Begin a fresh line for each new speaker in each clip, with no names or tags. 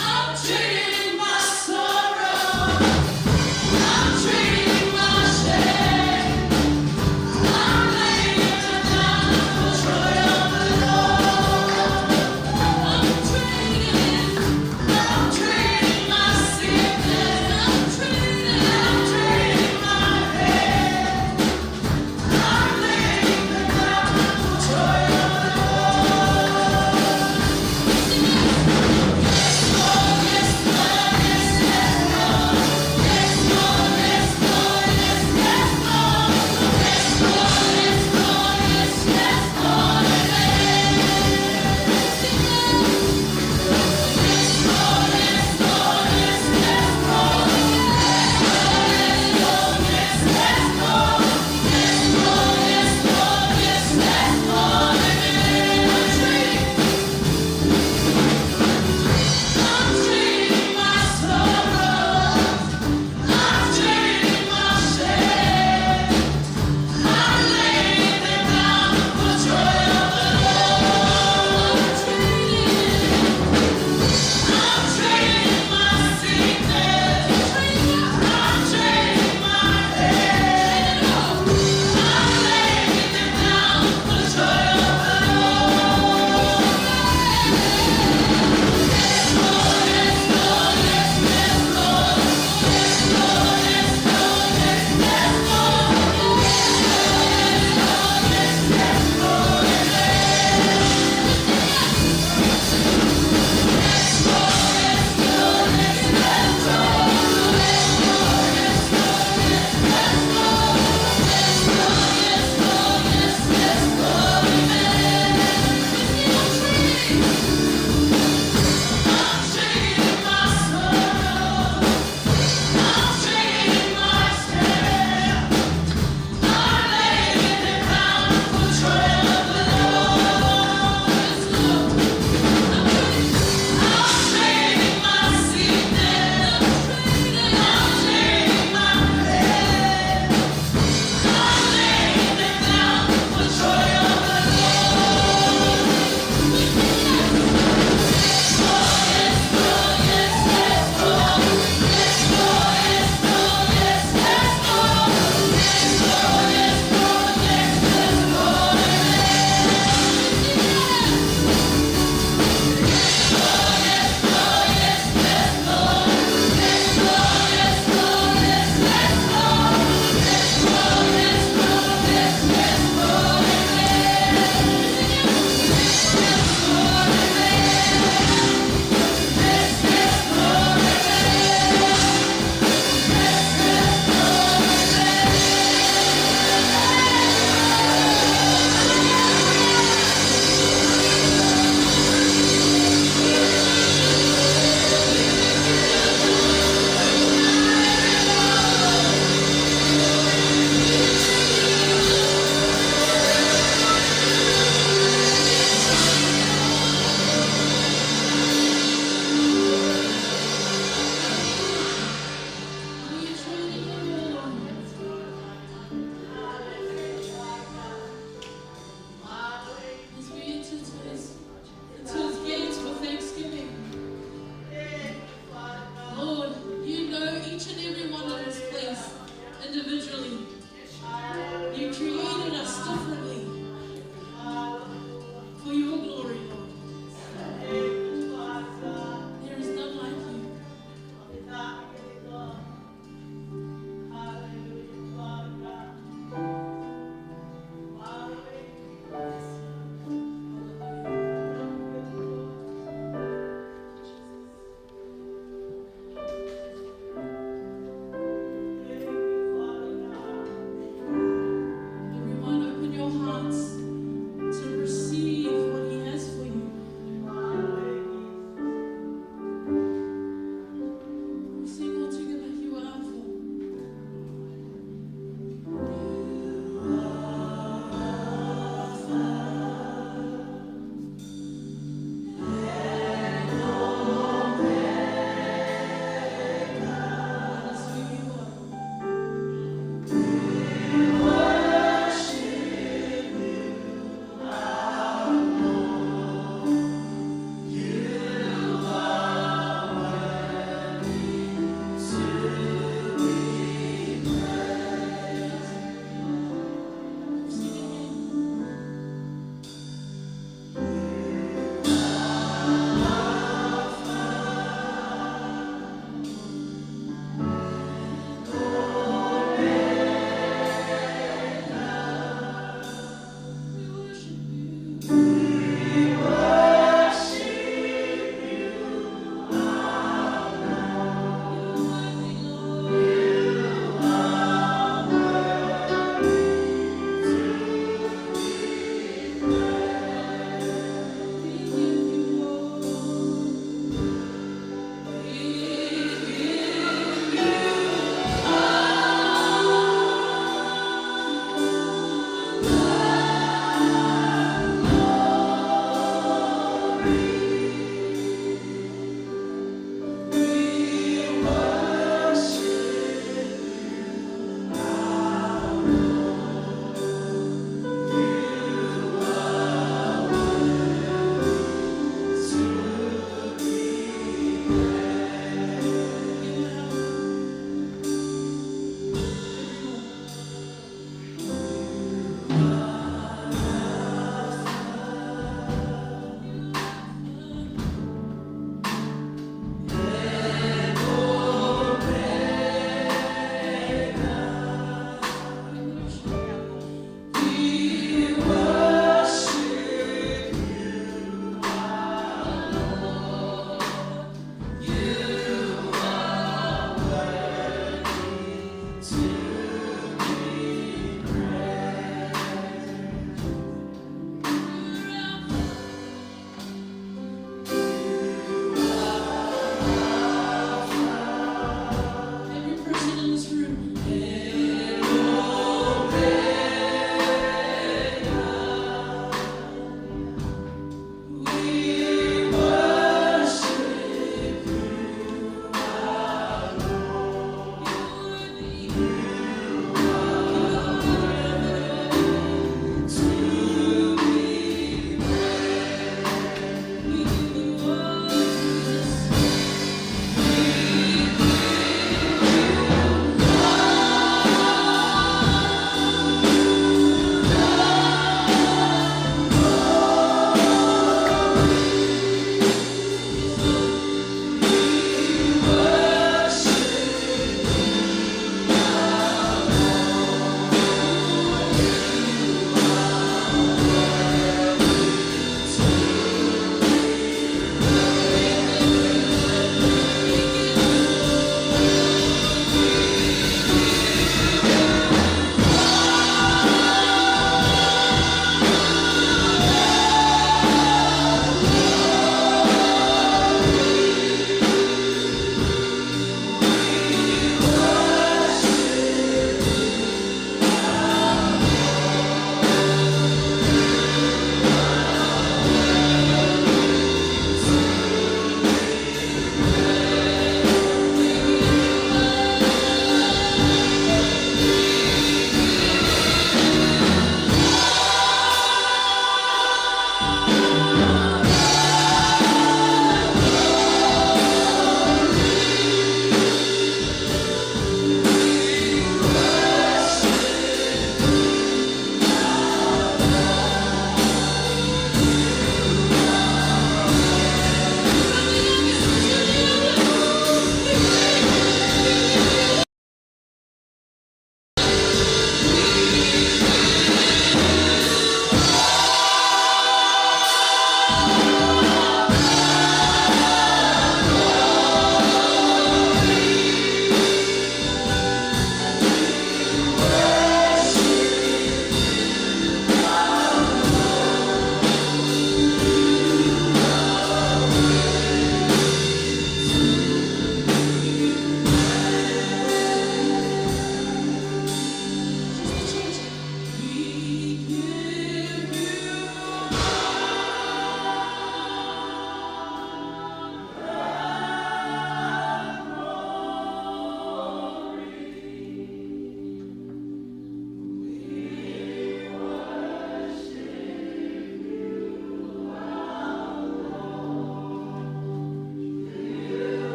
I'm treating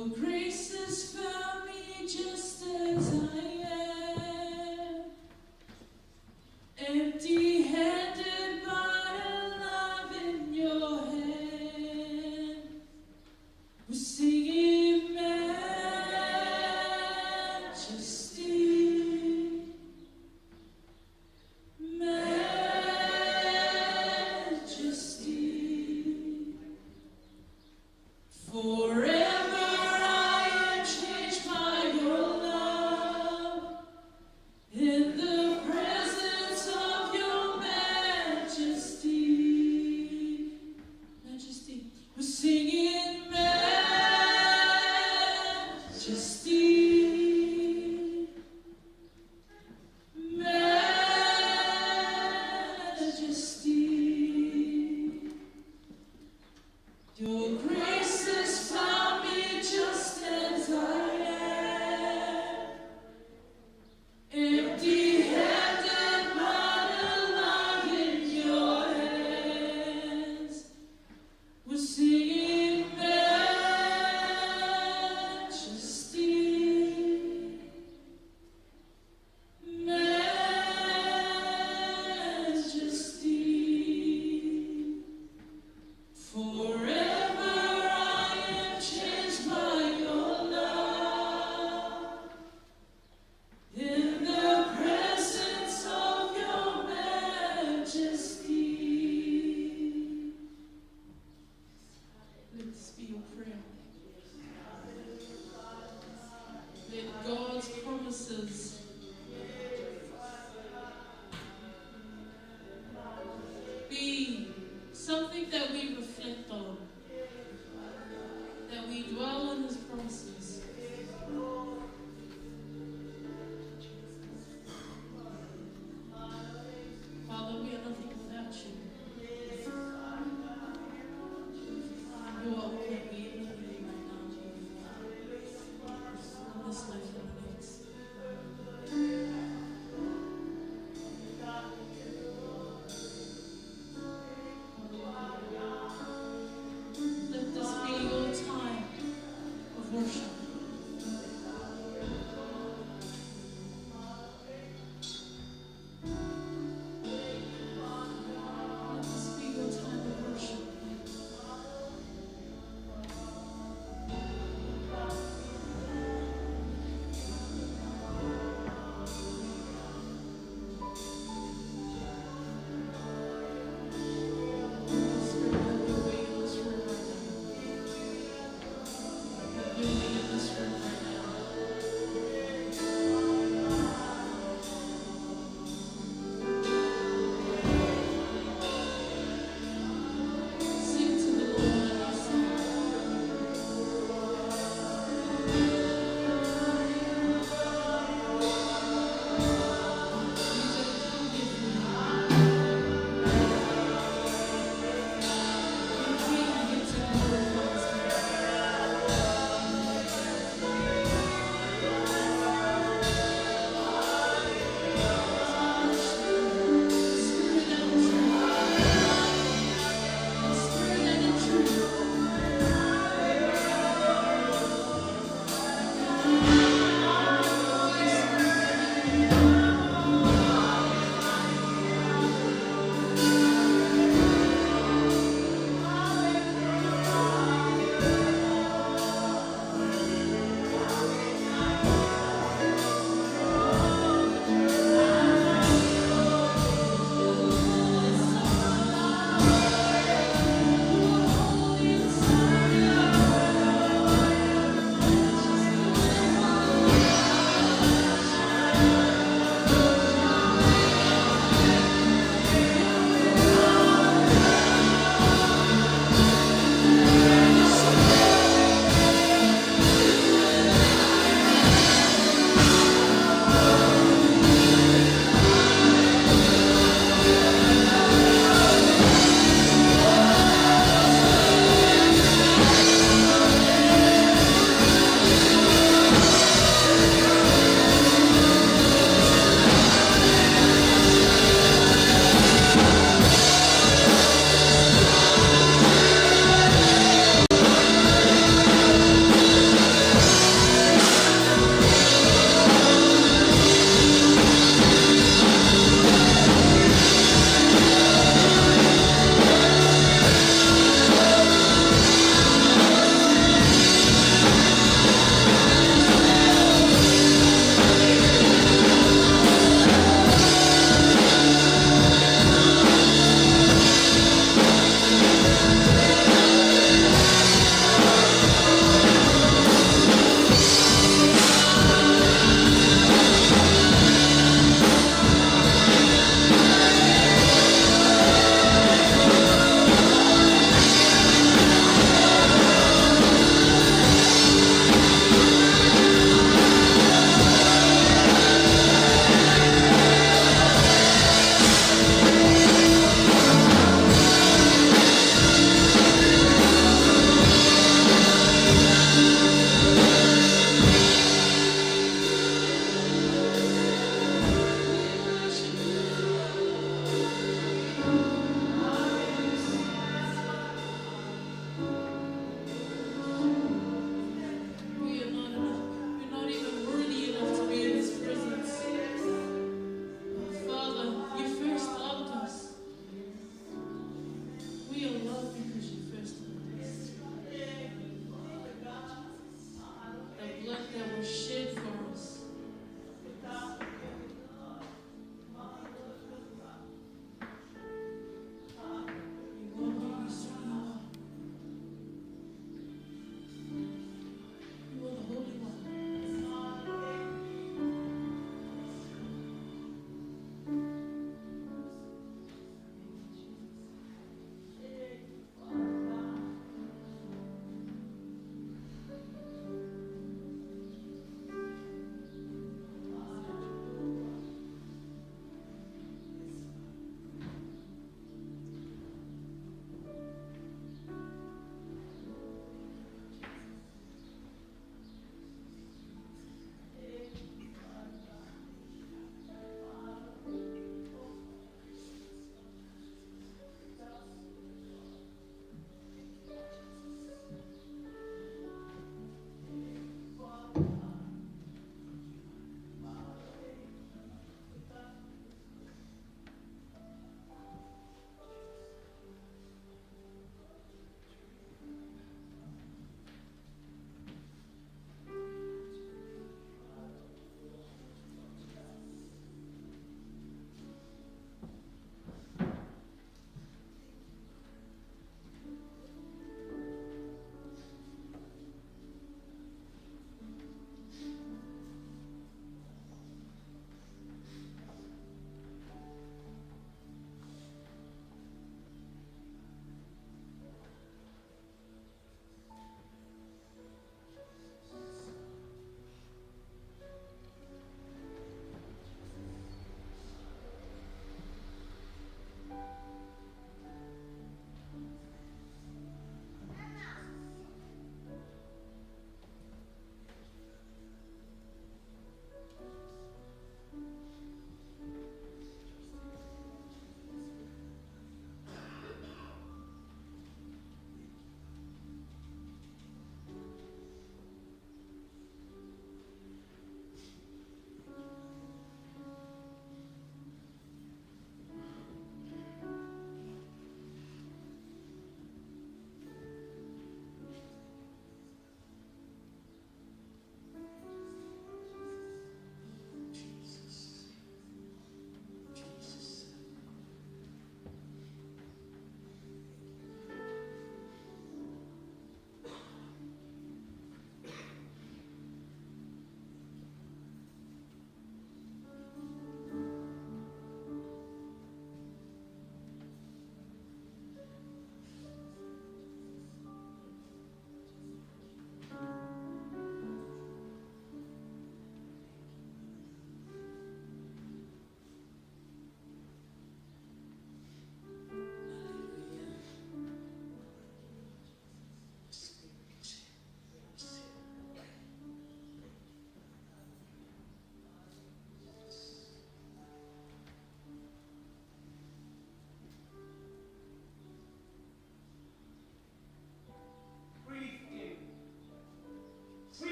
Your grace has found me just as I am, empty-handed but alive in your hand. We're singing majesty, majesty. Forever I am changed by your love, in the presence of your majesty. Majesty. We're singing majesty, majesty. Your grace has found me just as I am, empty-handed but alive in your hands. We're singing majesty, majesty. Forever I am changed by your love, in the presence of your majesty. Let this be your prayer. Let God's promises be something that we reflect on, that we dwell on His promises. Father, we are nothing without you. You are all that we ever need right now, Jesus. In this life and the next.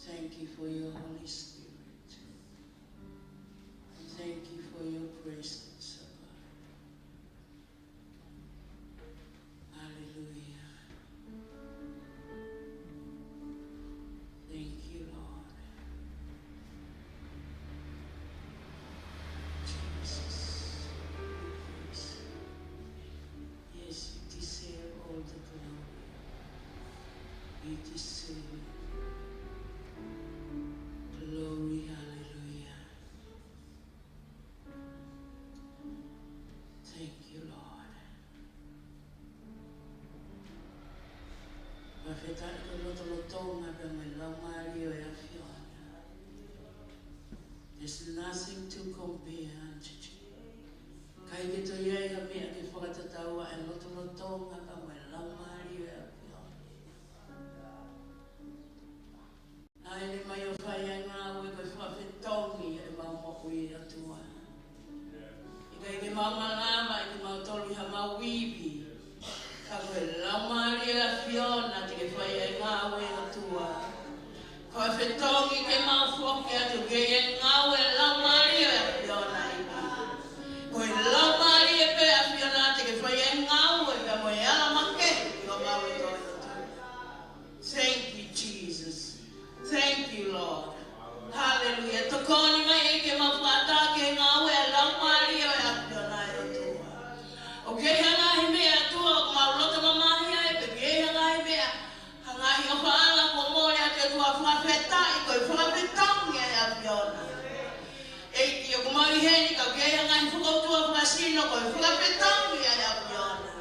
Thank you for your Holy Spirit. Thank you for your presence, oh God. Hallelujah. Thank you, Lord. Jesus, yes, you deserve all the glory. You deserve glory, hallelujah. Thank you, Lord. Mafeta ikolototonga kamelamario ya fiona. There's nothing to compare unto you. Kai kito yai kami aki whakatataua e lototonga kamelamario ya fiona. Aile mai o whai ngā ue koe whawhetongi e maumokui atua. Ika ike maumalama, ike mautolu ha mauipi. Ka koe laumari a fiona te ke whai ngā ue atua. Koe whetongi ke maufoke atu ke e ngā ue laumari a fiona ipi. Koe laumari e pe a fiona te ke whai ngā ue. no ko fuga petang ya ya piona.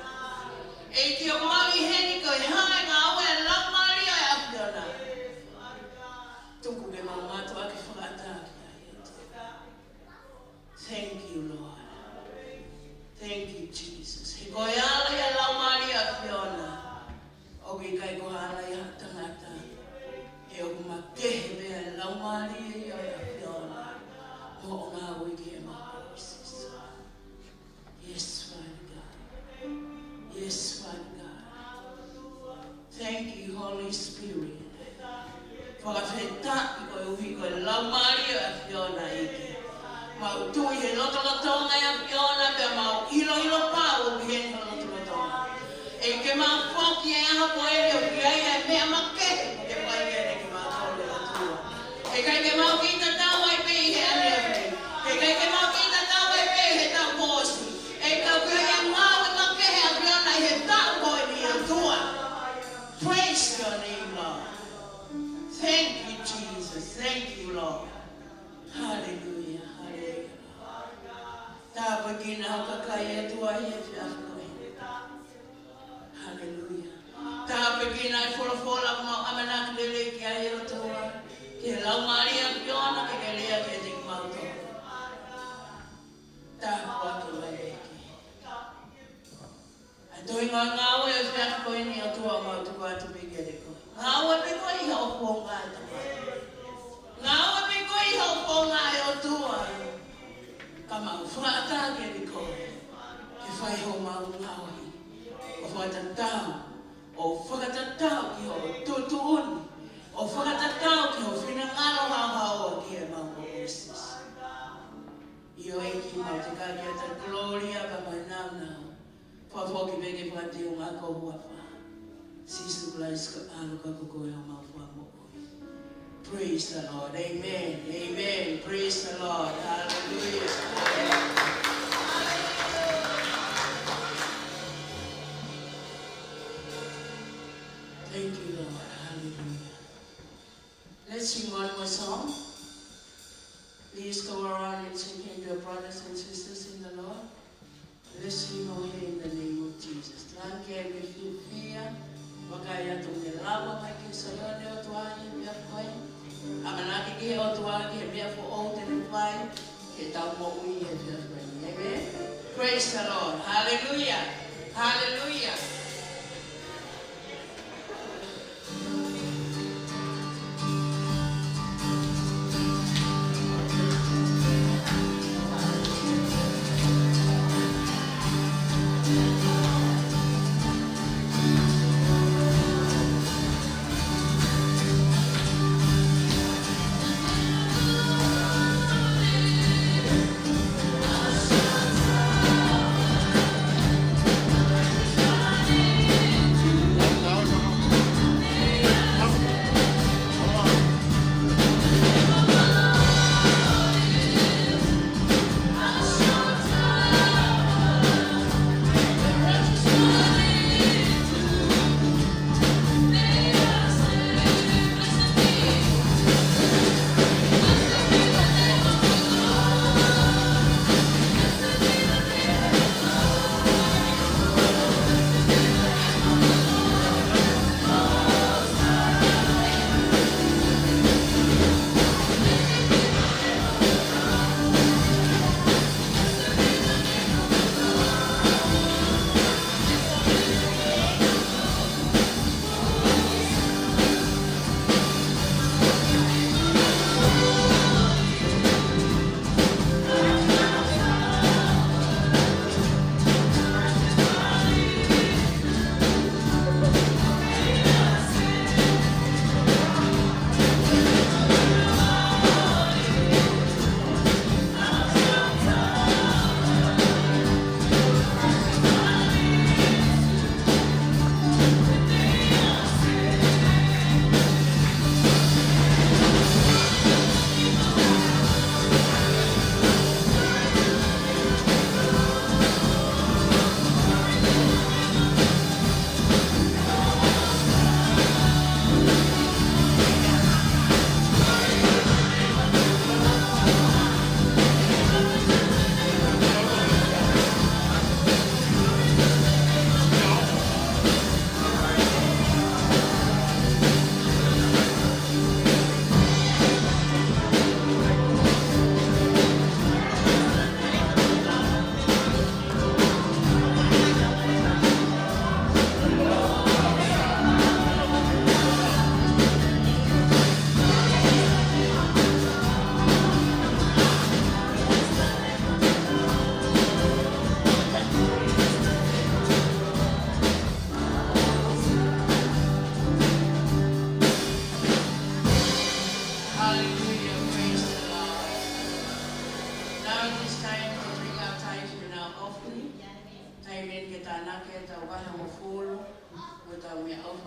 E ki o mai heni ko hai nga we la maria ya piona. Tuku ke mama to ake fuga ta. Thank you, Lord. Thank you, Jesus. He ko ya la maria piona. O ki kai ko hala ya tangata. E o makehe me la maria ya piona. O nga we ke ma. Yes, Father God. Yes, Father God. Thank you, Holy Spirit. For a feta, we go la Maria Fiona ike. Mau tu he loto lotonga ya Fiona pe mau ilo pa o bien loto lotonga. E ke mau foki e ha po e o kia e me make ke pai ke ke mau tole loto. E kai ke mau kita tau ai pe he ane pe. E kai ke mau kita tau ai pe he tau posi. E ka kia mau e make he a Fiona he tau po e ni a tua. Praise your name, Lord. Thank you, Jesus. Thank you, Lord. Hallelujah. Hallelujah. Ta pagina ka kaya tua ye fiafko. Hallelujah. Ta pagina fola mo amanak lele ki ayo tua. Ke la Maria Fiona ke lele ke dik mauto. Ta kwa ke lele. Ado inga ngawe fiafko ni tua mauto kwa tu bigere ko. Ngawe pe ko i ho ponga. Ngawe pe ko i ho ponga yo tua. Kama ufata ke diko. Ke fai ho mau ngawe. O fata tau. O fata tau ki ho tutuun. O fata tau ki ho fina ngalo hao ki e mau osis. Io e ki mau te kaki ata gloria kama nau nau. Fafo ki bege pati un ako huafa. Sisu blais ka alo ka kukoe o mau famo. Praise the Lord. Amen. Amen. Praise the Lord. Hallelujah. Thank you, Lord. Hallelujah. Let's sing one more song. Please go around and sing to your brothers and sisters in the Lord. Let's sing away in the name of Jesus. Don't care if you fear. Wakaya tungelawa mai kisayone o tuai bia koi. Amanaki ki o tuai ki bia for old and fly. Ke tau mo ui e bia koi. Amen. Praise the Lord. Hallelujah. Hallelujah.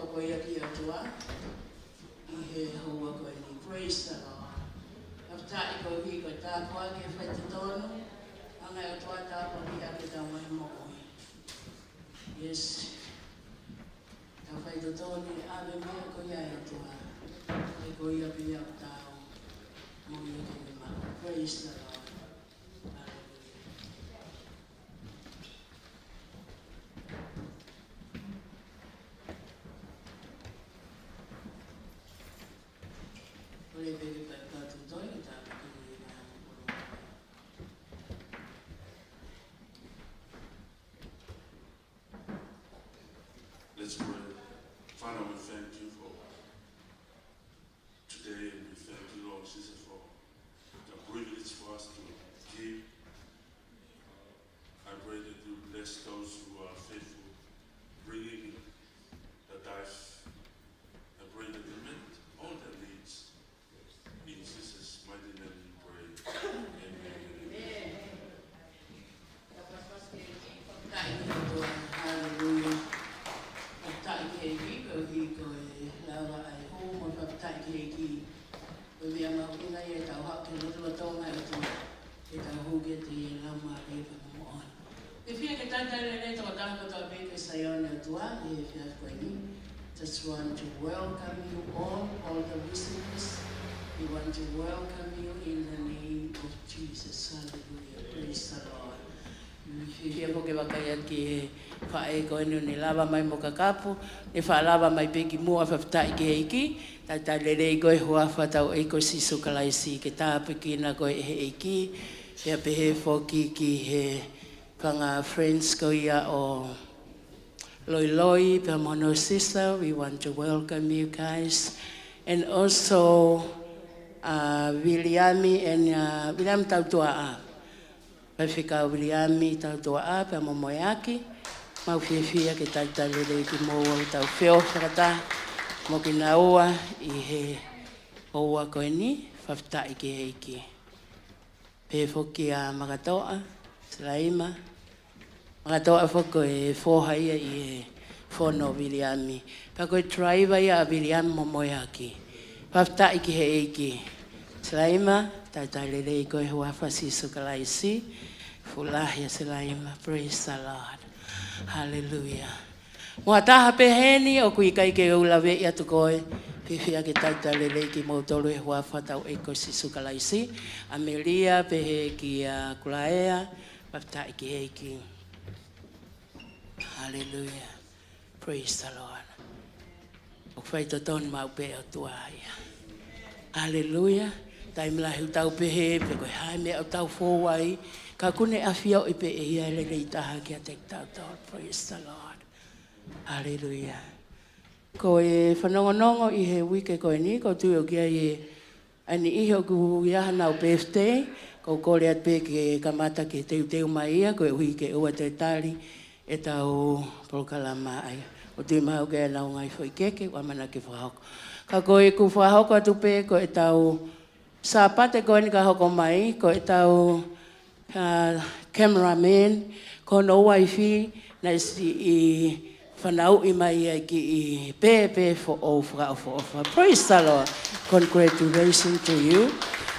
whakakoia ki atua. I he hoa koe ni. Praise the Lord. Aptai ko hi ko tā koa ke whai te tonu. Angai atua tā pari a ke tā mai mokoi. Yes. Tā whai te tonu ave mea ko ia atua. E ko ia pia o tāo. Mui o ke ma. Praise the Lord.
Let's pray. Father, we thank you for today, and we thank you, Lord Jesus, for the privilege for us to give. I pray that you bless those who are faithful, bringing the tithe. I pray that you meet all their needs. In Jesus' mighty name we pray. Amen.
Hallelujah. Tai ke ki ko hi ko e lava ai ho mo pa tai ke ki ko me ama ina e tau ha ke lo to mai to e tau ho ke te lama e pa mo on e fia ke tai tai le to ta ko to be ke sai on to a e fia ko ni just want to welcome you all the listeners. We want to welcome you in the name of Jesus. Hallelujah. Praise the Lord. Hia ko ke wakaya ki whae ko enu ni lava mai mo kakapu, e wha mai peki mua whaftai ki heiki, tai lere koe hoa whatau e ko sisu kalaisi ke tāpiki na koe he eiki, pia pehe whoki ki he whanga friends ko ia o Loi Loi, pia mono sister, we want to welcome you guys, and also Williami and William Tautua. Pawhika Williami Tautua a, pia momoiaki, mau whiawhia ke taitalere ki mō au tau whio whakata, mō ki nga ua I he ua koe ni, whaftai ki heiki. Pē whoki a Makatoa, Selaima, Makatoa whoko e whohaia I he whono Williami. Pā koe traiva ia a Williami momoiaki, whaftai ki heiki. Selaima, taitalere koe hua whasisu kalaisi, Fulahia Selaima, praise the Lord. Hallelujah. Mua taha peheni o kui kai ke ulawe ia tu koe. Whiwhia ke taitalele ki mautolu e hua whatau e ko sisu kalaisi. Amelia pehe ki kulaea. Waptai ki heiki. Hallelujah. Praise the Lord. O whaito ton mau pe o tuaia. Hallelujah. Taimlahi utau pehe, pe koe hai me o tau fōwai. Ka kune awhia o ipe e ia le rei taha ki a te tau. Praise the Lord. Hallelujah. Ko e whanongonongo I he wike koe ni, ko tui o kia I ani iho ku iaha nau birthday, ko kore at pe ke kamata ke teu mai ia, ko e hui ke ua te tari e tau prokalama ai. O tui maho ke nau ngai fo I keke, wa mana ke whahoko. Ka koe ku whahoko atu pe, ko e tau sāpate koe ni ka hoko mai, ko e tau cameraman, ko no waifi, na si I whanau I mai ai ki I pepe fo o whaka. Praise the Lord. Congratulations to you.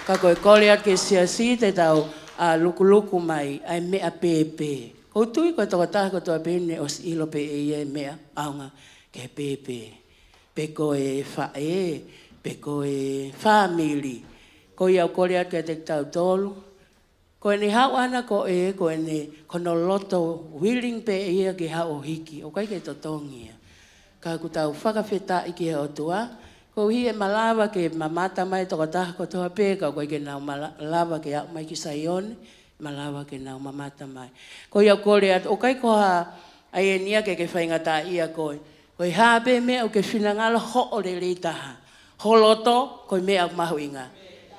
Ka koe kore at ke siasi te tau luku mai ai mea pepe. Ko tui koe toko taha ko toa pene o si ilo pe e ia mea aunga ke pepe. Pe koe whae, pe koe family. Ko iau kore at ke te tau tolu. Ko ni hau ana ko e, ko ni kono loto willing pe ia ki hau hiki. O kai ke totongia. Ka ku tau whakawheta I ki hau tua. Ko hi e malawa ke mamata mai toko taha ko toa pe. Ka koe ke nau malawa ke hau mai ki saione. Malawa ke nau mamata mai. Ko iau kore at o kai ko ha ai enia ke whaingata ia koe. Ko I hape mea o ke whinangalo ho o le rei taha. Holoto ko mea mahu inga.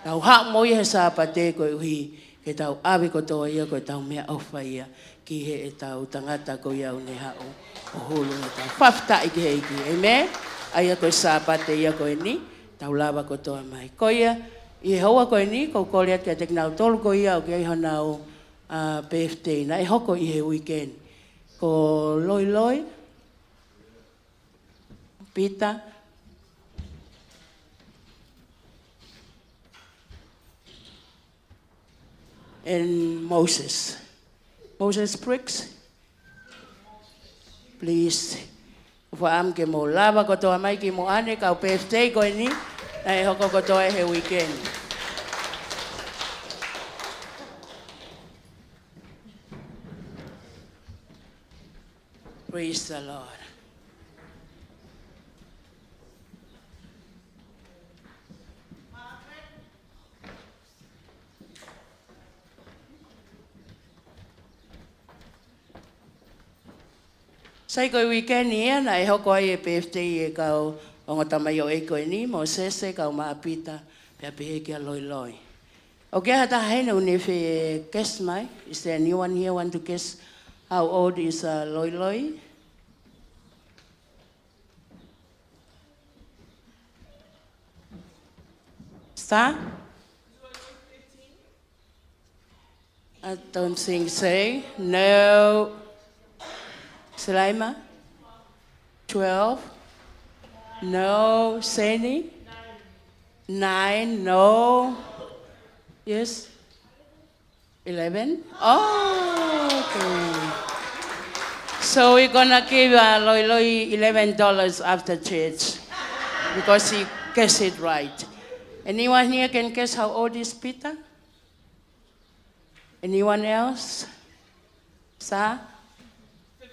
Kau hau moi he sāpate ko hi. Ke tau awe ko toa ia, ko tau mea awha ia, ki he e tau tangata ko iau ne hao o hulu na tau. Whafta I ki heiki, amen? Aia koe sāpate ia koe ni, tau lawa ko toa mai. Ko ia, I hoa koe ni, ko kore at kia teknau tolu ko ia, o kia iho nau birthday, na I hoko I he weekend. Ko loi, Peter, and Moses. Moses Briggs, please. Whaam ke mo lava ko toa mai ki mo ane kau birthday ko ni, ai hoko ko toa he weekend. Praise the Lord. Sai koe weekend ni ana e hoko ai e birthday e kau o ngota mai o e koe ni mo sese kau maapita pia pehe kia loi loi. O kia hata haina une fe guess mai. Is there anyone here want to guess how old is loi loi? Star? I don't think so. No. Sulaima? 12? No. Sani? 9? No. Yes? 11? Oh, okay. So we're gonna give Loi Loi $11 after church because he guessed it right. Anyone here can guess how old is Peter? Anyone else? Sa? 15?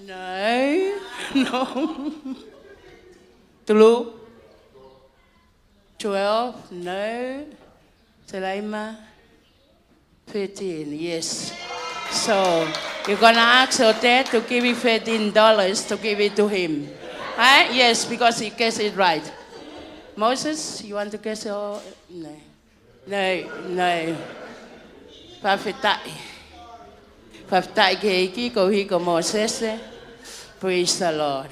No. No. Tulu? 12? No. Selaima? 13, yes. So, you're going to ask your dad to give you $13 to give it to him. Right? Yes, because he guessed it right. Moses, you want to guess your... No. No, no. Pawhetai. Pawhetai ke iki, ko hiko Moses. Praise the Lord.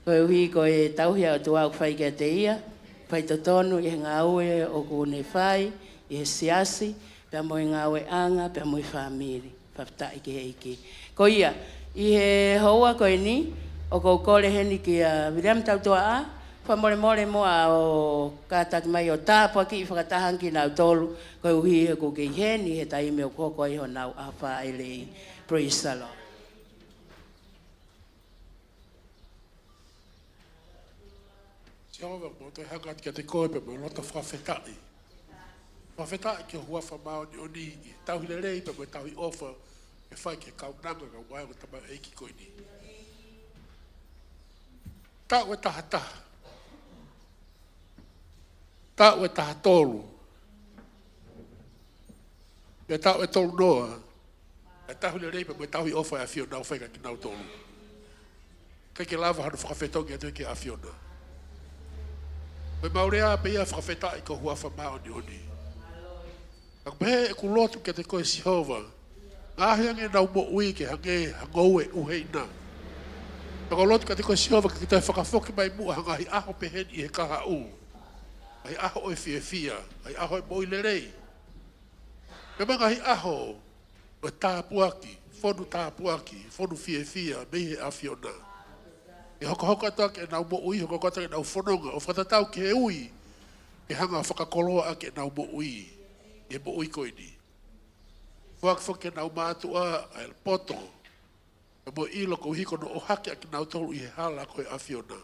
Ko hiko e tauhia o tuau whai kia te ia. Whai to tonu i ngā ue o kone whai, i he siasi, pia mo i ngā ue anga, pia mo i whamiri. Pawhetai ke iki. Ko ia, i he hoa koe ni, o kou kore heni ki a William tautua a, whamore more moa o kātaki mai o tāpua ki i whakatahan ki nau tolu, koe uhi he ko kei heni, he tai me o koko i ho nau a wha elei. Praise the Lord.
Jehova, mo te hakat kia te koe pe mo lota whawhetai. Whawhetai kia hua whamao ni oni i tauhile rei pe mo tauhi ofa e whai kia kaunanga ka wai o tamau eiki koe ni. Tā ue taha taha. Tā ue taha tolu. Ia tā ue tolu noa. E tauhile rei pe mo tauhi ofa e a whiona o whaika ki nau tolu. Kei ke lava hanu whakawhetongi atu ki a whiona. Mai maurea pe ia whakawhetai ko hua whamao ni oni. Ak pehe e kulotu ke te koe Sihova. Ngāhi ange nau mo ui ke hange hangoue uheina. Ako lotu ke te koe Sihova ke te whakafoki mai mua hangahi aho pehen i he kaha u. Ai aho e fia fia. Ai aho e moilerei. Me mangahi aho o tāpuaki. Fonu tāpuaki. Fonu fia fia. Mehe a whiona. E hoko toa ke nau mo ui, hoko toa ke nau whanonga. O whatatau ke he ui, ke hanga whakakoloa a ke nau mo ui. E mo ui koe ni. Whakafo ke nau mātua a el poto. E mo ilo ko hiko no o hake a ke nau tolu i he hala koe a whiona.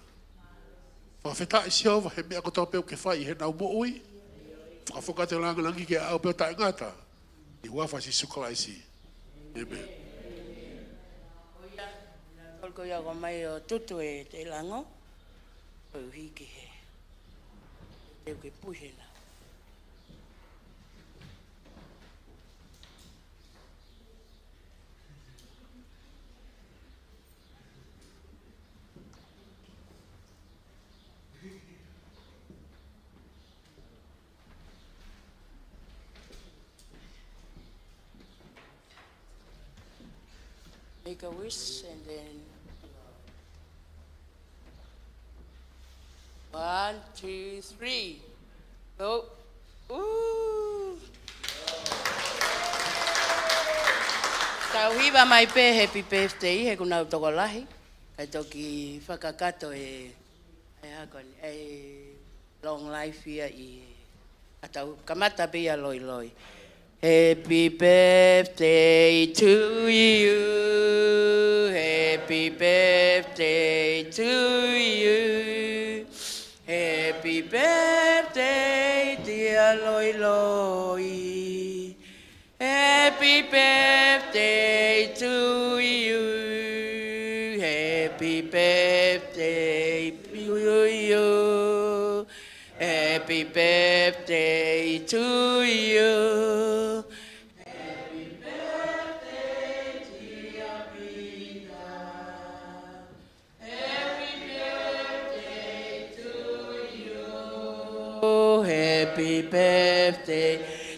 Whakawheta i Sihova he mea ko tau peo ke whai i he nau mo ui. Whakafoka te langi ke au peo tae ngata. I wafa si sukalaisi. Amen.
Ko ia ko mai o tutu e te lango, o hiki he. Teo ke puhena. Make a wish and then 1, 2, 3. Go. Ooh. Tau hiwa mai pe happy birthday he kuna toko lahi. Kai toki whakakato long life ia i atau kamata pia loi loi. Happy birthday to you. Happy birthday to you. Happy birthday, dear Loi Loi. Happy birthday to you. Happy birthday to you. Happy birthday to you. Happy birthday, dear Vida. Happy birthday to you. Happy birthday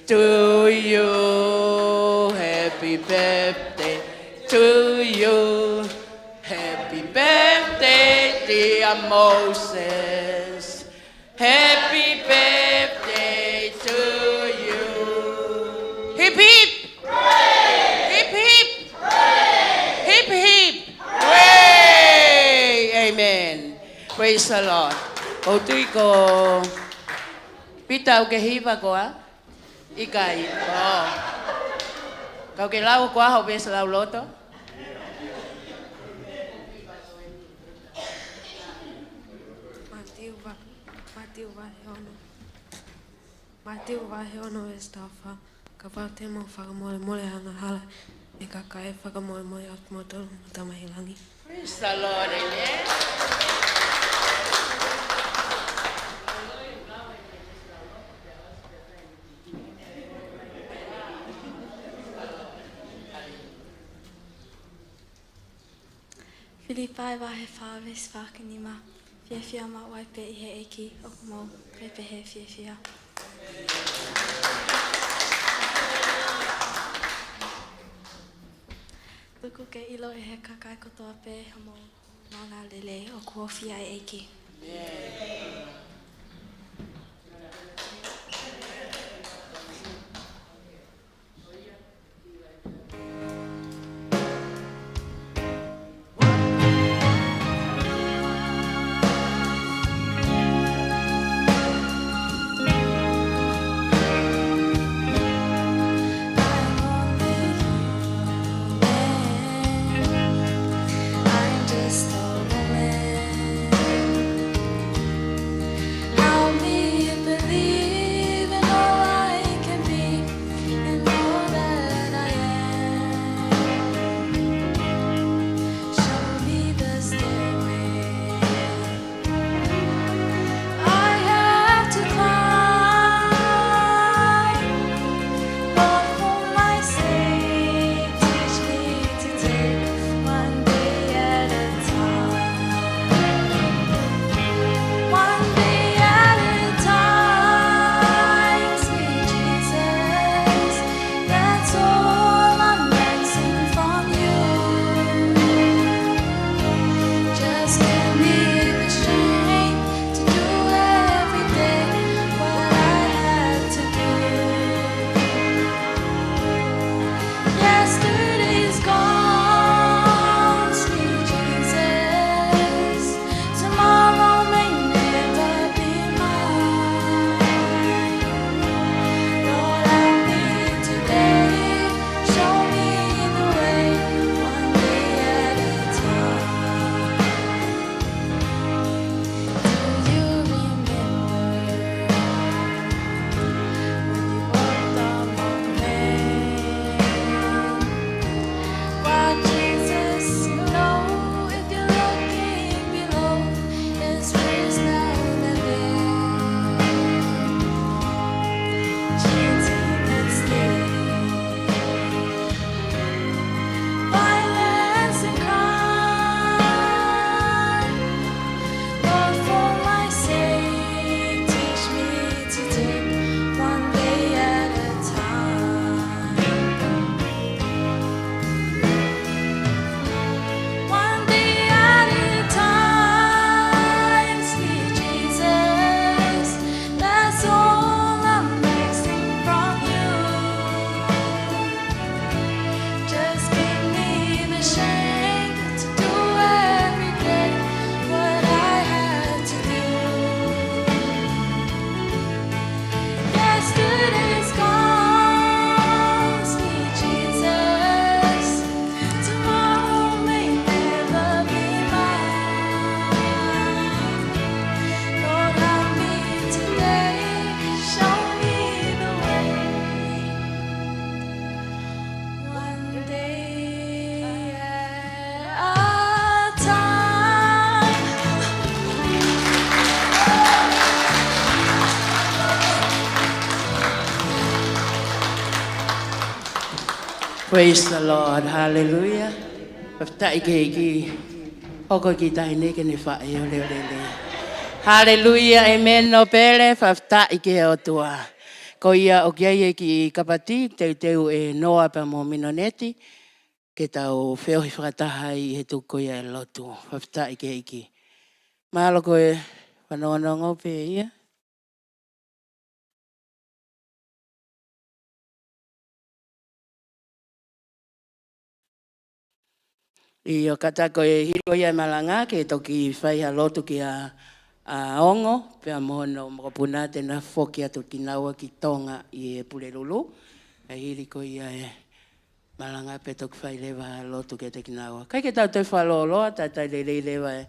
to you. Happy birthday to you. Happy birthday, dear Moses. Happy birthday to you. Hip hip. Hip hip. Hip hip. Hooray. Amen. Praise the Lord. O tui ko pita o ke hiva koa. Ikai. Oh. Kau ke lau koa ho besa lau loto.
Mateu wahe ono e stafa, ka whate mo whakamole mole hanga hala, e ka kai whakamole mole at motoru mo tamahilangi.
Praise the Lord, amen.
Filipai wahe whawes whakanima, whiawhia ma waipe I he eki, oku mau, kaipe he whiawhia. Tuku ke ilo e he kakai kotoa pē hamo maunga lele o kuofia e eki. I'm just a woman
Praise the Lord. Hallelujah. Paftai ki hoko ki tai ne ke ne whae o leo lele. Hallelujah. Amen. No pere paftai ki o tua. Ko ia o kia ki kapati teu e noa pa mo minoneti. Ke tau wheo hi whakataha i he tuko ia e lotu. Paftai ki iki. Mahalo koe whanongongo pe ia. I o katako e hiro ia malanga ke toki whai ha lotu ki a ongo, pia mohono mokopuna tena whoki atu ki naua ki tonga i e pulelulu. E hiri ko ia e malanga pe toki whai lewa lotu ki te ki naua. Kai ke tau te whaloloa, tatai lelei lewa e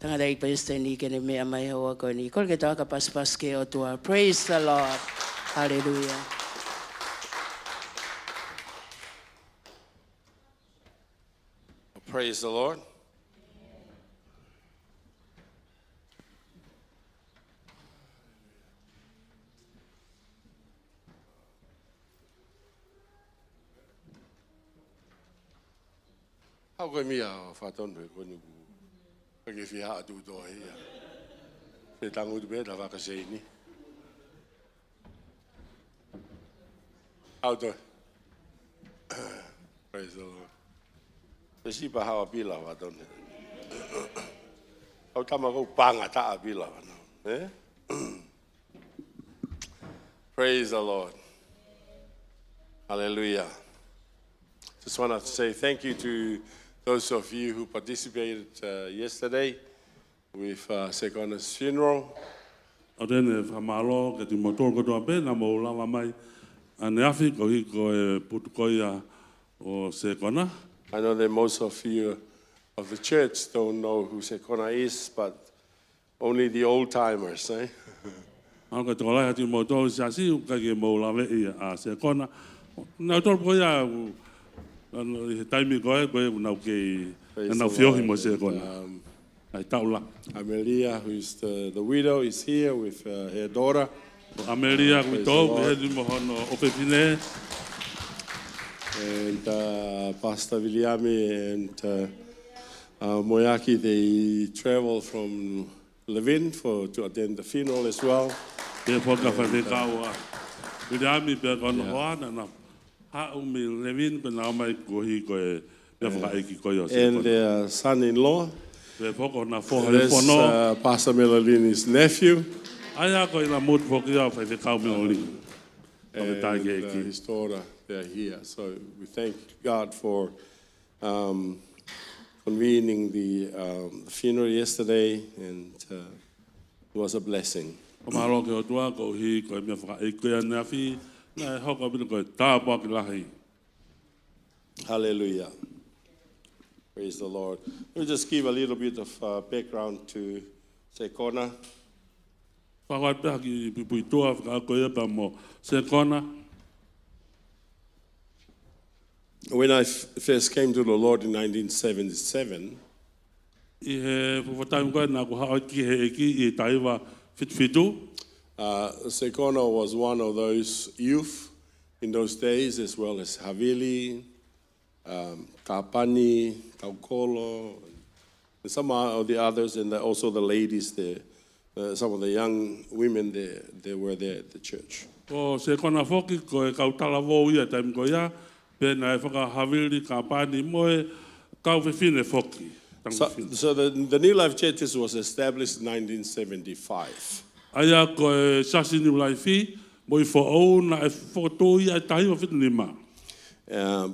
tangata i paisteni ke ne mea mai hoa koe ni. Kore ke tau ka pas ke o tua. Praise the Lord. Hallelujah.
Praise the Lord.
Hau koe mia o whatonu e koe nuku. Pake fi haa tu toa hea. Pe tangu tu pēta waka seini. Hau toi. Praise the Lord. Te sipa hawa pila whatonu. Hau tama kou panga taa pila whanau.
Praise the Lord. Hallelujah. Just want to say thank you to those of you who participated yesterday with Sekona's funeral.
O tēne whamalo ke te motor kotoa pē na mo lawa mai ane awhi ko hi ko e putukoia o Sekona.
I know that most of you of the church don't know who Sekona is, but only the old timers, eh?
Ao ka tō lai hati motor si asi ka ke mo lawa i a Sekona. Nau tōru koia he taimi koe nau ke nau whiohi mo Sekona. Ai taula.
Amelia, who is the widow, is here with her daughter.
Amelia, we talk, we had him on Opepine.
And Pastor Viliami and Moyaki, they traveled from Levin to attend the funeral as well.
Te poka whanekau a Viliami pe kono hoana na haumi Levin pe nao mai kohi koe pe whakaiki koe o
And their son-in-law.
Pe poko na
That's
whono.
Pastor Melani's nephew.
Aia koe na motu poki au whaekau me oli.
And his daughter, they're here. So we thank God for convening the funeral yesterday, and it was a blessing.
Mahalo ke o tua ko hi koe me whakaiki ane awhi na hoka pina koe tāpua ki lahi.
Hallelujah. Praise the Lord. We'll just give a little bit of background to Sekona.
Whakawai pēha ki pipuitua whakakoe pa mo Sekona.
When I first came to the Lord in 1977,
I he whawataimu koe nā ko hao ki he eki I taiwa whitwhitu.
Sekona was one of those youth in those days, as well as Havili, Kapani, Taukolo, and some of the others, and also the ladies there. Some of the young women there, they were there at the church.
Ko Sekona whoki ko e kautala wō ia taimu ko ia, pēna e whakahawiri Kapani moe kau whiwhine whoki.
So the New Life Churches was established in 1975.
Aia ko e sasi ni ulai whi, mo I whaou na e whakatō ia e tahiwa whitinima.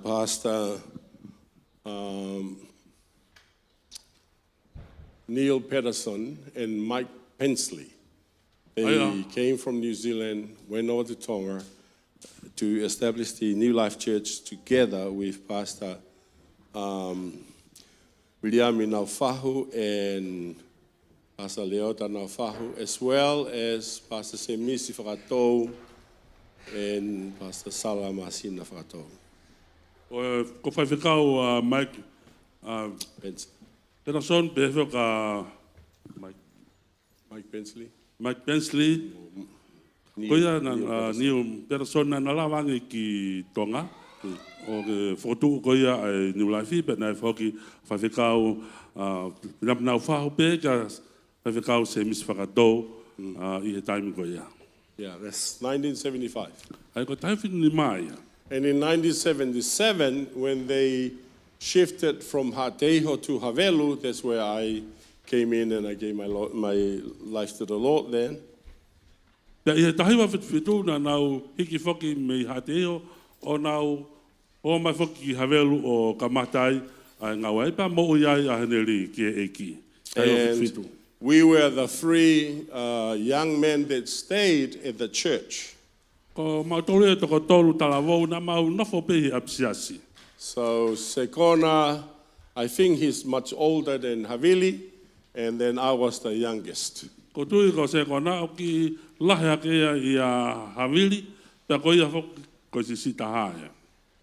Pastor Neil Patterson and Mike Pensley, they came from New Zealand, went over to Tonga to establish the New Life Church together with Pastor Williami Naufahu and Pastor Leota Naufahu, as well as Pastor Semisi Whakatou and Pastor Salamasina Whakatou.
Ko whaiwhikau Mike Patterson, pe whaka
Mike Pensley.
Mike Pensley. Ko ia na Neil Patterson na lawangi ki Tonga. O ke fotu ko ia ai New Life pe na foki fa fikau na na fa pe ka fa fikau se mis fakato I he time ko ia.
Yeah, that's 1975.
Ai ko tai fin ni mai.
And in 1977, when they shifted from Hateho to Havelu, that's where I came in and I gave my life to the Lord then.
Ya ia tahi wa fitu na nau hiki foki me hateo o nau o mai foki Havelu o kamatai ai ngau ai pa mo ia a heneri ki eki.
And we were the 3 young men that stayed at the church.
Ko mautore to ko tolu talavou na mau nofo pe apsiasi.
So Sekona, I think he's much older than Havili, and then I was the youngest.
Ko tui ko Sekona o ki lahe ake ia Havili, pe ko ia fok ko si sita haya.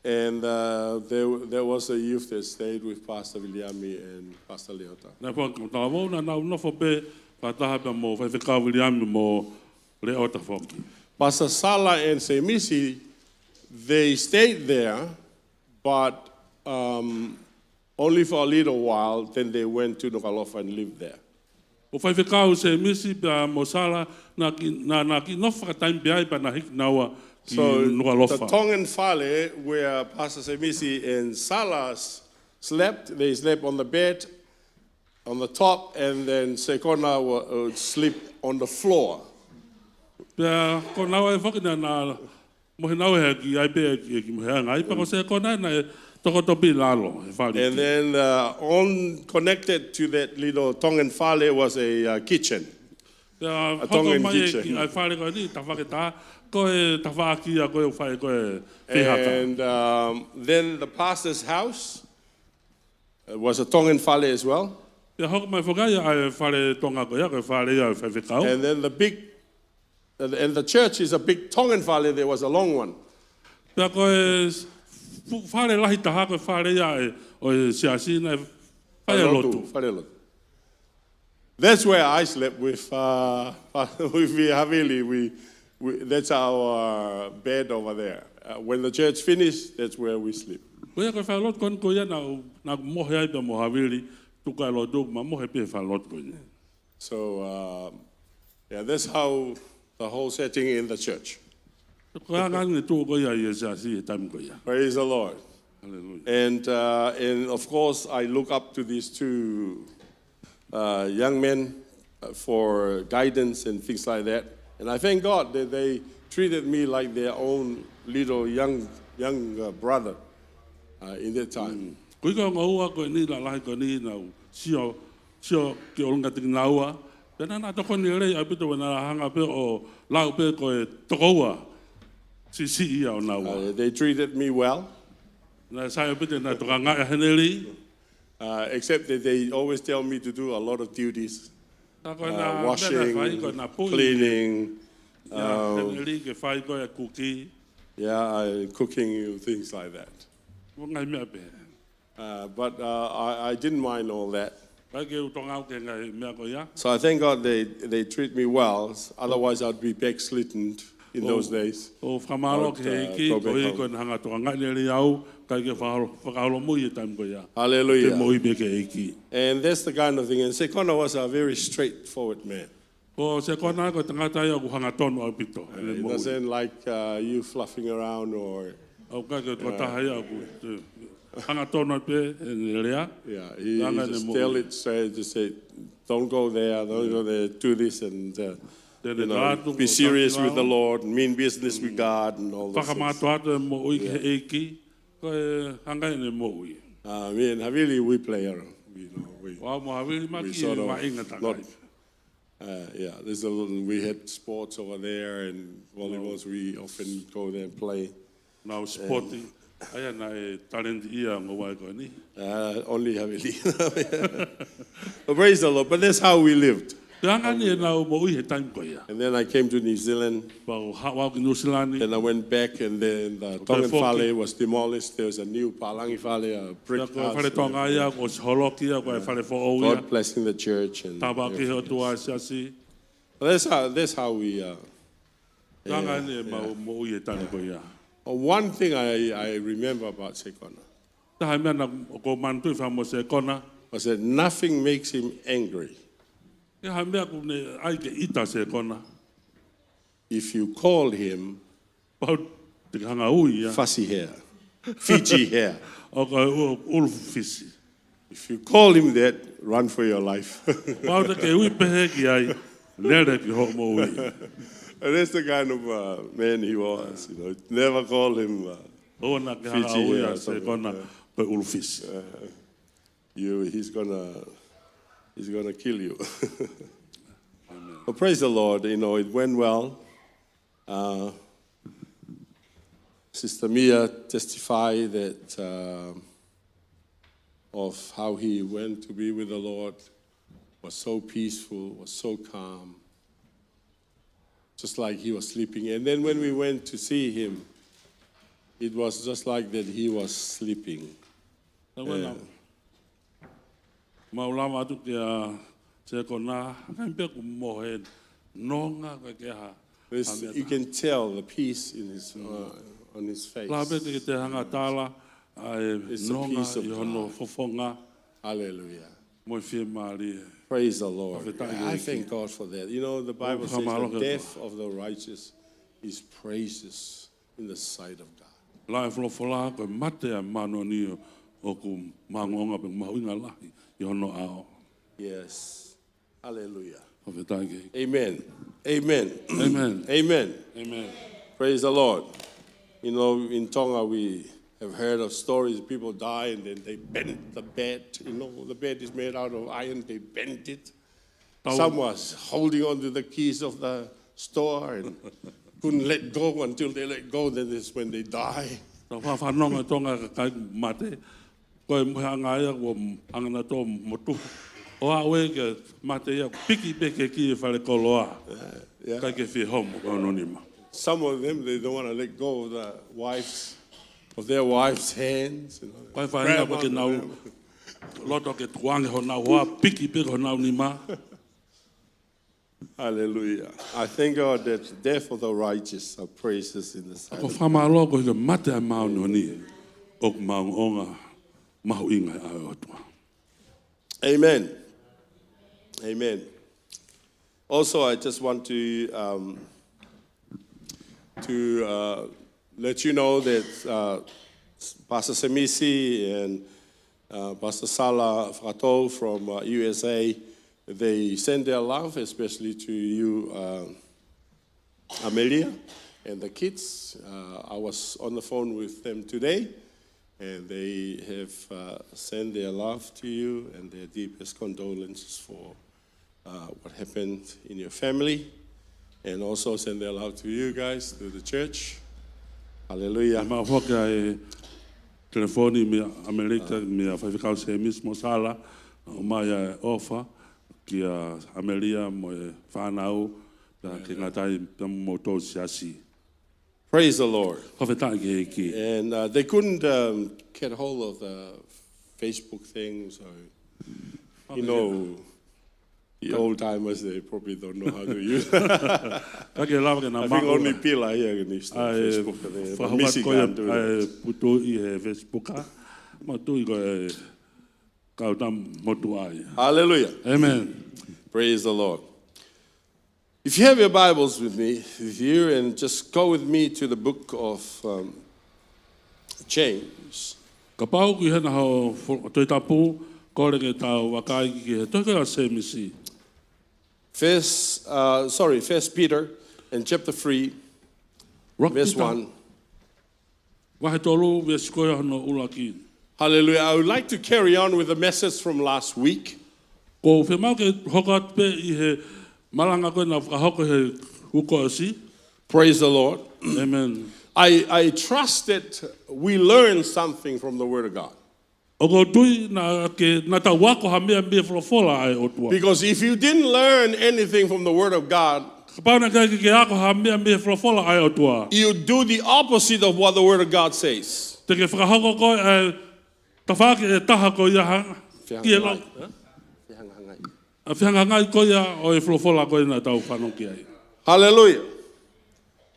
And there was a youth that stayed with Pastor Viliami and Pastor Leota.
Na po ko talavou na nau nofo pe pa taha pe mo fa fika William mo Leota foki.
Pastor Sala and Semisi, they stayed there, but only for a little while. Then they went to Nukalofa and lived there.
O fai whekau se misi pa mosala na ki nofa time biai pa na hik naua ki
So the
Nukalofa.
Tongan Fale, where Pastor Semisi and Salas slept, they slept on the bed, on the top, and then Sekona would sleep on the floor.
Pea ko naua e whaki na mohe naua he ki ai pe ki mohe ngai pa ko se kona na e toko topi lalo e whali.
And then on connected to that little Tongan Fale was a kitchen.
Pea
a
hoko
Tongan
mai e
kitchen.
ki ai whali ko ni ta whake ta ko e ta whaki a ko e whai ko e whihaka.
And then the pastor's house was a Tongan Fale as well.
Pea hoko mai whakai ai whale tonga ko ia ko e whale ia e whai whekau.
And then the church is a big Tongan Fale, there was a long one.
Pea ko e whare lahi taha ko e whare ia e o e siasi na e whai lotu.
Wharelotu. That's where I slept with Havili. That's our bed over there. When the church finished, that's where we sleep.
Ko ia ko e whai lotu kon ko ia na mohe ai pe mo Havili tuka e lotu ma mohe pe whai lotu ko ia.
So, yeah, that's how the whole setting in the church.
Ko ia ngangi tu ko ia i e siasi e taimi ko ia.
Praise the Lord.
Hallelujah.
And of course, I look up to these 2 young men for guidance and things like that. And I thank God that they treated me like their own little young brother in that time.
Ko ika ngaua ko ni la lahi ko ni na sio ki olunga tiki naua. Pena na toko ni rei ai pito na hanga pe o lau pe ko e tokoua. Si ia o naua.
They treated me well,
Na sai pito na toka ngai heneri.
except that they always tell me to do a lot of duties.
Ta ko na
Washing,
ko na pui.
cleaning,
Heneri ke whai ko e kuki.
cooking, things like that.
Mo ngai mea pe.
But I didn't mind all that.
Pai ke utonga au ke ngai mea ko ia.
So I thank God they treat me well. Otherwise, I'd be backslidden in those days.
O whamalo ke hiki, ko hi ko na hanga toka ngai neri au, kai ke whakaholo mui e taim ko ia. Ke
Hallelujah.
mo ibe ke hiki.
And that's the kind of thing. And Sekona was a very straightforward man.
Ko se kona ko tangata ia ku hanga tonu au pito.
He doesn't like you fluffing around or...
Au kai ke tua taha ia ku hanga tonu au pe e rea.
Yeah, he just tell it straight, just say, don't go there, do this, and be serious with the Lord, mean business with God, and all those things.
Whakamatu atu e mo ui ke eki, ko e hanga ene mo ui.
Me and Havili, we play around.
Wa mo hawiri
We
maki
sort
wa
of
inga
not,
takai.
we had sports over there and volleyballs. We often go there and play.
Nau sporti, aia na e talent ia ngo wai ko ni.
Only Havili. But praise the Lord. But that's how we lived.
Te hanga ni e nau mo ui he taim ko ia.
And then I came to New Zealand.
Pau hawa ki New Zealand.
Then I went back, and then the Tongan Fale was demolished. There was a new Palangi Fale, a brick
Ko whare
house.
tonga ia, ko si holoki ia, ko e whare fo o ia.
God blessing the church. And
Taba ki ho tua siasi.
that's how we.
Tanga ni e mau mo ui he taim ko ia.
One thing I remember about Sekona
Ta mea na ko mantu fa mo se kona.
was that nothing makes him angry
E ha mea ku ne ai ke ita se kona.
if you call him
Pau te hanga ui ya.
fussy hair, Fiji hair.
O ka ulfisi.
If you call him that, run for your life.
Pau te ke ui pehe ki ai. Lere ki ho mo ui.
And that's the kind of man he was. Never call him.
O na ke hanga
Fiji
ui
or
ya se
something,
kona pe ulfisi.
He's gonna kill you. But praise the Lord. It went well. Sister Mia testified that of how he went to be with the Lord, was so peaceful, was so calm, just like he was sleeping. And then when we went to see him, it was just like that he was sleeping.
Maulama tu ke se kona kan pe ku mo he nonga ka ke ha.
You can tell the peace in on his face.
La be te hanga tala ai
It's a
nonga
piece of
I hono
God.
fofonga
Hallelujah.
mo fi mari.
Praise the Lord.
Profeta
I
Yeki.
thank God for that. The Bible says
Kamalo
the
ke
death of the righteous is praises in the sight of God.
La e flofola ko mate a mano ni o ku mangonga pe mauinga lahi I hono ao.
Yes. Hallelujah.
Profeta Yeki.
Amen. Amen.
Amen.
Amen.
Amen.
Praise the Lord. In Tonga we have heard of stories people die and then they bend the bed. The bed is made out of iron, they bent it. Some was holding on to the keys of the store and couldn't let go until they let go, then is when they die.
Ta fa fa nonga tonga ka kai mate. Ko mo hanga ia wo hanga na to motu. O a we ke mate ia piki peke ki fa le koloa.
Yeah.
Kai ke fi home anonima.
Some of them, they don't want to let go of their wives' hands.
Kai fa
Grab
inga ke
onto
nau
them.
loto ke tuange ho na hoa piki piki ho na unima.
Hallelujah. I thank God that the death of the righteous are praises in the sight
Ko
of God.
fa ma lo ko ke mate a mau no ni. O ma onga mau inga a o tua.
Amen. Amen. Also, I just want to let you know that Pastor Semisi and Pastor Sala Frato from USA, they send their love, especially to you, Amelia, and the kids. I was on the phone with them today, and they have sent their love to you and their deepest condolences for what happened in your family, and also send their love to you guys, to the church. Hallelujah.
Ma foka e telefoni me Amerika me a fafikau se mismo sala o mai ofa ki a Amelia mo e whanau da ki ngatai mo tau siasi.
Praise the Lord.
Profeta ke ki.
And they couldn't get hold of the Facebook thing, so the old timers, they probably don't know how to use it.
Ka ke lava ke na
I think only Pila here can use the Facebook. But Missy can't do
ai
that.
puto I he Facebook ma tu I ko e ka tam motu ai.
Hallelujah.
Amen.
Praise the Lord. If you have your Bibles with you, and just go with me to the book of James.
Ka pau ki hena ho toi tapu ko le ke tau wakai ki he toi ka se misi.
First Peter and chapter 3, verse 1.
Wahe tolu verse koia hono ulaki.
Hallelujah. I would like to carry on with the message from last week.
Ko fe mau ke hokat pe I he malanga ko na hoko he hukosi.
Praise the Lord.
Amen.
I trust that we learn something from the Word of God.
O ko tui na ta wako ha mea mea flofola ai o tua.
Because if you didn't learn anything from the Word of God,
Ka pau na kai ke ako ha mea mea flofola ai o tua.
you do the opposite of what the Word of God says.
Te ke whakahoko ko e tawhake e taha ko ia hanga. Ki e lau. A whianga ngai ko ia o e flofola ko ina tau whanong ki ai.
Hallelujah.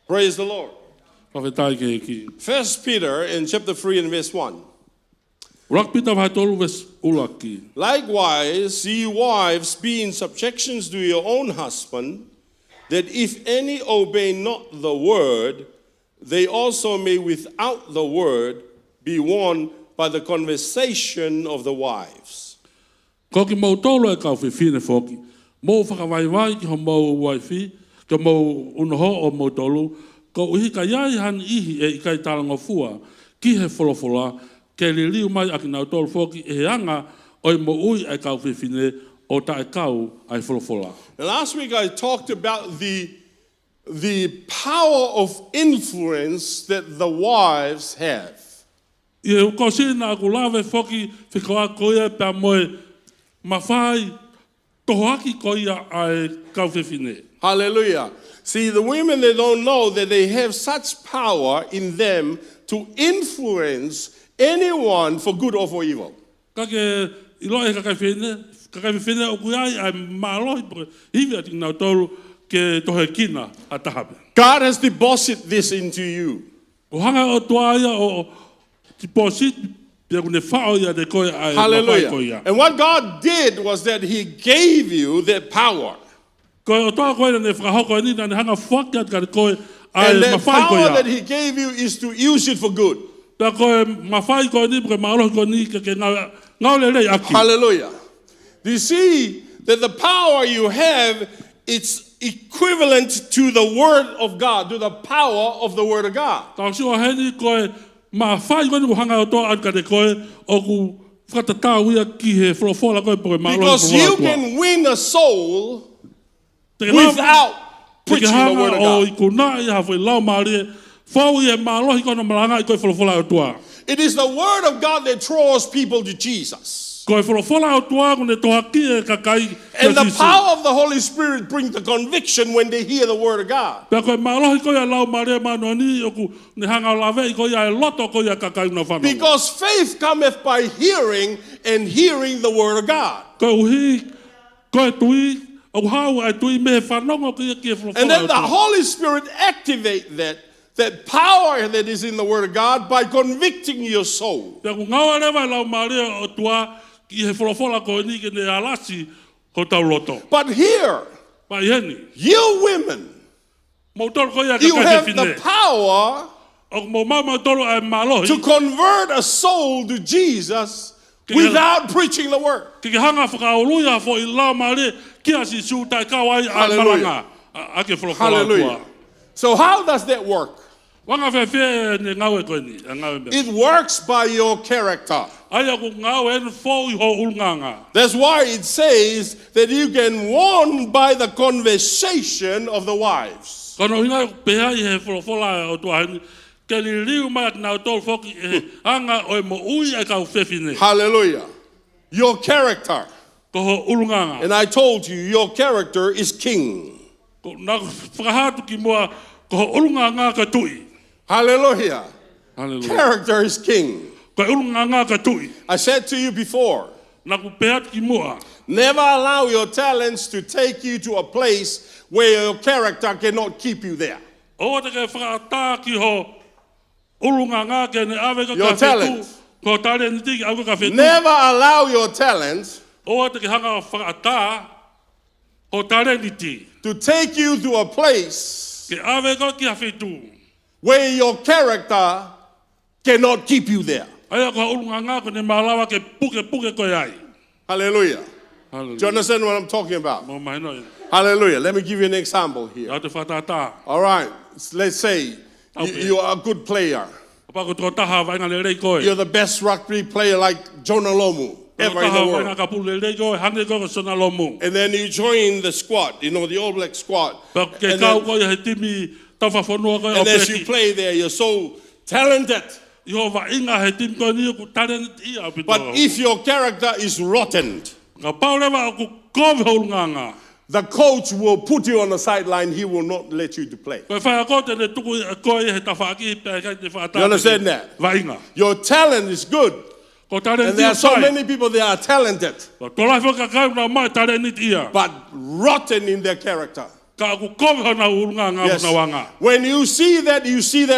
Praise the Lord.
Whawhetai ke ki.
1 Peter in chapter 3 and verse 1.
Urak pita vai tolu ves ulaki.
Likewise, ye wives, be in subjections to your own husband, that if any obey not the word, they also may without the word be won by the conversation of the wives.
Ko ki mau tolu e kau whiwhine whoki. Mō whakawaiwai ki ho mau waiwhi, ka mau unoho o mau tolu, ko uhi ka iai han ihi e ikai tarango fua, ki he wholofola, ke li liu mai aki nau tolu whoki e anga oi mo ui e kau whiwhine o ta e kau ai wholofola.
Last week I talked about the power of influence that the wives have.
Ie uko sina aku lawe whoki whikoa koia pia moe mawhai tohoaki koia ai kau whiwhine.
Hallelujah. See, the women, they don't know that they have such power in them to influence anyone for good or for evil.
Kake iloa e kakai whiwhine o kuiai ai maalohi poke hiwi ati nau tolu ke tohe kina a tahape.
God has deposited this into you.
O hanga o tuaia o deposit pia kune whao ia de koe ai mawhai
Hallelujah.
koia.
And what God did was that He gave you that power.
Koe o toa koe ne whakahoko ni na ne hanga whaki at kare koe ai
And that
mawhai
power that
koia.
He gave you is to use it for good.
Pia koe mawhai koe ni poke maalohi koe ni ke ngau le rei aki.
Hallelujah. Do you see that the power you have, it's equivalent to the Word of God, to the power of the Word of God.
Tau si o heni koe mawhai koe ni mo hanga o toa at kare koe o ku whakatatau ia ki he wholofola koe poke maalohi
Because
koe
you
atua.
can win a soul
Te ke lau-
without
te ke
preaching the
hanga
Word of
o
God.
i kuna i hawhi lau maari whau i e maalohi koe na malanga i koe wholofola o tua.
It is the Word of God that draws people to Jesus.
Koe wholofola o tua kune tohaki e kakai
And
kia
the
sisu.
power of the Holy Spirit brings the conviction when they hear the Word of God.
Pea koe maalohi koe a lau maari e manoa ni o ku ne hanga o lawe i koe a e loto koe a kakai una whanau.
Because faith cometh by hearing, and hearing the Word of God.
Koe uhi, koe tui, au hau ai tui me whanongo kia kia
And
wholofola
then
o
the
tua.
Holy Spirit activate that power that is in the Word of God by convicting your soul.
Pea ku ngau arewa lau maari o tua ki he wholofola koe ni ke ne alasi ko tau loto.
But here,
Pai heni,
you women,
mautoro koe a
you
kakai
have
he
the
whine.
power
O mo mautoro ai maalohi.
to convert a soul to Jesus without preaching the Word.
Ki hanga whakaoluia fo i lau maari kia si su tai kawai a
Hallelujah.
malanga. Ake wholofola o
Hallelujah.
tua.
So how does that work?
Wanga whewhe ne ngau e koe ni, a ngau e mea.
It works by your character.
Aia ku ngau e fo i ho ulnganga.
That's why it says that you can won by the conversation of the wives.
Kono hinga pehea i he wholofola o tua heni. Ke li liu mai at nau tolu whoki e he anga o e mo ui e kau whewhine.
Hallelujah. Your character.
Ko ho ulnganga.
And I told you, your character is king.
Ko nā whakahatu ki mua ko ho ulnganga ka tui.
Hallelujah.
Hallelujah.
Character is king.
Ko ulnganga ka tui.
I said to you before,
Nā ku pehea ki mua.
never allow your talents to take you to a place where your character cannot keep you there.
O te ke whakata ki ho ulunganga ke ne awe ka
Your
ka whetu.
talent.
Ko tare ni tiki au ka whetu.
Never allow your talents
O te ke hanga whakata ko tare ni ti.
to take you to a place
Ke awe ka ki a whetu.
where your character cannot keep you there.
Aia ko ulunganga ko ne malawa ke puke ko ai.
Hallelujah.
Hallelujah.
Do you understand what I'm talking about?
Mo mai no.
Hallelujah. Let me give you an example here.
Ya te whatata.
All right. Let's say
Okay.
you are a good player.
Pa ko tō taha vainga le rei koe.
You're the best rugby player like Jonah Lomu ever in the
Taha vainga
world.
ka pule le koe, hange koe ko sona lomu.
And then you join the squad, the All Black squad.
Pa ke
And
kau
then-
koe he timi tau whawhanua koe o
And as you
peki.
play there, you're so talented.
Iho wa inga he tim koe ni ku tare ni ti au pito.
But if your character is rotten,
Ka paurewa o ku kowe ulunganga.
the coach will put you on the sideline. He will not let you to play.
Koe whai a kote ne tuku koe he tawhaki pe kai te whaata.
You understand that?
Wa inga.
Your talent is good.
Ko tare ni
And
ti
there
o
are so
sai.
many people that are talented,
Ko lai whaka kai na mai tare ni ti ia.
but rotten in their character.
Ka ku kowe hana urunga ngā
Yes.
wanga.
When you see that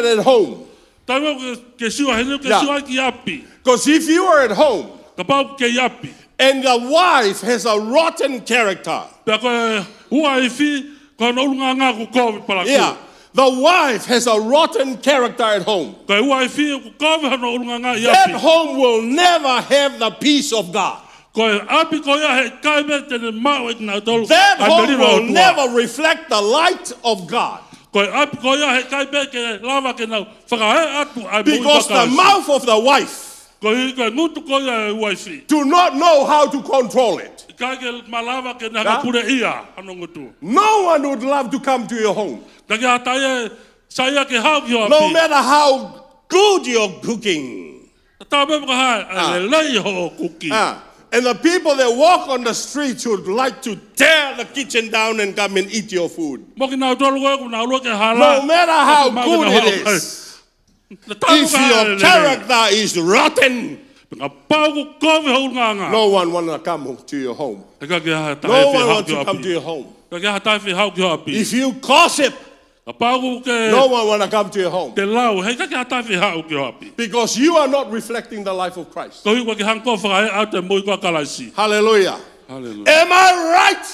at home.
Tawe ke siwa hene ke
Yeah.
siwa ki api.
Because if you are at home
Ka pau ke api.
and the wife has a rotten character,
Pea koe hua I fi ko na urunga ngā ku kowe pala ku.
yeah, the wife has a rotten character at home,
Koe hua I fi ku kowe hana urunga ngā i
that
api.
home will never have the peace of God.
Koe api koe ia he kai me tene mau e tena tolu.
That
ai
home
merino
will
atua.
never reflect the light of God.
Koe api koe ia he kai me ke lava ke nau whakahe atu ai mui
Because the
wakarasi.
mouth of the wife
Koe ngutu koe ia he hua I fi.
do not know how to control it.
Kai ke malava ke
Yeah.
naka pure ia ano ngutu.
No one would love to come to your home,
Taki hatai e saia ke hau ki ho
no
api.
matter how good you're cooking.
Tā me mga hai,
Ah.
le lei ho kuki.
And the people that walk on the streets would like to tear the kitchen down and come and eat your food.
Mo ki nau tolu koe ku nau lua ke hala.
No matter how
Mo ki
good
nau
it
hau-
is,
Le tāu
if
ka hai
your
le lei.
character is rotten,
Nga pau ku kowe hau nganga.
no one want to come to your home.
E ka ke hatai
No
fi
one
hau
wants
ki
to
ho
come to
api.
your home.
Ka ke hatai fi hau ki ho api.
If you gossip,
Nga pau ku ke
no one want to come to your home.
te lau. Hei ka ke hatai fi hau ki ho api.
Because you are not reflecting the life of Christ.
Ko hui kwa ki hanko whakahe au te mui kwa kalaisi.
Hallelujah.
Hallelujah.
Am I right?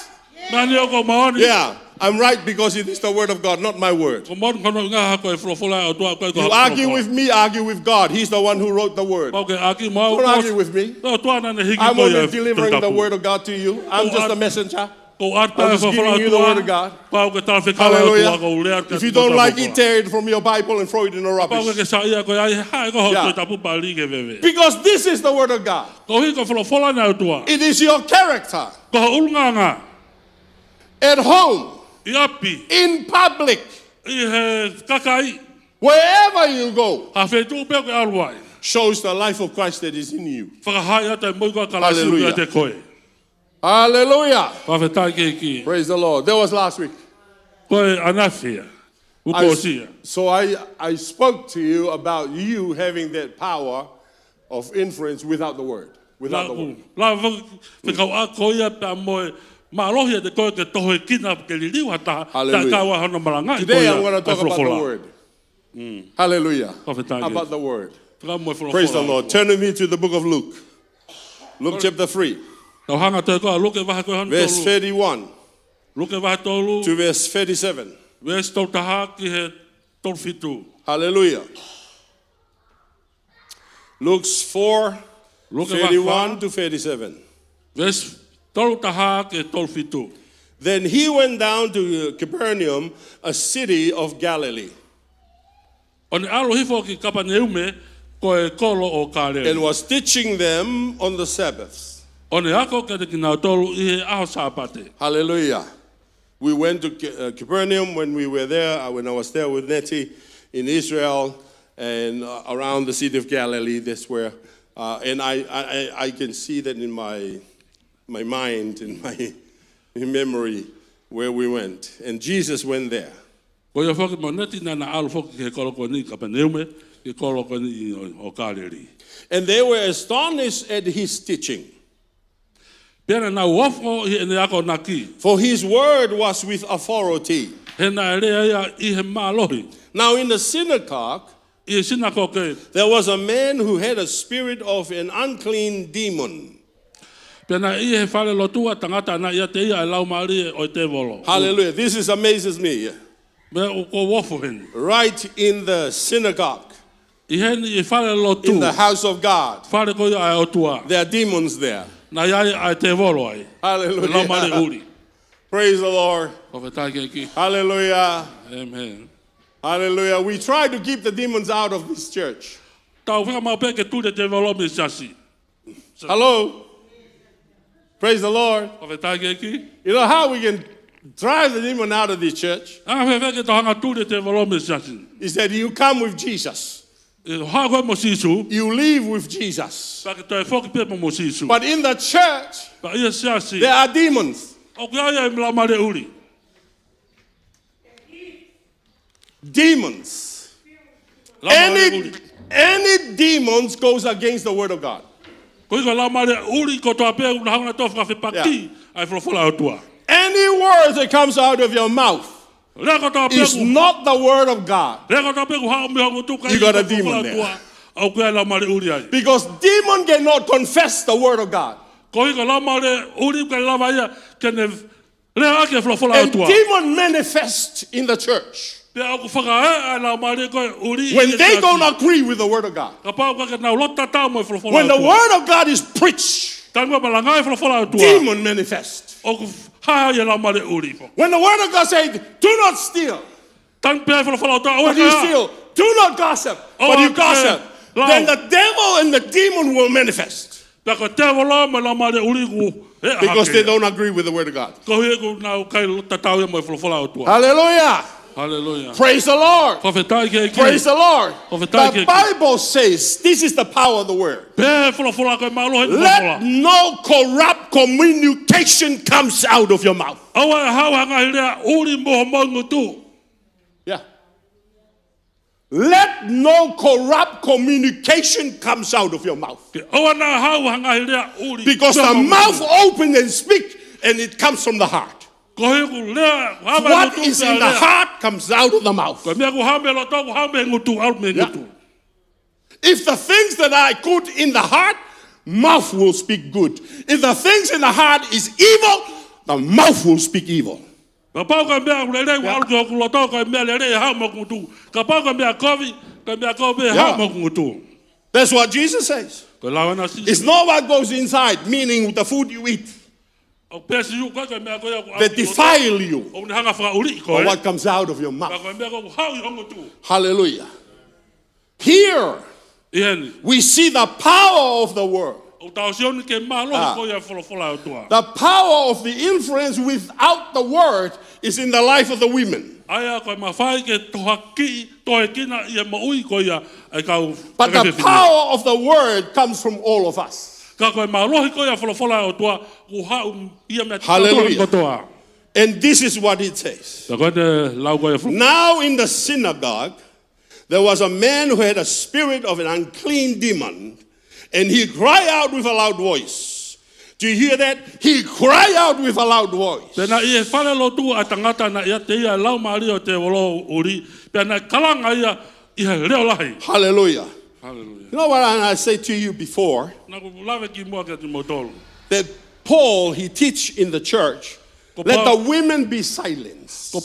Mani o ko maoni.
Yeah, I'm right because it is the word of God, not my word.
Ko maoni kono ngā hako e wholofola au tua koe ko
You
hako
argue
wholofola.
with me, argue with God. He's the one who wrote the word.
Pau ke aki mau.
Don't argue with me.
No, tua nane hiki
I'm
koe
only
e
delivering the
tapu.
word of God to you. I'm just a messenger.
Ko ata
I'm
e
just
wholofola
giving you
au
the
tua.
word of God.
Pau ke tala whekala au tua ko ulea
Hallelujah.
ke
If you
te
don't
tapu
like
koa.
it, tear it from your Bible and throw it in the
Pau
rubbish.
ke sa ia koe ai hai ko ho
Yeah.
te tapu pali ke veve.
Because this is the word of God.
Ko hi ko wholofola na au tua.
It is your character
Ko ho ulunganga.
at home,
I api.
in public,
I he kakai.
wherever you go,
Ha whetu peo ke aluai.
shows the life of Christ that is in you.
Whakahai ata e mui kwa kalasi
Hallelujah.
ua te koe.
Hallelujah.
Whawhetai ke ki.
Praise the Lord. That was last week.
Koe anawhia. Ukosia.
So I spoke to you about you having that power of influence without the word. Without the word.
La whakau a koia pa moe. Maalohia te koe ke toho e kina ke li liwa ta. Ta
Hallelujah.
kawa hana maranga.
Today I'm going to talk about the word. Hallelujah.
Whawhetai
About
ke.
the word.
Praise
Praise the Lord. Turn with me to the book of Luke. Luke chapter 3,
Tau hanga te koa luke waha koe hana
verse
tolu.
31
Luke waha tolu.
to verse 37.
Wes tau taha ki he tolu fitu.
Hallelujah. Luke 4,
Luke
31 to 37.
Wes tolu taha ki he tolu fitu.
Then he went down to Capernaum, a city of Galilee,
O ne alo hifo ki Kapaneume koe kolo o kāre.
and was teaching them on the Sabbaths.
O ne ako ke te kina tolu I he aho sāpate.
Hallelujah. We went to Capernaum when we were there, when I was there with Nettie in Israel and around the city of Galilee. That's where, and I can see that in my mind, in my memory, where we went. And Jesus went there.
Ko ia whaki mo neti nana alo whaki ke kolo ko ni Kapaneume, ke kolo ko ni o Kāleri.
And they were astonished at his teaching,
Pena na uofo I ene ako na ki.
for his word was with authority.
He na ere ia I he mālohi.
Now in the synagogue,
I sina ko ke.
there was a man who had a spirit of an unclean demon.
Pena I he whale lotua tangata na ia te ia e lau maari o te volo.
Hallelujah. This is amazes me.
Me o ko uofo hen.
Right in the synagogue,
I hen I whale lotu.
in the house of God,
Whale ko ia ai o tua.
there are demons there.
Na iai ai te volo ai. E lau maari
Hallelujah.
uri.
Praise the Lord.
Ko whetai ke ki.
Hallelujah.
Amen.
Hallelujah. We try to keep the demons out of this church.
Tau whaka mau pe ke tūre te volo me sasi.
Hello. Praise the Lord.
Ko whetai ke ki.
You know how we can drive the demon out of this church?
A whewhe ke tohanga tūre te volo me sasi.
Is that you come with Jesus.
E hoa koe mo sisu.
You leave with Jesus.
Pa ke toi whoki pe mo sisu.
But in the church,
Pa ia sasi.
there are demons.
O ke aia e mla mare uri.
Demons.
La mare uri.
Any demons goes against the word of God.
Ko iko la mare uri ko toa pe una hauna toa whaka whepaki. Ai wholofola o tua.
Any any words that comes out of your mouth is not the word of God, you got a demon there. Because demon cannot confess the word of God. And demon manifest in the church when they don't agree with the word of God. When the word of God is preached, demon manifest. When the word of God says, do not steal, but you steal, do not gossip, but you gossip, then the devil and the demon will manifest. Because they don't agree with the word of God. Hallelujah.
Hallelujah.
Praise the Lord. Praise the Lord. The Bible says this is the power of the word. Let no corrupt communication comes out of your mouth. Yeah. Let no corrupt communication comes out of your mouth. Because the mouth opens and speaks, and it comes from the heart. What is in the heart comes out of the mouth. Yeah. If the things that are good in the heart, mouth will speak good. If the things in the heart is evil, the mouth will speak evil. Yeah. That's what Jesus says. It's not what goes inside, meaning the food you eat, that defile you, or what comes out of your mouth. Hallelujah. Here we see the power of the word. The power of the influence without the word is in the life of the women. But the power of the word comes from all of us. Hallelujah. And this is what it says. Now in the synagogue, there was a man who had a spirit of an unclean demon, and he cried out with a loud voice. Do you hear that? He cried out with a loud voice. Hallelujah. Hallelujah. You know what I said to you before? That Paul, he teach in the church, let the women be silenced in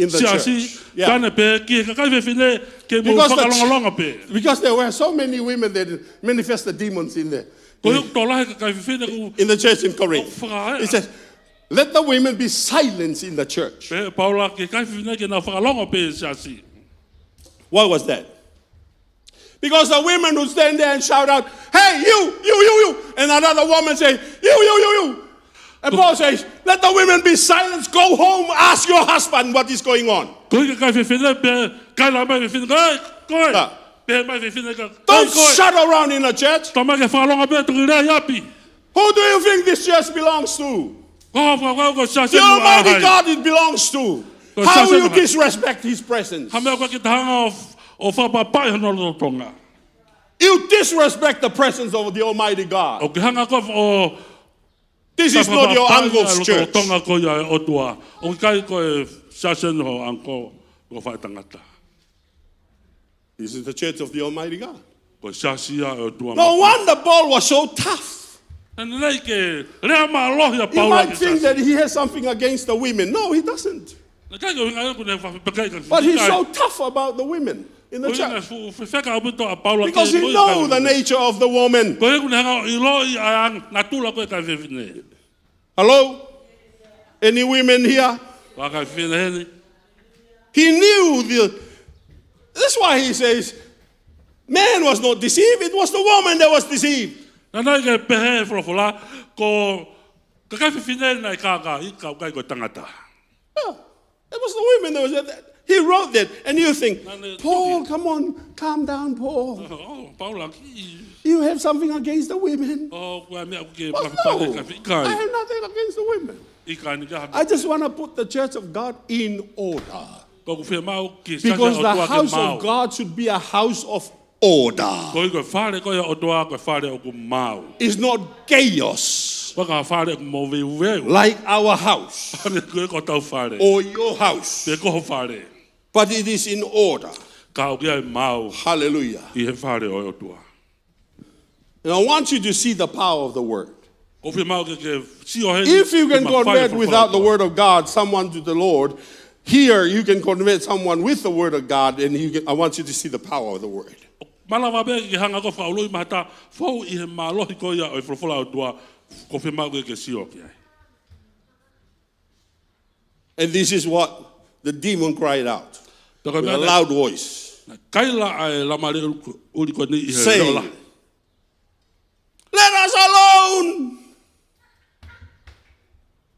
the church. Yeah. Because there were so many women that manifested demons in there. In the church in Corinth. He said, let the women be silenced in the church. What was that? Because the women would stand there and shout out, hey, you. And another woman say, you. And Paul says, let the women be silenced. Go home, ask your husband what is going on. Don't shut around in the church. Who do you think this church belongs to? The Almighty God it belongs to. How will you disrespect His presence? You disrespect the presence of the Almighty God. This is not your uncle's church. This is the church of the Almighty God. No wonder Paul was so tough. You might think that he has something against the women. No, he doesn't. But he's so tough about the women in the church. Because he knows the nature of the woman. Hello? Any women here? He knew that's why he says, man was not deceived, it was the woman that was deceived. Yeah, it was the women that was there. He wrote that, and you think, Paul, come on, calm down, Paul. You have something against the women. Well, no, I have nothing against the women. I just want to put the church of God in order. Because the house of God should be a house of order. It's not chaos.
Waka whare mo veu.
like our house
Ane koe ko tau whare.
or your house,
Te koho whare.
but it is in order.
Ka o kia mau
Hallelujah.
I he whare o tua.
And I want you to see the power of the word.
O whi mau ke si o he.
If you can convert without the word of God someone to the Lord, here you can convert someone with the word of God, and I want you to see the power of the word.
Malawa be ke hanga ko whaoloi mahata. Fau I he malohi ko ia o i wholofola o tua. Ko whi mau ke si o kia.
And this is what the demon cried out with
Taka
a loud voice,
kaila ai lamare uri ko ni I he
saying,
reola.
"Let us alone.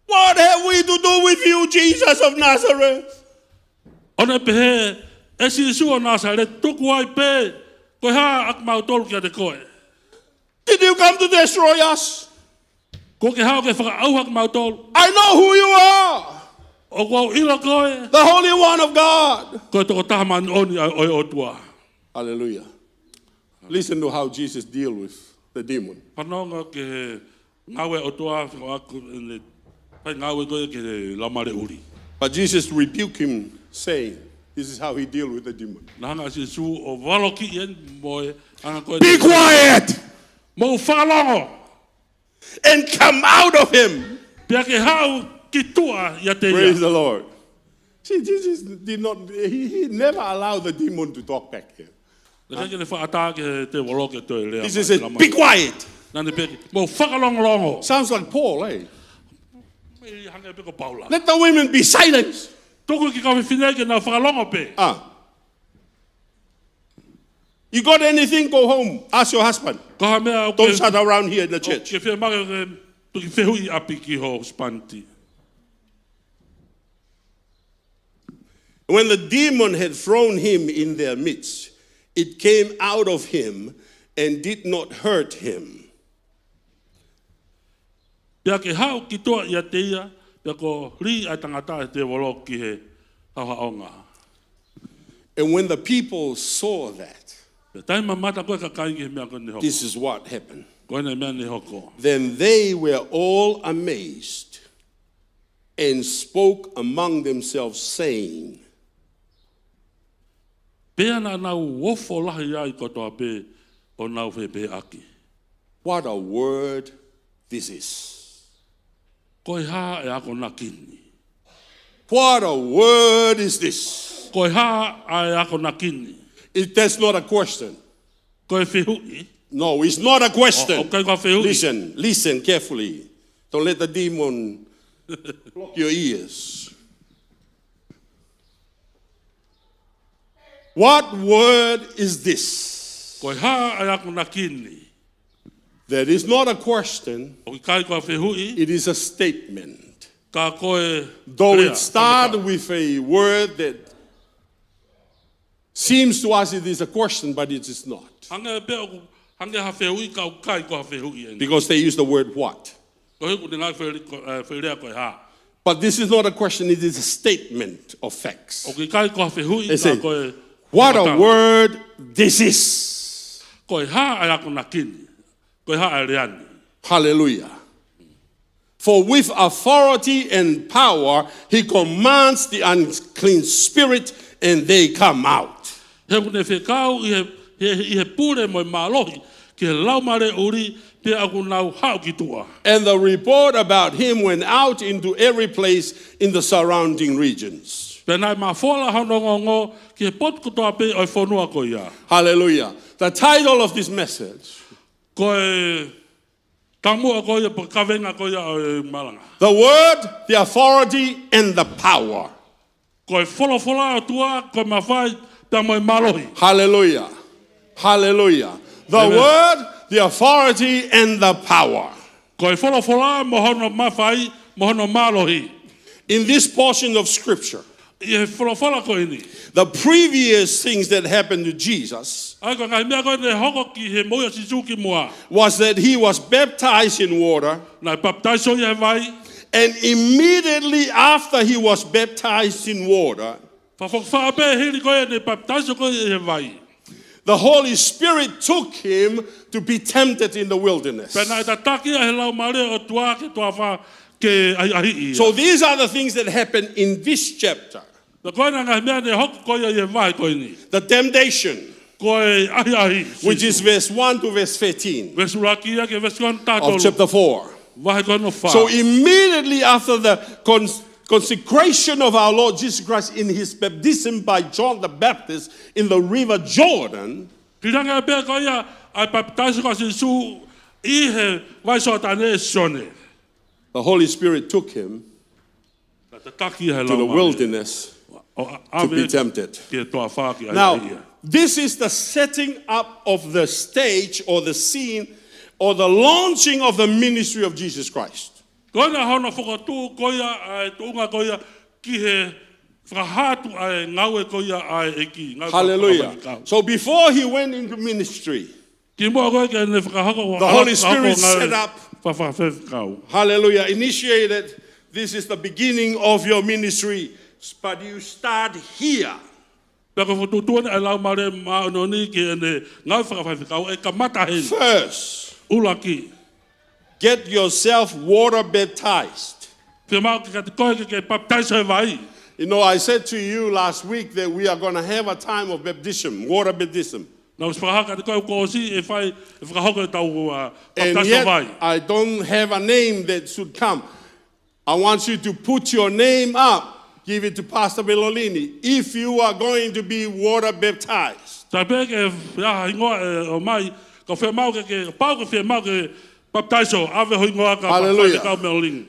What have we to do with you, Jesus of Nazareth?
Ona pehe, e si su o Nazaret, tuku ai pe, koe ha ak mau tolu kia te koe.
Did you come to destroy us?
Ko ke hao ke whakaau ak mau tolu,
I know who you are,
o kua ilo koe,
the Holy One of God."
koe toko taha man oni oi o tua.
Hallelujah. Listen to how Jesus deal with the demon.
Panonga ke ngawe o tua, whiko aku, pai ngawe koe ke lamare uri.
But Jesus rebuked him, saying, this is how he deal with the demon.
Nanga si su o walo ki ien moe, anga koe.
Be quiet
Mo whakalongo,
and come out of him.
pia ke hao ki tua ia te
Praise
ia.
the Lord. See, Jesus did not, he never allowed the demon to talk back here.
Naka ke le whaata ke te walo ke toi lea.
He just said, be quiet.
Nani pe, mo whakalongo.
Sounds like Paul, eh?
Mei hanga pe ko paula.
Let the women be silent.
Toko ki kawe whine ke na whakalongo pe.
You got anything, go home. Ask your husband.
Kaha mea o
Don't sit around here in the church.
ke whia maka ke tuki whehui api ki ho spanti.
When the demon had thrown him in their midst, it came out of him and did not hurt him.
Pea ke hao ki toa ia te ia, pea ko ri ai tangata e te walo ki he hawaonga.
And when the people saw that,
Pea tai mamata koe ka kai ki he mea koe ni hoko.
this is what happened.
Koe nei mea ni hoko.
Then they were all amazed and spoke among themselves, saying,
Pea na nau wofo lahi ai kotoa pe o nau whe pe aki.
what a word this is.
Koe ha e ako na kini.
What a word is this.
Koe ha e ako na kini.
That's not a question.
Koe whihui.
No, it's not a question.
O kai ka whihui.
Listen carefully. Don't let the demon block your ears. What word is this?
Koe ha e ako na kini.
That is not a question,
O kai ka whihui.
it is a statement.
Ka koe
Though
rea,
it started with a word that seems to us it is a question, but it is not.
Hanga pe o hanga ha whihui ka o kai ko ha whihui.
Because they use the word what.
Ko he kune ngai whirea koe ha.
But this is not a question, it is a statement of facts.
O kai ko ha whihui
They say,
ka koe.
what a word this is.
Koe ha e ako na kini. Koe ha e reani.
Hallelujah. For with authority and power, he commands the unclean spirit and they come out.
He kune whekau i he pure mo malohi. Ki he lau mare uri pe aku nau hao ki tua.
And the report about him went out into every place in the surrounding regions.
Penai ma fola hanongongo ki he pot kutoa pe oi whonua ko ia.
Hallelujah. The title of this message,
Koe tamua ko ia po kawenga ko ia o malanga.
the word, the authority, and the power.
Koe fola o tua koe mawhai pe mo malohi.
Hallelujah. Hallelujah. The
Amen.
word, the authority, and the power.
Koe fola mo hono mawhai mo hono malohi.
In this portion of scripture,
I he fola ko ini.
the previous things that happened to Jesus
Ai ko ngai mea ko ne hoko ki he moia si suki mua.
was that he was baptized in water,
Nai baptaiso ia vai.
and immediately after he was baptized in water,
Fa fok fa pe hiri ko ne baptaiso ko ia vai.
the Holy Spirit took him to be tempted in the wilderness.
Pena e tataki e lau mare o tua ke tua wha ke ai.
So these are the things that happen in this chapter.
The
temptation, which is verse 1 to verse 13 of chapter 4. So immediately after the consecration of our Lord Jesus Christ in his baptism by John the Baptist in the river Jordan, the Holy Spirit took him to the wilderness to be tempted. Now, this is the setting up of the stage or the scene or the launching of the ministry of Jesus Christ. Hallelujah. So before he went into ministry, the Holy Spirit set up, hallelujah, initiated, this is the beginning of your ministry, but you start here. First, get yourself water baptized. You know, I said to you last week that we are going to have a time of baptism, water baptism. And yet, I don't have a name that should come. I want you to put your name up. Give it to Pastor Bellolini if you are going to be water baptized. Hallelujah.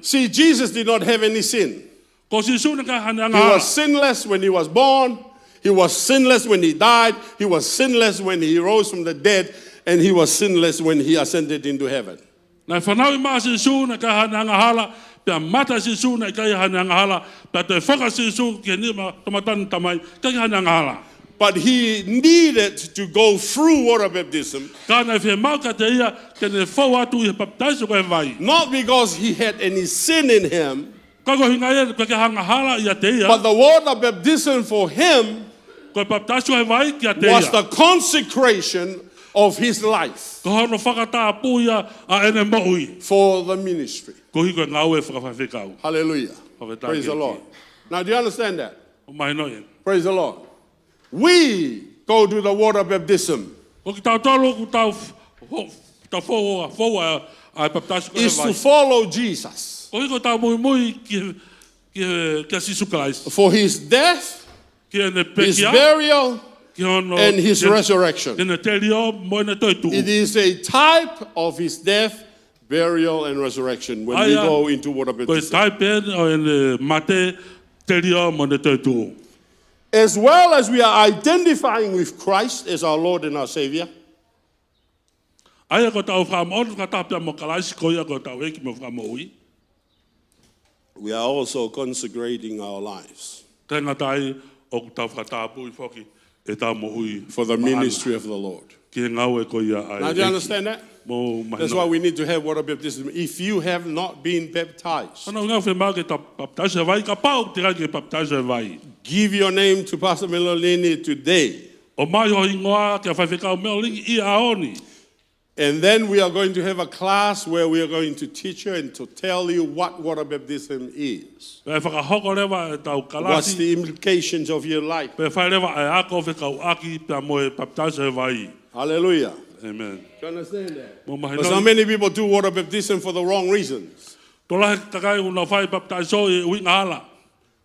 See, Jesus did not have any sin. He was sinless when he was born. He was sinless when he died. He was sinless when he rose from the dead. And he was sinless when he ascended into heaven. But he needed to go through water baptism, not because he had any sin in him, but the water baptism for him was the consecration of his life for the ministry. Hallelujah. Praise the Lord. Now, do you understand that? Praise the Lord. We go to the water baptism is to follow Jesus for his death, his burial, and his resurrection. It is a type of his death, burial, and resurrection when we go into water baptism. As well as we are identifying with Christ as our Lord and our Savior, we are also consecrating our lives for the ministry of the Lord. Now, do you understand that? That's why we need to have water baptism. If you have not been baptized, give your name to Pastor Melolini today. And then we are going to have a class where we are going to teach you and to tell you what water baptism is. What's the implications of your life? Hallelujah.
Amen.
Do you understand that? Because so many people do water baptism for the wrong reasons.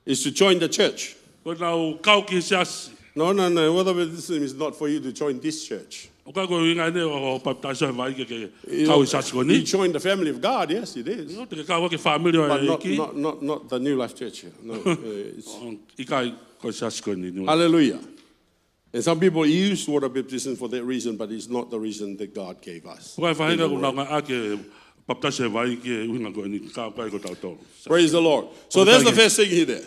It's to join the church. No. Water baptism is not for you to join this church. You join the family of God, yes, it is. But not the New Life Church. No, hallelujah. And some people use water baptism for that reason, but it's not the reason that God gave us. Praise the Lord. So that's the first thing here.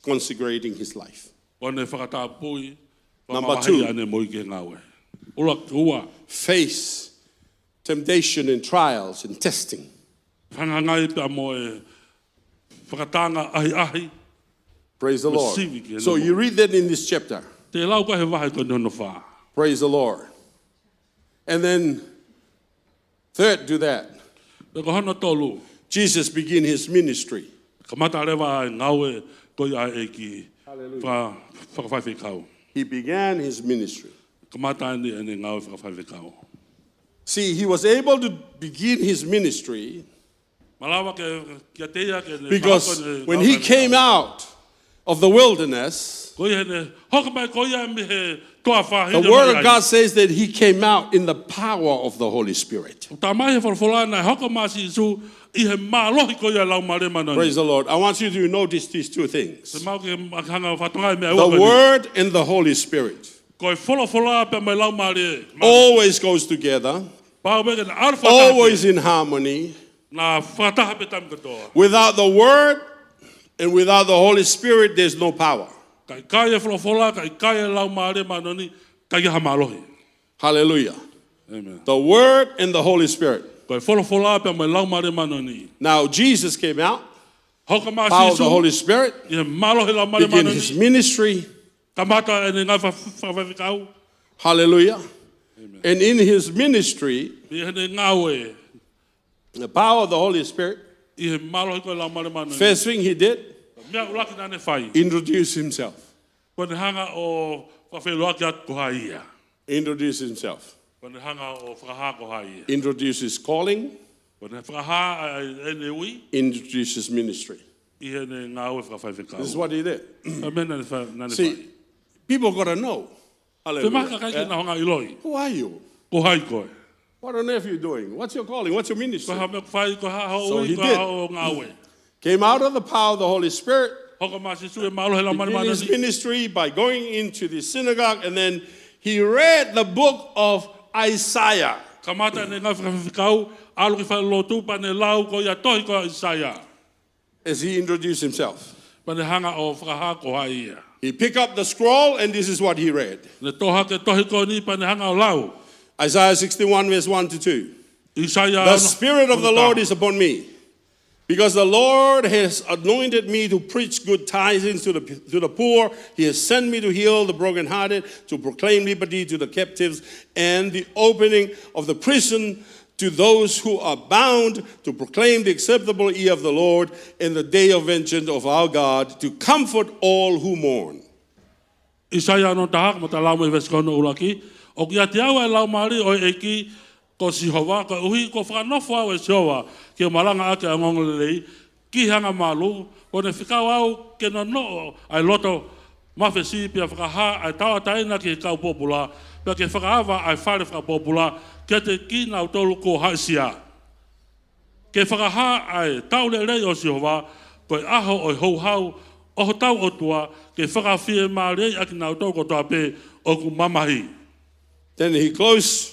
Consecrating his life. Number 2, face temptation and trials and testing. Praise the Lord. So you read that in this chapter.
Te lau ka he wahe ko nono wha.
Praise the Lord. And then, third to that,
Pe ko hana tolu.
Jesus began his ministry.
Ka mata rewa ai ngawe ko ia e ki. Whakawhai kau.
He began his ministry.
Ka mata ni ene ngawe whakawhai kau.
See, he was able to begin his ministry
Malawa ke kia teia ke ne
because
whakako ne
when
ngawe
he
whai
came
kau.
out of the wilderness,
Ko ia ne hokamai ko ia me he toa wha.
the word of God says that he came out in the power of the Holy Spirit.
Ta mai he whalawhala nei hokamasi isu I he mālohi ko ia lau mare manani.
Praise the Lord. I want you to notice these two
Se
things.
mau ke hanga whatongai mea
The
ua kani.
word and the Holy Spirit
Ko e whalawhala pe mai lau mare.
always goes together,
Pau meke na alwha
always in harmony.
na whataha pe tam katoa.
Without the word and without the Holy Spirit, there's no power.
Kai kai e whalawhala, kai kai e lau mare manani, kai ha mālohi.
Hallelujah.
Amen.
The word and the Holy Spirit.
Ko e whalawhala pe mai lau mare manani.
Now, Jesus came out,
Hokamasi
power of the
isu.
Holy Spirit,
I he mālohi lau mare
began his
manani.
ministry.
Ka mata e ne ngai whawhawhikau.
Hallelujah. And in his ministry,
I he ne ngawe.
the power of the Holy Spirit,
I he mālohi ko lau mare manani.
first thing he did,
Mea ulaki nane whai.
introduce himself.
Ko ne hanga o whawheloaki atu ko hai ia.
Introduce himself.
Ko ne hanga o whakaha ko hai ia.
Introduce his calling.
Ko ne whakaha e ne ui.
Introduce his ministry.
I he ne ngawe whawhawhikau.
This is what he did.
Amen nane whai.
See, people got to know.
Te maka
Hallelujah.
kai ke na honga iloi.
Who are you?
Ko hai koe.
What on earth are you doing? What's your calling? What's your
Ko
ministry?
ha me whai ko ha ho
So
ui
he
ko
did.
ha o ngawe.
Came out of the power of the Holy Spirit,
Hoko masi su e malo he lau mare
began his
manani.
ministry by going into the synagogue, and then he read the book of Isaiah.
Ka mata ne ngai whakawhikau. Alu ki whai lotu pa ne lau ko ia tohi ko Isaiah.
As he introduced himself.
Pa ne hanga o whakaha ko hai ia.
He picked up the scroll, and this is what he read.
Ne toha ke tohi ko ni pa ne hanga o lau.
Isaiah 61, verse 1 to 2.
Isaiah.
The Spirit of the Lord is upon me, because the Lord has anointed me to preach good tidings to the poor. He has sent me to heal the brokenhearted, to proclaim liberty to the captives, and the opening of the prison to those who are bound, to proclaim the acceptable year of the Lord and the day of vengeance of our God, to comfort all who mourn.
Isaiah no tahak mo ta lau me veskono ulaki. O kia te awa e lau mari o eki ko sihowa, ko uhi ko whanofo au e sihowa, ki o malanga ake a ngongolelei, ki hanga malu, ko ne whikau au ke no no ai loto mawhesi pia whakaha ai tawa taina ki kau popula, pia ke whakahawa ai whare whakapopula, kia te ki nau tolu ko haisia. Ke whakaha ai taule rei o sihowa, ko e aho o hou hau, o tau o tua, ke whakawhie maa rei aki nau tolu ko toa pe o ku mamahi.
Then he closed,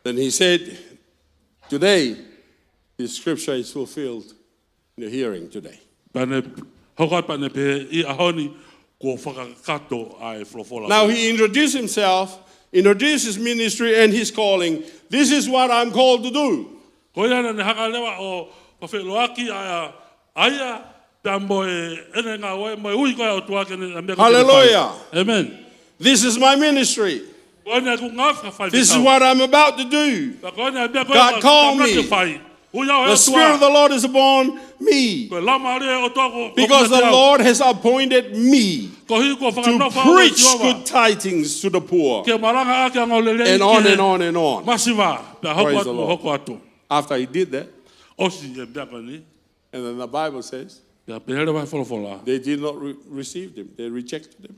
then he said, today, this scripture is fulfilled in the hearing today.
Pane hokai pane pe I ahoni ko whakakato ai wholofola.
Now he introduced himself, introduced his ministry and his calling. This is what I'm called to do.
Ko ia ne haka lewa o whawheloaki aia tambo e ene ngā oe mo ui koe o tuake ne mea
Hallelujah.
Amen.
This is my ministry.
Ko ene ku ngā whawhai
This is what I'm about to do. God called me. The Spirit of the Lord is upon me, because the Lord has appointed me to preach good tidings to the poor. And on and on and on. Praise the Lord. After he did that, and then the Bible says, they did not receive him. They rejected him.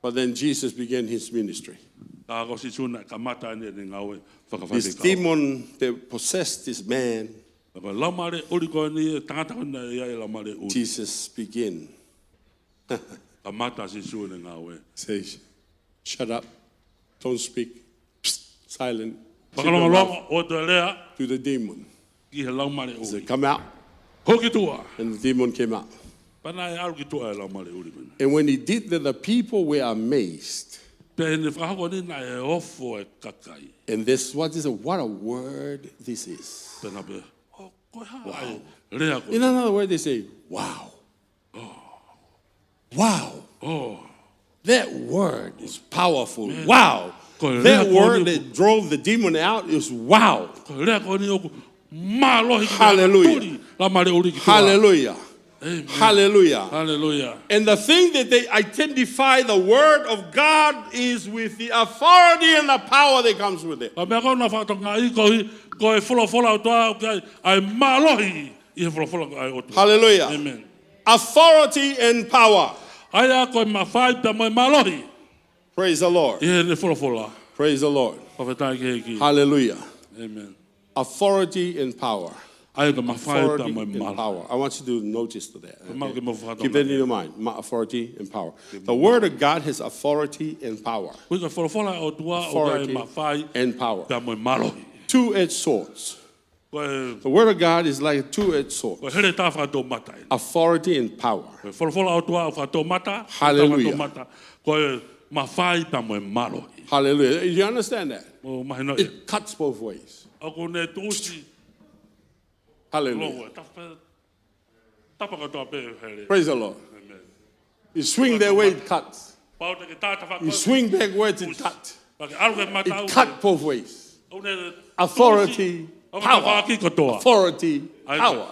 But then Jesus began his ministry. This demon that possessed this man, Jesus began. Say, shut up, don't speak, psst, silent. Keep your mouth. To the demon. He said, come out. And the demon came out. And when he did that, the people were amazed. And this, what a word this is. Wow.
Lea koe.
In another word, they say, wow. Wow.
Oh.
That word is powerful. Wow. That word that drove the demon out is wow.
Hallelujah.
Hallelujah.
Amen.
Hallelujah.
Hallelujah.
And the thing that they identify the word of God is with the authority and the power that comes with it. Hallelujah.
Amen.
Authority and power. Praise the Lord. Praise the Lord. Hallelujah.
Amen.
Authority and power. Authority and power. I want you to notice to that. Okay? Keep that in your mind. Authority and power. The word of God has authority and power. Authority and power. Two-edged swords. The word of God is like a two-edged sword. Authority and power. Hallelujah. Hallelujah. You understand that? It cuts both ways. Hallelujah. Praise the Lord. You swing that way, it cuts. You swing backwards, it cuts. It cuts both ways. Authority, power. Authority, power.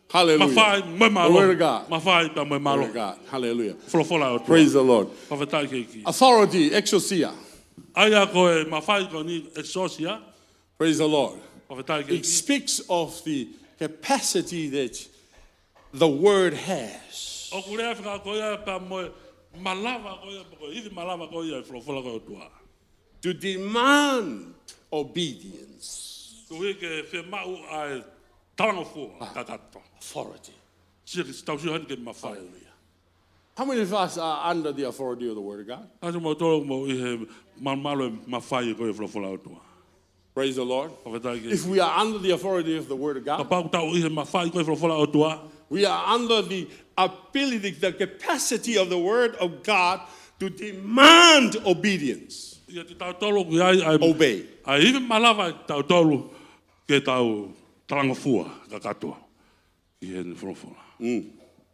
Hallelujah. The word of God. The word of God. Hallelujah. Praise the Lord. Authority, exousia. Praise the Lord. It speaks of the capacity that the word has. To demand obedience. Authority. Hallelujah. How many of us are under the authority of the word of God? Praise the Lord. If we are under the authority of the word of God, we are under the ability, the capacity of the word of God to demand obedience. Obey.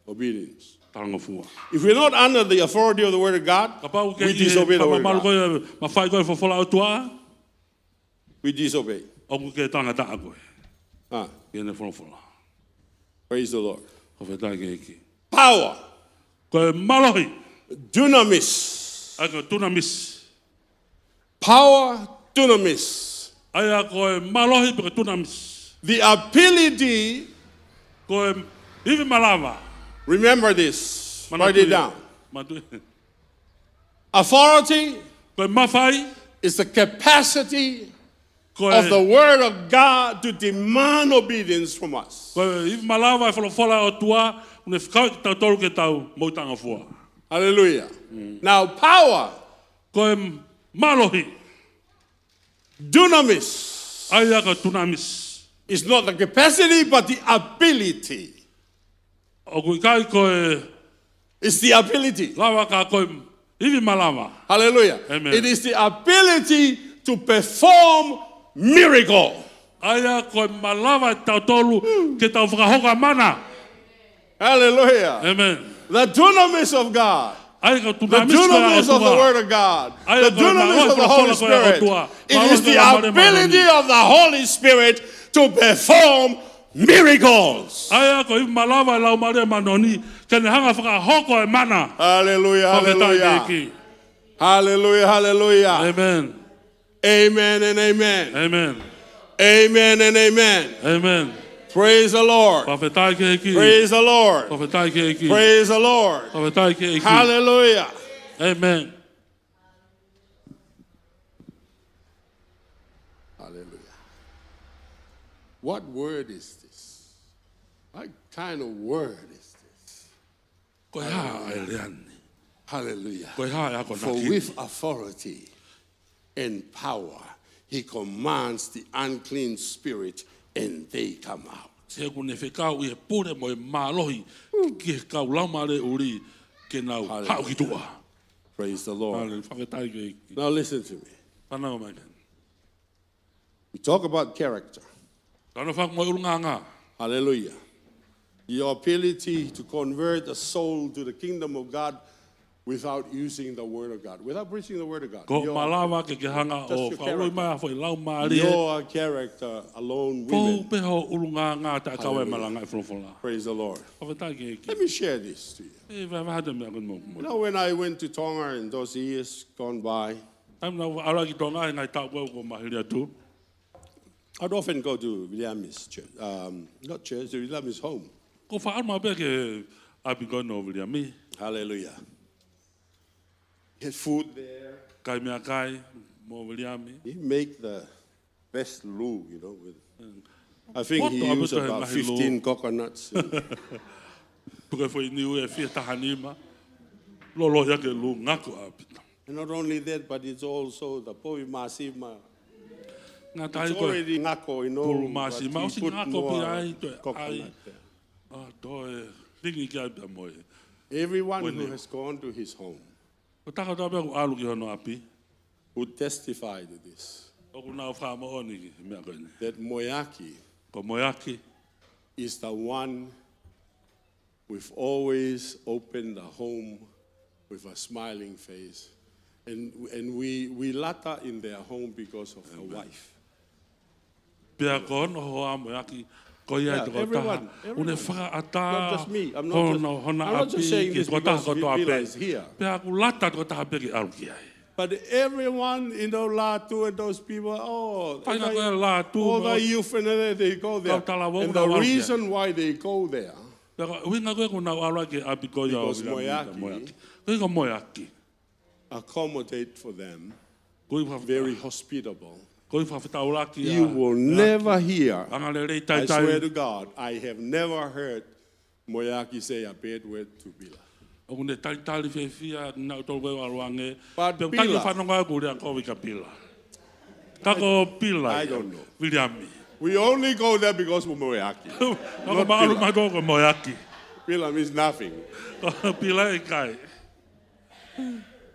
Obedience. If we're not under the authority of the word of God, we disobey the word of God. We disobey. Praise the Lord. Power. Dunamis. Power, dunamis. The ability. Remember this. Write it down. Authority is the capacity of the word of God to demand obedience from us. Hallelujah. Now power, dunamis, is not the capacity but the ability. It's the ability. Hallelujah.
Amen.
It is the ability to perform miracle. Hallelujah.
Amen.
The dunamis of God. The dunamis of the word of God. The dunamis of the Holy Spirit. It is the ability of the Holy Spirit to perform miracles. Hallelujah. Hallelujah. Hallelujah. Hallelujah.
Amen.
Amen and amen.
Amen.
Amen and amen.
Amen.
Praise the Lord. Praise the Lord. Praise the Lord. Hallelujah.
Amen.
Hallelujah. What word is this? What kind of word is this? Hallelujah. For with authority and power, he commands the unclean spirit and they come out. Hallelujah. Praise the Lord. Now listen to me. We talk about character. Hallelujah. your ability to convert a soul to the kingdom of God without using the word of God, without preaching the word of God.
Ko malawa ke hanga o whaurui mai a whai lau maari e.
Your character alone,
Ko
women.
peho ulunga ngā ta kawe malanga e wholofola.
Praise the Lord.
Pawhatai ke eki.
Let me share this to you.
E whahata mea kun mo.
You know, when I went to Tonga in those years gone by,
Taim na aura ki tonga e ngai tau wau ko mahiri atu.
I'd often go to William's church, not church, to William's home.
Ko whaarma pe ke apigono vili a mi.
Hallelujah. Get food there.
Kai mea kai, mo vili a mi.
He make the best loo, you know. I think
What
he
do I
used
put in
about
my
15 coconuts.
Puke whai niu e whia tahanima. Lolo ia ke lu ngaku apita.
And not only that, but it's also the poi masima.
Ngā
It's
tai koe.
already ngako, you know.
Pulu
but
masima.
he
Osi
put
ngako
more
pi ai to ai.
coconut there.
Toi, ringi ki ai pia moe.
Everyone
When
who
you-
has gone to his home
O taka tau pia ku alu ki hono api.
would testify to this,
O ku nao wha mo oni ki mea koe ni.
that Moyaki
Ko moeaki.
is the one we've always opened the home with a smiling face. And we latter in their home because of the wife.
Pia ko ono ho a moeaki. Ko ia
Yeah,
te ko taha.
everyone.
Une whaka ata.
Not just me. I'm
Hono
I'm not just
api
saying
ki
this
ko taha
because
ko to
Vila
ape.
is here.
Pia ku lata ko taha pe ki alu ki ai.
But everyone in the Latu and those people,
Paina koe la tu.
all the youth and they go there.
Kau tala wau
And
na
the
wau kia.
reason why they go there,
Pia ko winga koe ku nao alu ki api ko ia o
Because
vila mi,
moeaki-
Koe ko moeaki.
accommodate for them,
Koe wha
very hospitable.
Koe wha whatauraki a.
You will never hear,
Anga le rei
I
tai
swear
tai.
to God, I have never heard Moyaki say a bad word to Bila.
O kune tai tai li whia na tolu koe waruange.
But
Pia
Pila-
taki whanonga ko rea koe ka pila. Kako pila.
I don't know.
Williami.
We only go there because of Moyaki.
Kako maalu
Pila.
mato ko moeaki.
Bila means nothing.
Pila e kai.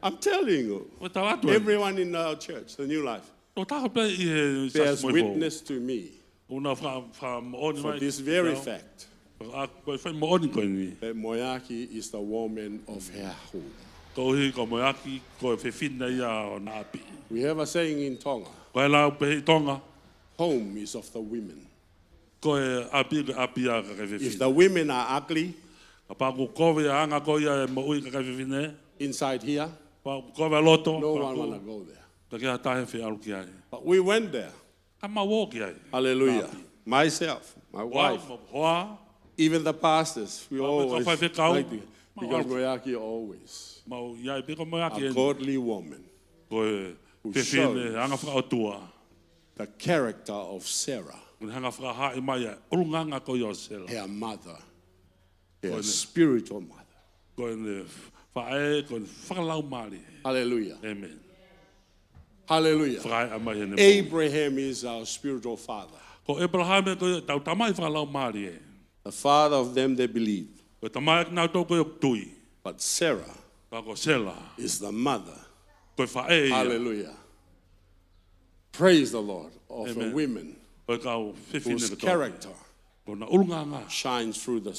I'm telling you,
O tawatu e.
everyone in our church, the New Life,
O tako pe i he
bears
sas moe po.
witness to me
Una wha mooni
for
mai.
this very fact
A koe whai mooni koe ni.
that Moyaki is the woman of her home.
Ko hi ko moeaki koe whiwhina ia o na api.
We have a saying in Tonga,
Koe lau pe tonga.
home is of the women.
Koe api a ka
If
whiwhina.
the women are ugly
Ka pāku kowe a anga koe ia e mo ui ka whiwhina.
inside here,
Pāku kowe loto.
no one want to go there.
Ka kia tahe whi alu ki ai.
But we went there.
Ka mawo ki ai.
Hallelujah. Myself, my wife,
Mo hoa.
even the pastors, we always
whai whikau.
like to, because Moyaki always
Mau iai piko mo
a
aki e.
godly woman.
Koe
Who
whiwhine
shows
anga whakaotua.
The character of Sarah,
Kune hanga whakahai mai ai. Urunganga koe o sela.
her mother, her
Goodness.
spiritual mother.
Koe ne whae, koe ne whakalau maari.
Hallelujah.
Amen.
Hallelujah.
Whae a mai hene mo.
Abraham is our spiritual father,
Ko Abraham e koe tau tamai whakalau maari e.
the father of them that believe.
Koe tamai ki nau tau koe o tui.
But Sarah
Ka ko sela.
is the mother.
Koe whae ia.
Hallelujah. Praise the Lord of the
Amen.
women
Koe kau whiwhine
whose
ka tō.
character
Ko na urunganga.
shines through the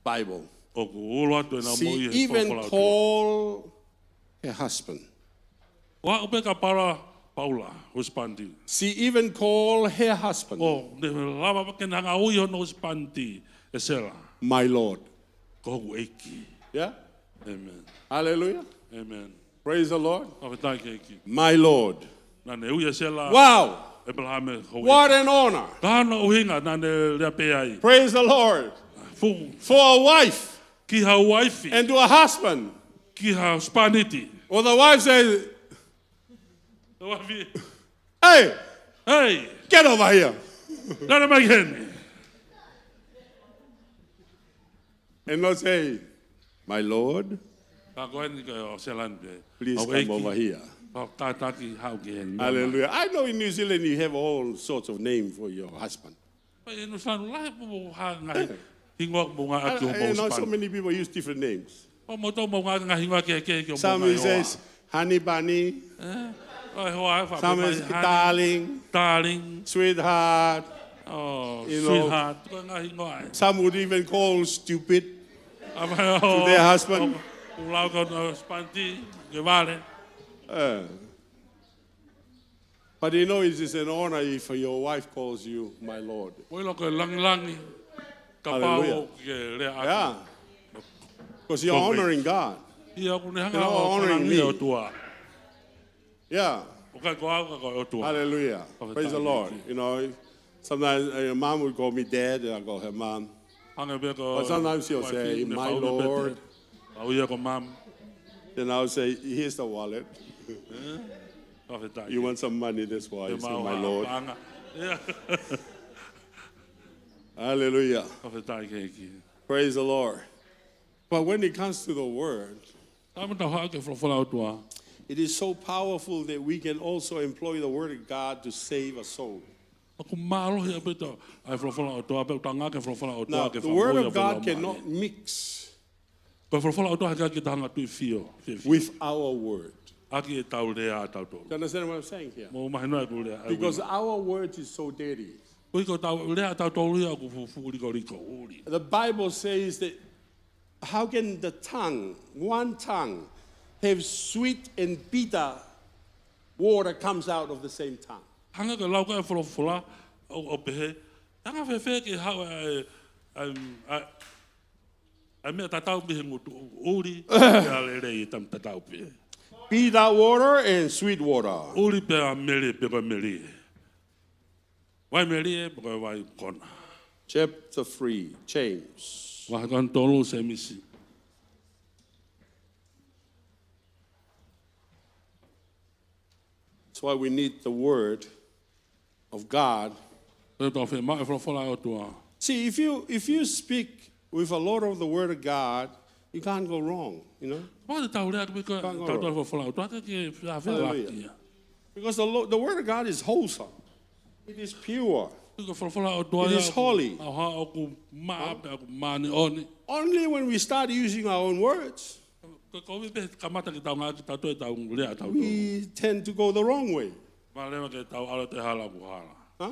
Bible.
O ku ulu atu e na mo i
She
he
even
whakalau tua.
called her husband.
Wa upe ka para Paula, husbandi.
She even called her husband,
O, ne lava pa kena hanga ui hono husbandi e sela.
my Lord.
Ko hoku eiki.
Yeah?
Amen.
Hallelujah.
Amen.
Praise the Lord.
Awhitai ke eiki.
My Lord.
Nā ne ui e sela.
Wow.
Abraham e hou
What
eiki.
an honor.
Ka hana uhinga nā ne rea pe ai.
Praise the Lord.
Fu,
For a wife
ki ha waifi.
and to a husband.
Ki ha spaniti.
Or the wife says,
Waifi.
hey,
Hey,
get over here.
nana mai hene.
And not say, my Lord,
Ka koe ni ka o selan pe.
please
Au
come
eiki.
over here.
Ka tātaki hau ki hene.
Hallelujah. I know in New Zealand you have all sorts of names for your husband.
Pai enu sanu lai mo ha ngai. Hingoa mo ngā aki o
I know
mo
so
span.
many people use different names.
O mo tau mo ngā ngā hingoa ke o mo
Some
ngā
he says, honey bunny.
Oi hoa e wha
Some
pe
is
mai.
darling,
Darling.
sweetheart.
Oh,
You know,
sweetheart. Ko ngahi ngoai.
Some would even call stupid.
To
their husband.
Ulau ko no spanti, ke vale.
But you know, it is an honor if your wife calls you my Lord.
Woi lo ko langi. Ka
Hallelujah.
pau ke le a.
Yeah. Because you're honoring God.
Ia ku ne hanga
You're not
o
honoring
honoring
me.
o tua.
Yeah.
O kai ko au ka ko o tua.
Hallelujah.
Of the
Praise the
time,
Lord.
thank
You know, sometimes your mom would call me dad, and I call her mom.
Hanga be ko.
But sometimes she'll say, my Lord.
Au ia ko mam.
Then I'll say, here's the wallet.
Of the time.
You want some money? That's why. I say, my Lord.
Yeah.
Hallelujah.
Of the time ke ki.
Praise the Lord. But when it comes to the word,
Tama tau ha ke frofola o tua.
it is so powerful that we can also employ the word of God to save a soul.
Aku malo hi abeto. Ai frofola o tua pe tanga ke frofola o tua
Now,
ke
the word
whamoia
of God
pe lau
cannot
mani.
mix
Ko frofola o tua ka ki tanga tu fio.
with our word.
Aki e tau rea a tau tolu.
Do you understand what I'm saying here?
Mo mahi noa ku rea.
Because our word is so dirty.
Ui ko tau rea tau tolu ia ku fufu riko uri.
The Bible says that how can the tongue, one tongue, have sweet and bitter water comes out of the same tongue?
Hanga ka lau ka e frofola o pehe. Tanga fefe ke hau ai mea tatau pehe ngutu uri. Kia le rei tam tatau pehe.
Bitter water and sweet water.
Uri pe a mele pe ko mele. Wai mele e pe ko wai kona.
Chapter 3, James.
Wai kan tolu se misi.
That's why we need the word of God.
Pe tau fe ma e frofola o tua.
See, if you speak with a lot of the word of God, you can't go wrong, you know?
Wai te tau rea pe ko
Can't go
tau tau
wrong.
frofola o tua ke ke a fe
Hallelujah.
laki.
Because the word of God is wholesome. It is pure.
Ko frofola o tua
It
ia.
is holy.
Au ha o ku ma pe aku mani oni.
Only when we start using our own words,
Ko vi pe kamata ki tau ngā ki tau toi tau rea tau tolu.
we tend to go the wrong way.
Ma lewa ke tau ala te hala buhala.
Huh?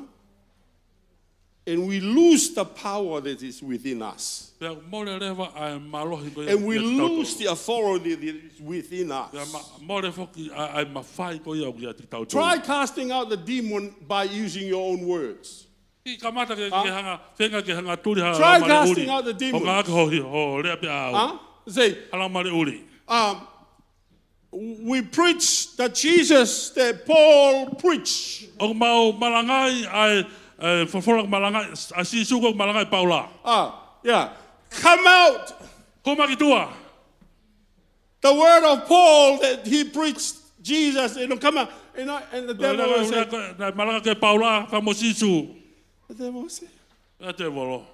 And we lose the power that is within us.
Pe mole lewa ai malohi ko ia.
And we
ia tau tolu.
lose the authority that is within us.
Pe mole foki ai mawhai ko ia ki ati tau tolu.
Try casting out the demon by using your own words.
Ki kamata ke hanga whenga ke hanga turi hala
Try
mare
casting
uri.
out the
Ho
demons.
ngā ke ho rea pe au.
Huh? Say,
Hala mare uri.
we preach the Jesus that Paul preached.
O mau malangai ai whawhora malangai a sisuko malangai paula.
Yeah. Come out.
Ko maki tua.
The word of Paul that he preached, Jesus, come out. And the devil will say,
Malanga ke paula ka mo sisu.
the devil will say,
E te volo.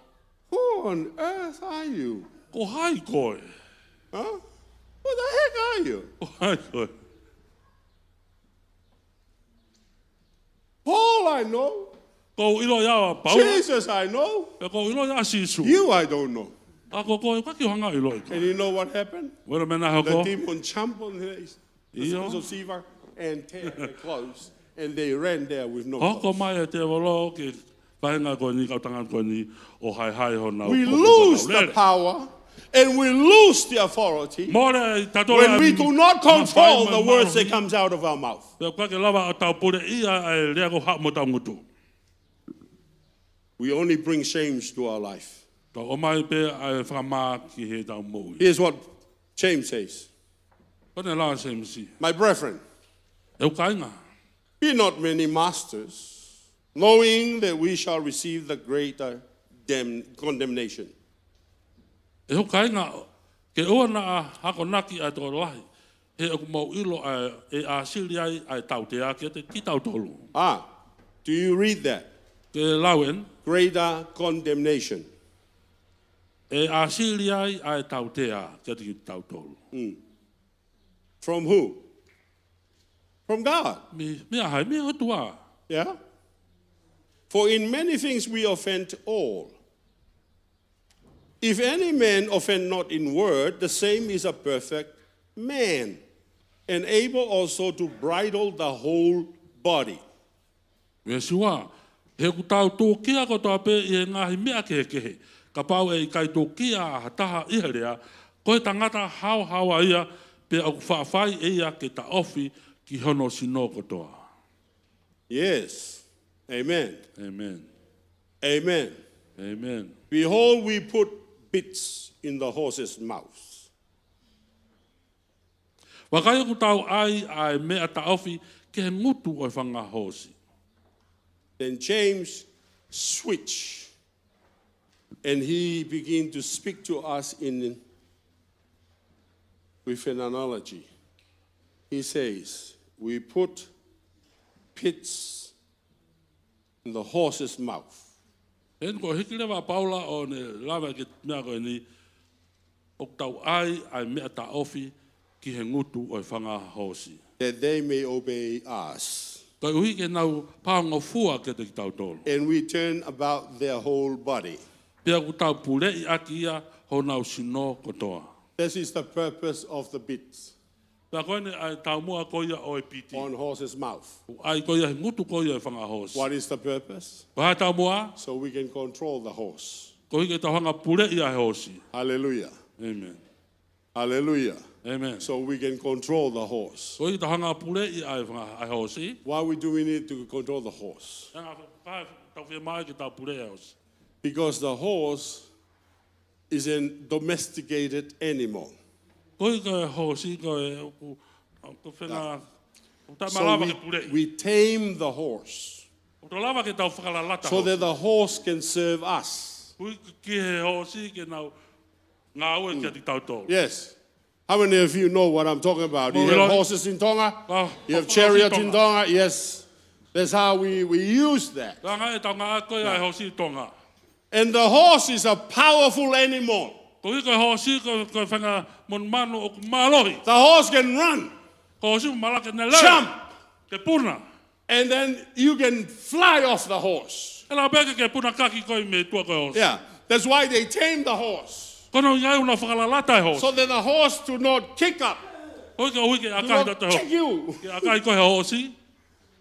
who on earth are you?
Ko hai koe.
Huh? Who the heck are you?
Ko hai koe.
Paul, I know.
Ko ilo ia paula.
Jesus, I know.
Pe ko ilo ia sisu.
You, I don't know.
A ko koe ka ki hanga ilo iko.
And you know what happened?
Wera mena
The
hako.
demon jumped on his
Iyo.
receiver and tear their clothes. And they ran there with no
Hoko
clothes.
mai e te volo ki pahenga ko ni kautanga ko ni o hai hai ho na.
We lose the power and we lose the authority
More tato
when we do not control the words that comes out of our mouth.
Pe kwa ke lava o tau pure ia ai rea ko ha mo tau ngutu.
We only bring shame to our life.
Ka o mai pe ai whakama ki he tau mou.
Here's what James says.
Kone la se msi.
My brethren,
E ukainga.
be not many masters, knowing that we shall receive the greater condemnation.
E ukainga ke ua na a hako naki ai tō lahi. He aku mau ilo ai e a sili ai tau te a ki te ki tau tolu.
Do you read that?
Ke lawen
Greater condemnation.
e a sili ai tau te a ki te ki tau tolu.
From who? From God.
Me a hai me o tua.
Yeah? For in many things we offend all. If any man offend not in word, the same is a perfect man, and able also to bridle the whole body.
Me sua He ku tau tō kia ko tō pe i ngahi mea kehe. Ka pau e kai tō kia a taha iha rea, koe tangata hawa ia pe au whaafai e ia ke ta ofi ki hono sino kotoa.
Yes. Amen.
Amen.
Amen.
Amen.
Behold, we put bits in the horse's mouth.
Wakai ku tau ai mea ta ofi ke he ngutu o whanga hosi.
Then James switched, and he began to speak to us with an analogy. He says, we put pits in the horse's mouth.
En ko hiki lewa paula o ne lawa ke mea koe ni o tau ai mea ta ofi ki he ngutu o whanga hosi.
That they may obey us.
Kai uhi ke nau paonga fua ke te ki tau tolu.
And we turn about their whole body.
Pea ku tau pulei aki ia ho nau sino kotoa.
This is the purpose of the bits
Pea koe ne ai tau mua koia o e piti.
on horse's mouth.
Ai koia he ngutu koia e whanga hosi.
What is the purpose?
Pahai tau mua,
So we can control the horse.
ko hiki tau hanga pulei ia he hosi.
Hallelujah.
Amen.
Hallelujah.
Amen.
So we can control the horse.
Ko hiki tau hanga pulei ia e whanga ai hosi.
Why are we doing it to control the horse?
Hanga kai tau whia mai ki tau pulei ia hosi.
Because the horse is a domesticated animal.
Ko hiki koe hosi koe ko whenga o tai
So
malawa ke pulei.
we tame the horse
O tō lava ke tau whakalalata
so
hosi.
that the horse can serve us.
Hui ki he hosi ke nau ngā ue kia ti tau tō.
Yes. How many of you know what I'm talking about? You
Oh,
have
Lord.
horses in Tonga?
Ah,
You have
horses
chariots
in
in
Tonga.
Tonga? Yes. That's how we use that.
Ranga e tau ngā koe ai hosi tonga.
And the horse is a powerful animal.
Ko hiki koe hosi koe whenga mon manu o ku mālohi.
The horse can run,
Ko hosi malake ne lau.
jump,
Ke puna.
and then you can fly off the horse.
E lau beke ke puna kaki koe me tua koe hosi.
Yeah. That's why they tame the horse.
Kono iai una whakalalata e hosi.
So that the horse do not kick up,
Ko hiki o hiki
do
akai
not
tato
kick
hosi.
you,
Ke akai koe hosi.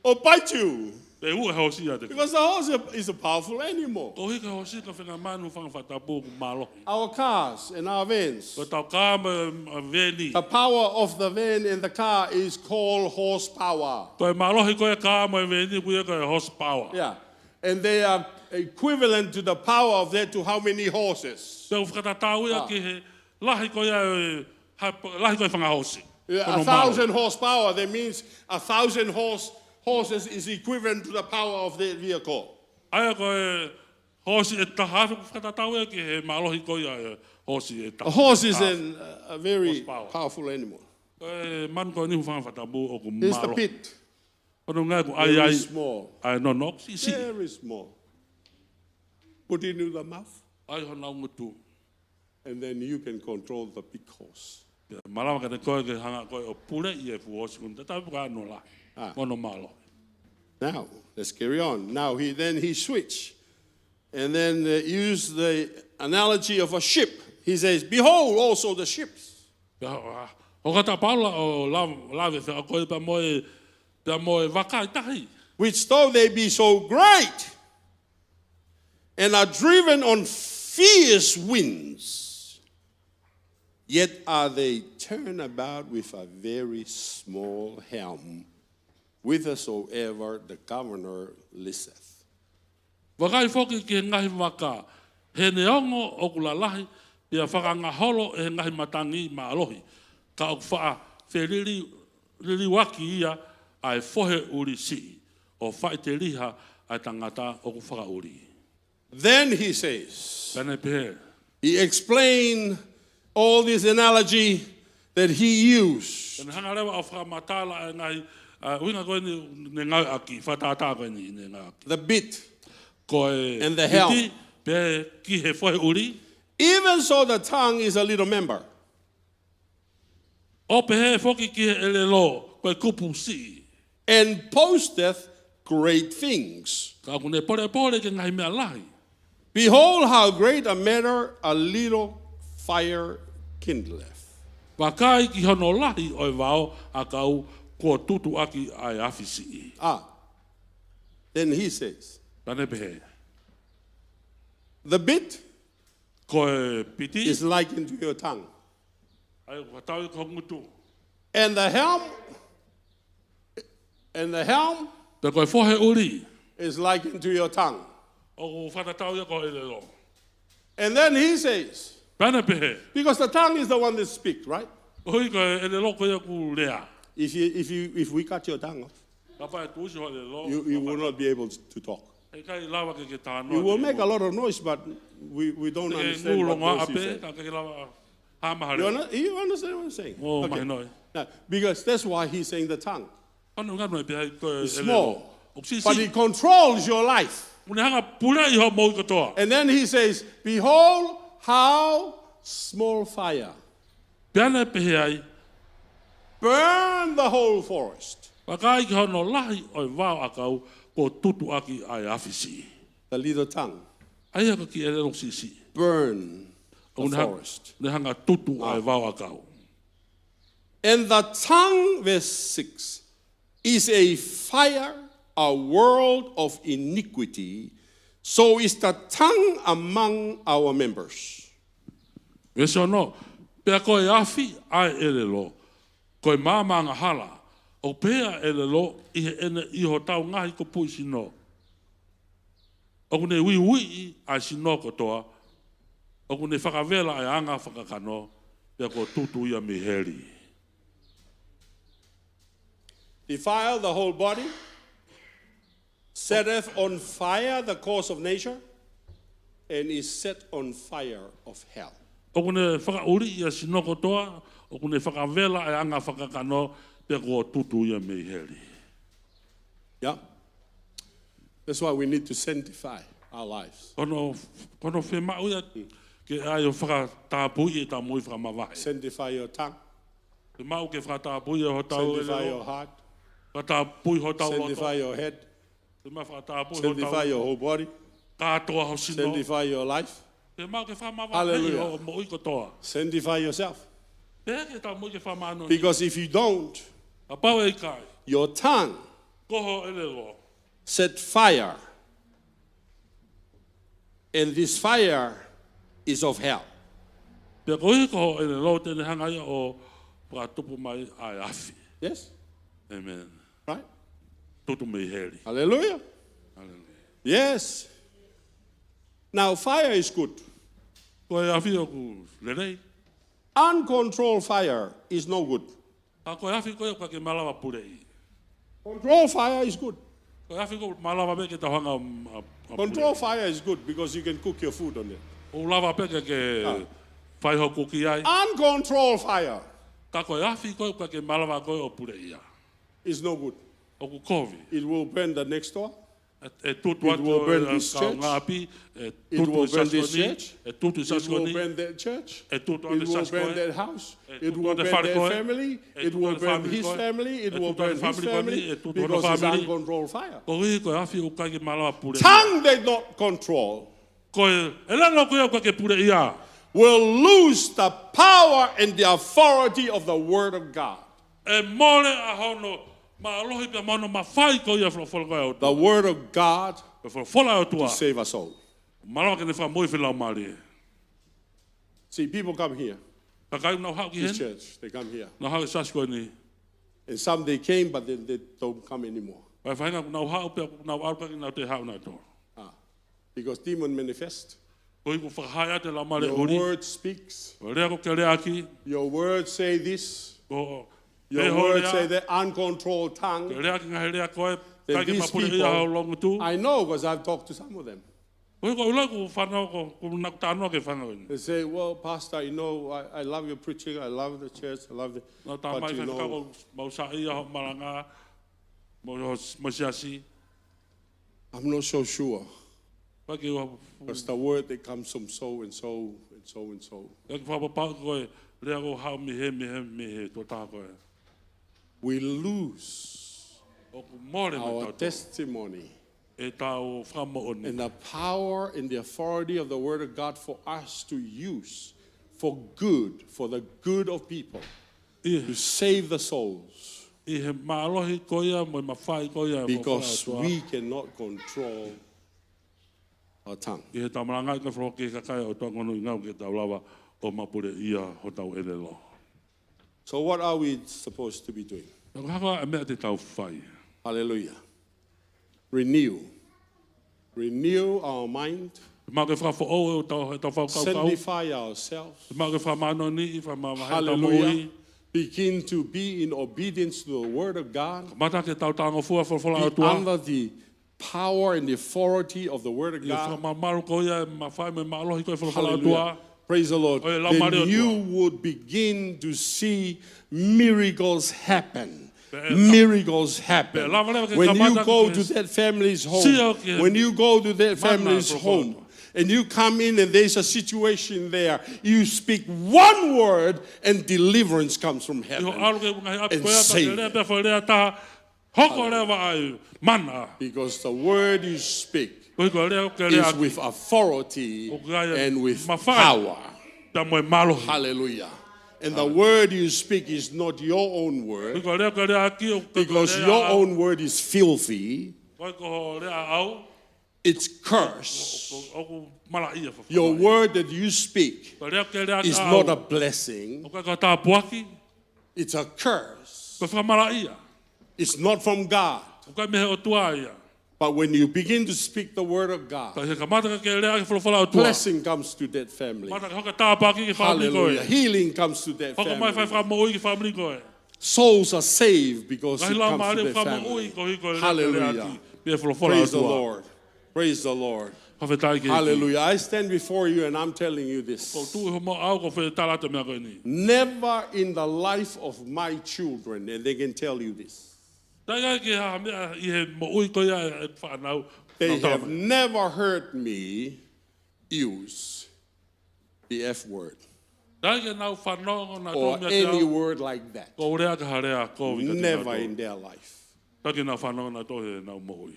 or bite you.
E ua hosi ia te.
Because the horse is a powerful animal.
Ko hiki hosi ka whenga manu whanga whatapu ku mālohi.
Our cars and our vans.
Ko tau kā me veni.
The power of the van and the car is called horsepower.
Koe mālohi koe kā me veni kuia koe horsepower.
Yeah. And they are equivalent to the power of that to how many horses?
Te whakatatau ia ki he lahi koe lahi koe whanga hosi.
Yeah,
Kono
1,000 horsepower. That means 1,000 horses is equivalent to the power of that vehicle.
Aia koe hosi e taha whakatatau ia ki he mālohi koe hosi e taha.
A horse is a very
Horsepower.
powerful animal.
Koe man koe nihu whanga whatapu o ku
Here's the
mālohi.
pit.
Kono ngai ku ai
Very
ai
small.
ai no no si si.
Very small. Put it into the mouth,
Ai hona ngutu.
and then you can control the big horse.
Malawa ka te koe ke hanga koe o pule i e fu hosi kun te tau ka no la. Kono mālohi.
Now, let's carry on. Now, he switched and then used the analogy of a ship. He says, behold also the ships.
O kata paula o lawe whea koe pa moe waka i tahi.
Which though they be so great and are driven on fierce winds, yet are they turned about with a very small helm, whithersoever the governor listeth.
Wakai whoki ki he ngahi waka. He neongo o kula lahi ia whakangaholo e he ngahi matangi ma alohi. Ka o wha whiriri waki ia ai whohe uri si. O whai te riha ai tangata o ku whaka uri.
Then he says,
Pene pehe.
he explained all this analogy that he used.
Pene hanga rewa o whakamatala e ngahi uinga koe ne ngau aki. Whatata koe ni ne ngau aki.
The bit.
Koe
And the helm.
iti, pe ki he whohe uri.
Even so, the tongue is a little member,
O pehe whoki ki he elelo koe kupu si.
and posteth great things.
Ka kune pore ke ngahi mea lahi.
Behold, how great a matter a little fire kindleth.
Wakai ki hono lahi o e wao a kau kua tutu aki ai afisi.
Then he says,
Tane pehe.
The bit
Ko e piti.
is likened to your tongue.
Ai whatau ko ngutu.
And the helm
Te koe fohe uri.
is likened to your tongue.
O whanatau ia ko e lelo.
And then he says,
Tane pehe.
because the tongue is the one that speaks, right?
Oi ko e lelo ko ia ku lea.
If we cut your tongue off,
Papa e tuusi ho lelo.
you will not be able to talk.
E kai lawa ke tānoa.
You will make a lot of noise, but we don't understand what
Ngulonga
words you
ape.
say.
Ka ke lawa. Hamahare.
You understand what I'm saying?
O
Okay.
mai noi.
Now, because that's why he's saying the tongue.
Ano ngano e pehe ko e
It's
lelo.
small,
O si
but it controls your life.
Mune hanga pura i ho mo katoa.
And then he says, behold how small fire
Peana pehe ai.
burn the whole forest.
Pakai ki hono lahi o wao akau ko tutu aki ai afisi.
The little tongue
Ai haka ki e lelo sisi.
burn the
Ne hanga-
forest.
Ne hanga tutu ai wao akau.
And the tongue, verse 6, is a fire, a world of iniquity. So is the tongue among our members.
Vese ono, pea koe afi ai e lelo. Koe mamanga hala. O pea e lelo i he ene i ho tau ngahi ko pui sino. O kune ui ai sino kotoa. O kune whakawela ai anga whakakano. Pea ko tutu ia miheri.
Defile the whole body, setteth on fire the course of nature, and is set on fire of hell.
O kune whakauri ia sino kotoa. O kune whakawela ai anga whakakano. Pea ko tutu ia miheri.
Yeah? That's why we need to sanctify our lives.
Kono whema uia ke ai o whakatāpui e tā mui whakamawai.
Sanctify your tongue,
Ke mau ke whakatāpui e ho tau e
sanctify
leo.
your heart,
Whakatāpui ho tau
sanctify
loto.
your head,
Ke mau whakatāpui ho
sanctify
tau.
your whole body,
Kātoa ho sino.
sanctify your life,
Ke mau ke whamawai
Hallelujah.
ho mo iko toa.
sanctify yourself.
Pea ke tā mui ke whamano.
Because if you don't,
A pau e kai.
your tongue
Koho e lelo.
set fire, and this fire is of hell.
Pea kohi koho e lelo tene hanga ia o whakatupu mai ai afi.
Yes?
Amen.
Right?
Tutu mei heri.
Hallelujah.
Hallelujah.
Yes. Now, fire is good.
Koe afi o ku lerei.
Uncontrolled fire is no good.
A koe afi koe ka ke malawa purei.
Controlled fire is good.
Koe afi ko malawa me ke ta hanga a
Controlled fire is good because you can cook your food on it.
O lava peke ke whai ho kuki ai.
Uncontrolled fire
Ka koe afi koe ka ke malawa koe o pure ia.
is no good.
O ku kovi.
It will burn the next door.
E tutu
It will burn this
ka
church.
ngā api. E
It
tutu
will
i
burn this
saskoni.
church.
E tutu i
It will
saskoni.
burn that church.
E tutu
It
ane
will burn
saskoni.
that house.
E
It
tutu
will
ane
burn
whare
that
koe.
family.
E
It
tutu
will
ane
burn
family
his
koe.
family. It
E
will
tutu ane
burn his
family koe.
family
E tutu ane
because it's
family.
uncontrolled fire.
Ko hui koe afi o ka ke malawa pure ia.
Tongue they don't control
Koe, e langa koe ka ke pure ia.
will lose the power and the authority of the word of God.
E mole a hono. Ma alohi pe mono ma whai koe ia wholo koe au
The
tua.
word of God
E wholo au tua.
to save us all.
Malawa ke ne wha moi whilau maari.
See, people come here,
Ka kai nau hau ki
this
hen.
church, they come here.
Nau hau e saskoni.
And some they came, but then they don't come anymore.
Vai whainga nau hau pe nau aupaki nau te hau nau tō.
Because demon manifest.
Ko iku whakahai ate lau mare
Your
uri.
word speaks.
Rea ko ke rea ki.
Your word say this.
Ko
Your
peho
word
rea.
say that uncontrolled
Ke
tongue.
rea ki ngahe rea koe.
Then
Kai ke
these
mapure
people-
ia hau longu tū.
I know because I've talked to some of them.
Ko iko ulai ku whanau ko nak tānoa ke whanau.
They say, well, Pastor, you know, I love your preaching. I love the church. I love it.
Nau tā
But
mai
you
whaka
know,
ko mau sa ia ho maranga. Mo siasi.
I'm not so sure.
Kai ke wa.
Because the word that comes from so and so and so and so.
Kai ke whapapau koe. Rea ko hau mihe tō tā koe.
We lose
O ku more me
our
tau tō.
testimony
E tau whamo oni.
and the power and the authority of the word of God for us to use for good, for the good of people,
I
to save the souls.
he maalohi koia mo mawhai koia.
Because we cannot control our tongue.
Ki he tamaranga i ka whro ke kakai o tō ngonu i ngau ke tau lawa o mapure ia ho tau elelo.
So what are we supposed to be doing?
Nō haka e mea te tau whai.
Hallelujah. Renew. Renew our mind.
Mā ke whawha o tau whau kau.
Sanctify ourselves.
Mā ke whamano ni i whamama hei tau
Hallelujah.
mohi.
Begin to be in obedience to the word of God.
Mata ke tau tango fua whawhala
Be
atua.
under the power and the authority of the word of
I
God.
whamamaru ko ia ma whai me maalohi ko i whawhala
Hallelujah.
atua.
Praise the Lord.
Oe, lau mare o
Then you
tua.
would begin to see miracles happen.
Pe-
Miracles happen.
Pe- lava lava ke
When you
kamata
go
ke-
to that family's
Sio
home,
ke-
when you go to that
Mana
family's
pro-
home, and you come in and there's a situation there, you speak one word and deliverance comes from
Iho
heaven.
alu ke mga hea
And
koea ta
save
ke lea pe whai lea taha. Hoko lea wa ai mana.
Because the word you speak
Koi ko lea ke lea
is with authority
O kaya
and with
mawhai.
power.
ta moe malohi.
Hallelujah. And the word you speak is not your own
Koi
word,
ko lea ke lea ki o
because
lea
your
au.
own word is filthy,
Koi ko lea au.
it's cursed.
Oku mala ia whawhai.
Your word that you speak
Ko lea ke lea
is
ka
not a
au.
blessing,
O ka ka tā puaki.
it's a curse.
Ko whamala ia.
It's not from God.
O ka mehe o tua ia.
But when you begin to speak the word of God,
Ka he ka mata ka ke lea ke whawhala o tua.
blessing comes to that family.
Mata ka hoka tā paki ki whamli koe.
Hallelujah. Healing comes to that
Hoko mai whai
family.
whamoi ki whamli koe.
Souls are saved because
Kahi
it
lau
comes
maare
to that
whamoi
family.
ko hiko lea ke lea
Hallelujah.
ki. Pia whawhala o
Praise the
tua.
Lord. Praise the Lord.
Hawhetai ke hiki.
Hallelujah. I stand before you and I'm telling you
Ko
this.
tu ho mo au ko whai tālata mea koe ni.
Never in the life of my children, and they can tell you this,
Tai ai ke ha mea i he mo ui koe ia e whanau.
they
Nau
have
tāma.
never heard me use the F word
Tai ke nau whanongo na
or
tō mea
any
te au.
word like that.
Ko rea ka harea ko wika te
Never
katoa.
in their life.
Tai ke nau whanongo na tō he nau mo ui.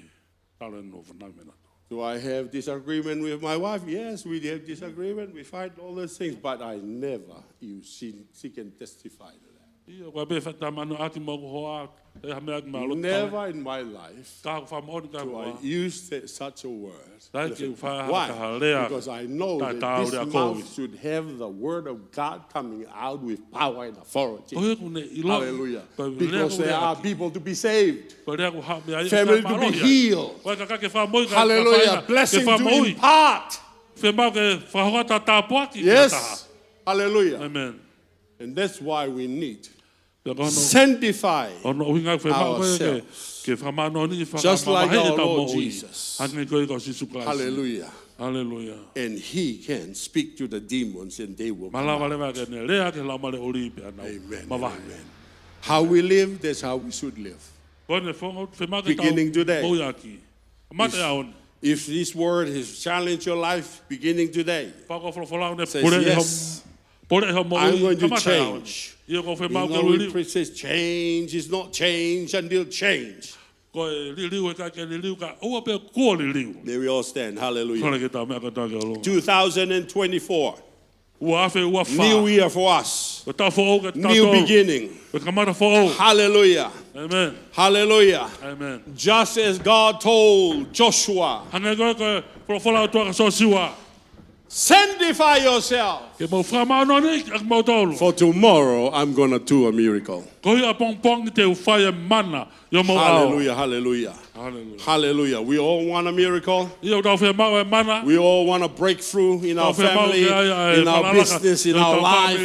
Tāle no whanau me na tō.
Do I have disagreement with my wife? Yes, we have disagreement. We fight all those things, but I never use. She can testify to that.
Ia ko be whata manu ati mo ko hoa. E ha mea ki ma alo tāle.
Never in my life
Ka ho whamoni ka
do I
hoa.
use such a word.
Tai ke wha
Why?
ka harea.
Because I know
Tai
that
tāu
this
rea
mouth
koe.
should have the word of God coming out with power and authority.
Ko he kune i loa.
Hallelujah.
Ko rea
Because
ko
there
rea
are
ki.
people to be saved,
Ko rea ko ha mea i.
family to be healed.
Ko ka ke whamoi ka
Hallelujah. Blessing to impart.
Whemau ke whahoata tā puaki.
Yes. Hallelujah.
Amen.
And that's why we need
Te kono.
sanctify.
Ono uhinga whemau koe ke.
Ourselves.
Ke whamano ni
Just like
whakamamahe
our
tau
Lord
mo ui.
Jesus.
Hangi koe ko Sisu Christ.
Hallelujah.
Hallelujah.
And he can speak to the demons and they will come
Malawa
out.
lewa ke ne rea ke laumare ori pe anau.
Amen.
Mawahe.
Amen. How we live, that's how we should live.
Kone whongo whemau ke tau
Beginning today.
moiaki. Mate aon.
If this word has challenged your life, beginning today,
Whako wholofolau ne
says,
pore e
yes,
hom. Pore e hom mo
I'm
ui.
going to
Kamata aon.
change.
Ia ko
You
whemau ke
know,
uri.
it says change is not change until change.
Ko e liliu e ka ke liliu ka. Ua pe kua liliu.
There we all stand. Hallelujah.
Kone ke tau mea ka tau ke alo.
2024.
Ua afe ua wha.
New year for us.
Ko tau who'o ke tau
New
tau.
beginning.
Ko kamata who'o.
Hallelujah.
Amen.
Hallelujah.
Amen.
Just as God told Joshua,
Hanga koe koe wholofolau tua ka so siwa.
sanctify yourself.
Ke mau whamau no ni ak mau tolu.
For tomorrow I'm going to do a miracle.
Ko hi a pong pong ni te uwhai e mana. Yo mau au.
Hallelujah. Hallelujah.
Hallelujah.
Hallelujah. We all want a miracle.
Ia tau whea mau e mana.
We all want a breakthrough in our family, in our business, in our life.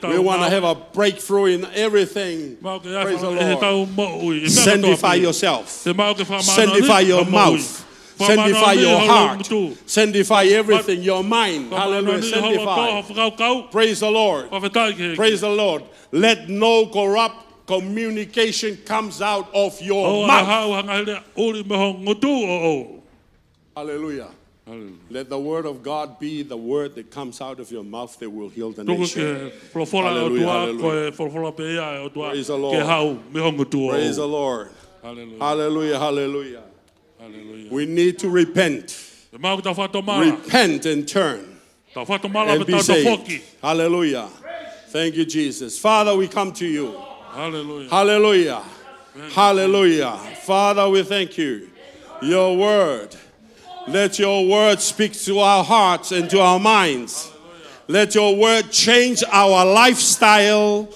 We want to have a breakthrough in everything.
Mau ke
Praise the
e he
Lord.
tau mo ui. E mea
Sanctify
katoa
yourself.
Te mau ke whamau no ni.
Sanctify your
ka mo ui.
mouth. Sanctify your heart. Sanctify everything, your mind. Hallelujah. Sanctify. Praise the Lord. Praise the Lord. Let no corrupt communication comes out of your mouth. Hallelujah. Let the word of God be the word that comes out of your mouth that will heal the nation. Hallelujah. Praise the Lord. Praise the Lord. Hallelujah. Hallelujah. We need to repent. Repent and turn and be saved. Hallelujah. Thank you, Jesus. Father, we come to you.
Hallelujah.
Hallelujah. Hallelujah. Father, we thank you. Your word Let your word speak to our hearts and to our minds. Let your word change our lifestyle.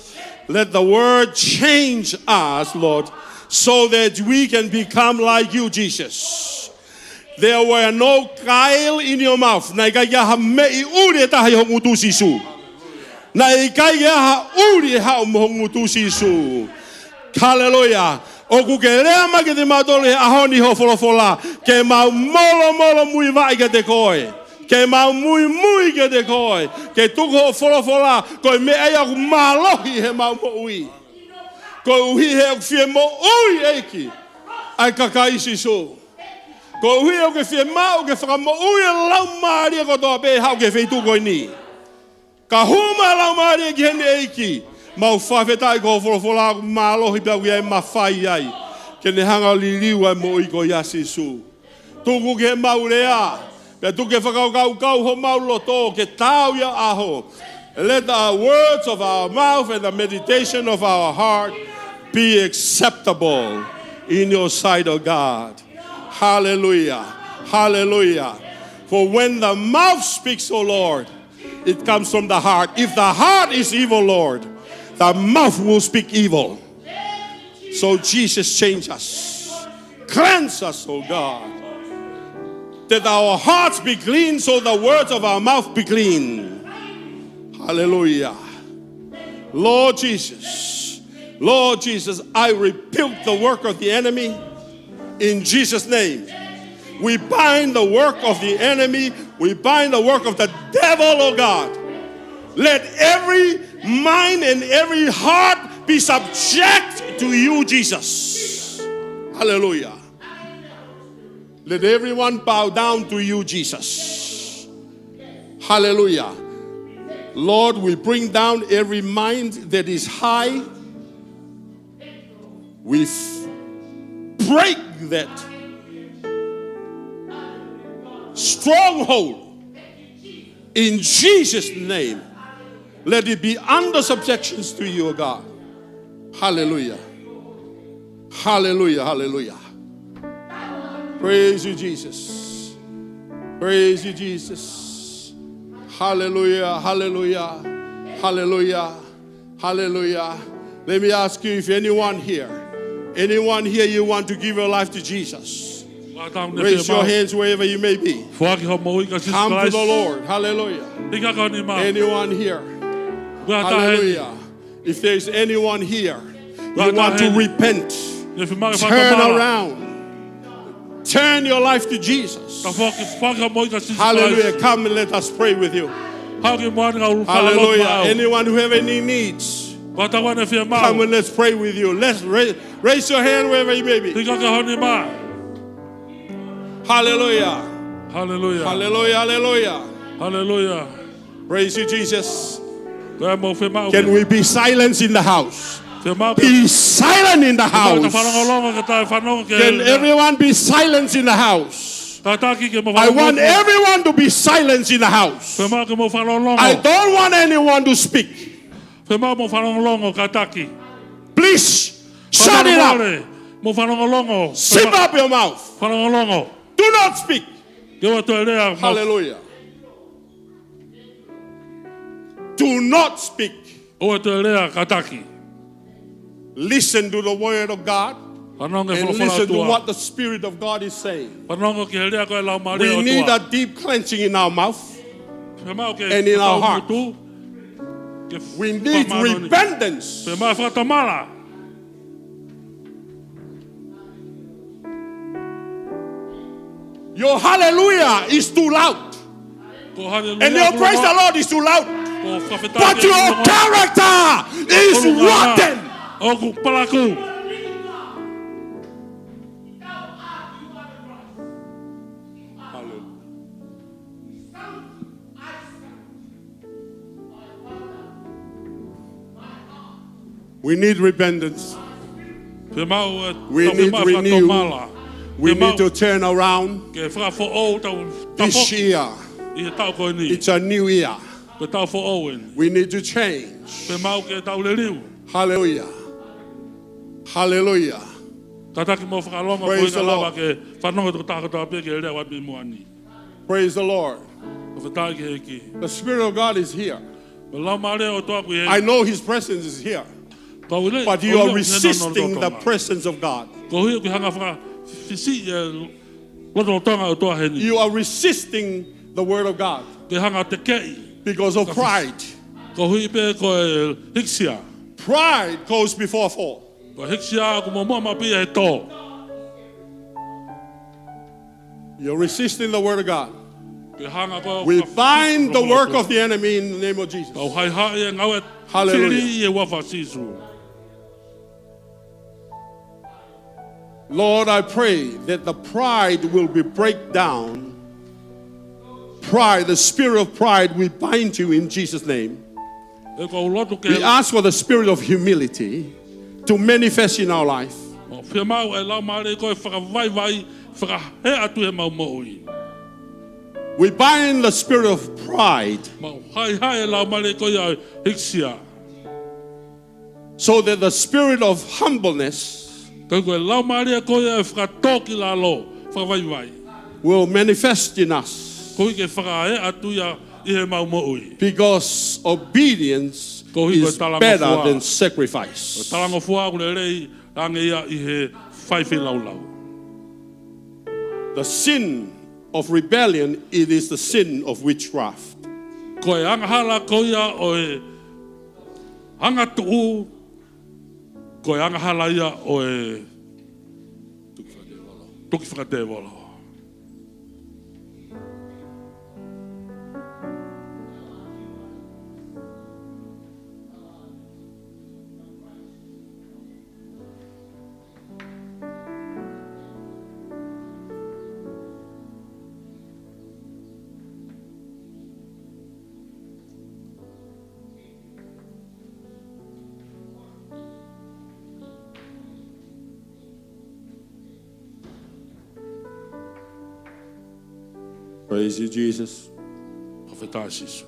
Let the word change us, Lord, so that we can become like you, Jesus. There were no guile in your mouth. Hallelujah. O ku ke rea ma ke te matole ahoni ho folofola ke mau molo mui vai ke te koe ke mau mui ke te koe ke tuku ho folofola ko me ai aku malohi he mau mo ui ko uhi he aku fie mo ui eiki ai kakaisi so ko uhi au ke fie mau ke whaka mo ui lau maari ko toa pe hau ke feitu koe ni ka huma lau maari ki hene eiki mau whawhetai ko wholofola aku malohi pia ki ai mawhai ai. Ke ne hanga liliu ai mo i ko yasi su. Tuku ke mau rea. Pia tuke whakau ho mau loto ke tau ia aho. Let the words of our mouth and the meditation of our heart be acceptable in your sight, O God. Hallelujah. Hallelujah. For when the mouth speaks, O Lord, it comes from the heart. If the heart is evil, Lord, the mouth will speak evil. So Jesus, change us. Cleanse us, oh God. That our hearts be clean, so the words of our mouth be clean. Hallelujah. Lord Jesus, I rebuke the work of the enemy in Jesus' name. We bind the work of the enemy. We bind the work of the devil, oh God. Let every mind and every heart be subject to you, Jesus. Hallelujah. Let everyone bow down to you, Jesus. Hallelujah. Lord, we bring down every mind that is high. We break that stronghold in Jesus' name. Let it be under subjections to you, O God. Hallelujah. Hallelujah. Hallelujah. Praise you, Jesus. Praise you, Jesus. Hallelujah. Hallelujah. Hallelujah. Hallelujah. Let me ask you, if anyone here you want to give your life to Jesus, raise your hands wherever you may be. Come to the Lord. Hallelujah. Anyone here? Hallelujah. If there's anyone here, you want to repent, turn around, turn your life to Jesus. Hallelujah. Come and let us pray with you. Hallelujah. Anyone who have any needs, come and let's pray with you. Let's raise your hand wherever you may be. Hallelujah. Hallelujah. Hallelujah. Hallelujah. Hallelujah. Praise you, Jesus. Can we be silent in the house? Be silent in the house. Can everyone be silent in the house? I want everyone to be silent in the house. I don't want anyone to speak. Please shut it up. Zip up your mouth. Do not speak. Hallelujah. Do not speak. Listen to the word of God and listen to what the Spirit of God is saying. We need a deep cleansing in our mouth and in our heart. We need repentance. Your hallelujah is too loud. And your praise the Lord is too loud. But your character is rotten. We need repentance. We need renewal. We need to turn around. This year, it's a new year. We need to change. Hallelujah. Hallelujah.
Tataki mo whakalonga ko
Praise
ina
the
lava
Lord.
ke whanonga tō tākatoa pia ke rea wai mi moani.
Praise the Lord.
Ko whatai ke heki.
The Spirit of God is here.
Ko lau maare o toa kui
I know His presence is here, but you are resisting the presence of God.
Ko hui ki hanga whaka fisi loto tonga o toa heni.
You are resisting the Word of God
Ke hanga te kei.
because of pride.
Ko hui pe ko e hiksia.
Pride goes before fall.
Ko hiksia ko mo mua pia he tō.
You're resisting the Word of God.
Ke hanga ko
We bind the work of the enemy in the name of Jesus.
Kau hai hai e ngau e
Hallelujah.
tiri e wafa sisu.
Lord, I pray that the pride will be break down. Pride, the spirit of pride, we bind you in Jesus' name.
E ko lotu ke
We ask for the spirit of humility to manifest in our life.
Whia mau e lau maare ko e whakawai vai whakahe atu he mau moui.
We bind the spirit of pride
Mau hai hai e lau maare ko ia hiksia.
so that the spirit of humbleness
Kau koe lau maare ko ia e whakatoki la lo whakawai vai.
will manifest in us,
Ko i ke whakahe atu ia I he mau moui.
because obedience is better than sacrifice.
Talango fua ko le rei range ia I he whaiwhi lau lau.
The sin of rebellion, it is the sin of witchcraft.
Ko e anga hala ko ia o e anga tuu. Ko e anga hala ia o e tuki whakatewolo.
Praise you, Jesus.
Hawhetai sisu.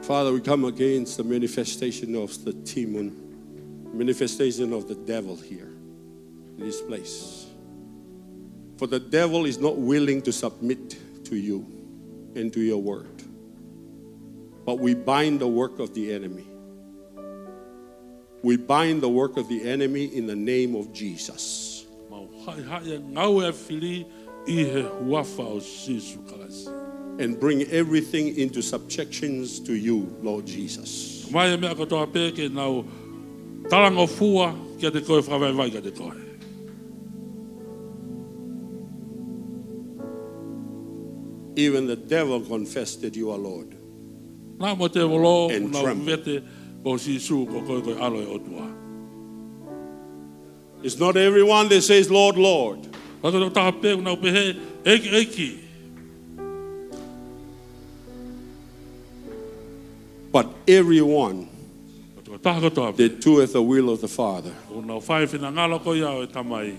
Father, we come against the manifestation of the demon, manifestation of the devil here in this place. For the devil is not willing to submit to you and to your word. But we bind the work of the enemy. We bind the work of the enemy in the name of Jesus.
Mau hai hai e ngau e whiri I he huafa o sisu kalasi.
And bring everything into subjections to you, Lord Jesus.
Mai e mea katoa pē ke nau talango fua kia te koe whakawai vai kia te koe.
Even the devil confessed that you are Lord.
Nā mo te wolo
And
nau
tremble.
vete ko sisu ko koe koe alo e otua.
It's not everyone that says, Lord, Lord.
Waka tō taha pē nau pehe eki.
But everyone
Ko taha katoa pē.
that doeth the will of the Father.
Ko nau whai whina ngalo ko ia o e tamai.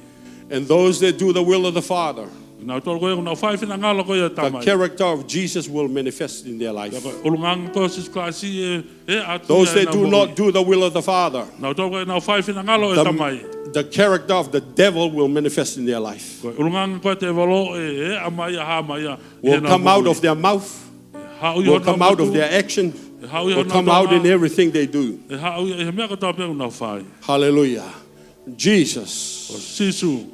And those that do the will of the Father,
Nau tōru koe nau whai whina ngalo ko ia o e
the
tamai.
character of Jesus will manifest in their life.
Ulungang ko sis klasi e atu
Those
ia
that
nau
do
mo'i.
not do the will of the Father,
Nau tōru koe nau whai whina ngalo e tamai.
the character of the devil will manifest in their life.
Ko ulungang ko te walo e amai ha mai ia.
Will come out of their mouth, will come out of their action, will come out in everything they do.
E hau ia e mea katoa pē nau whai.
Hallelujah. Jesus,
O sisu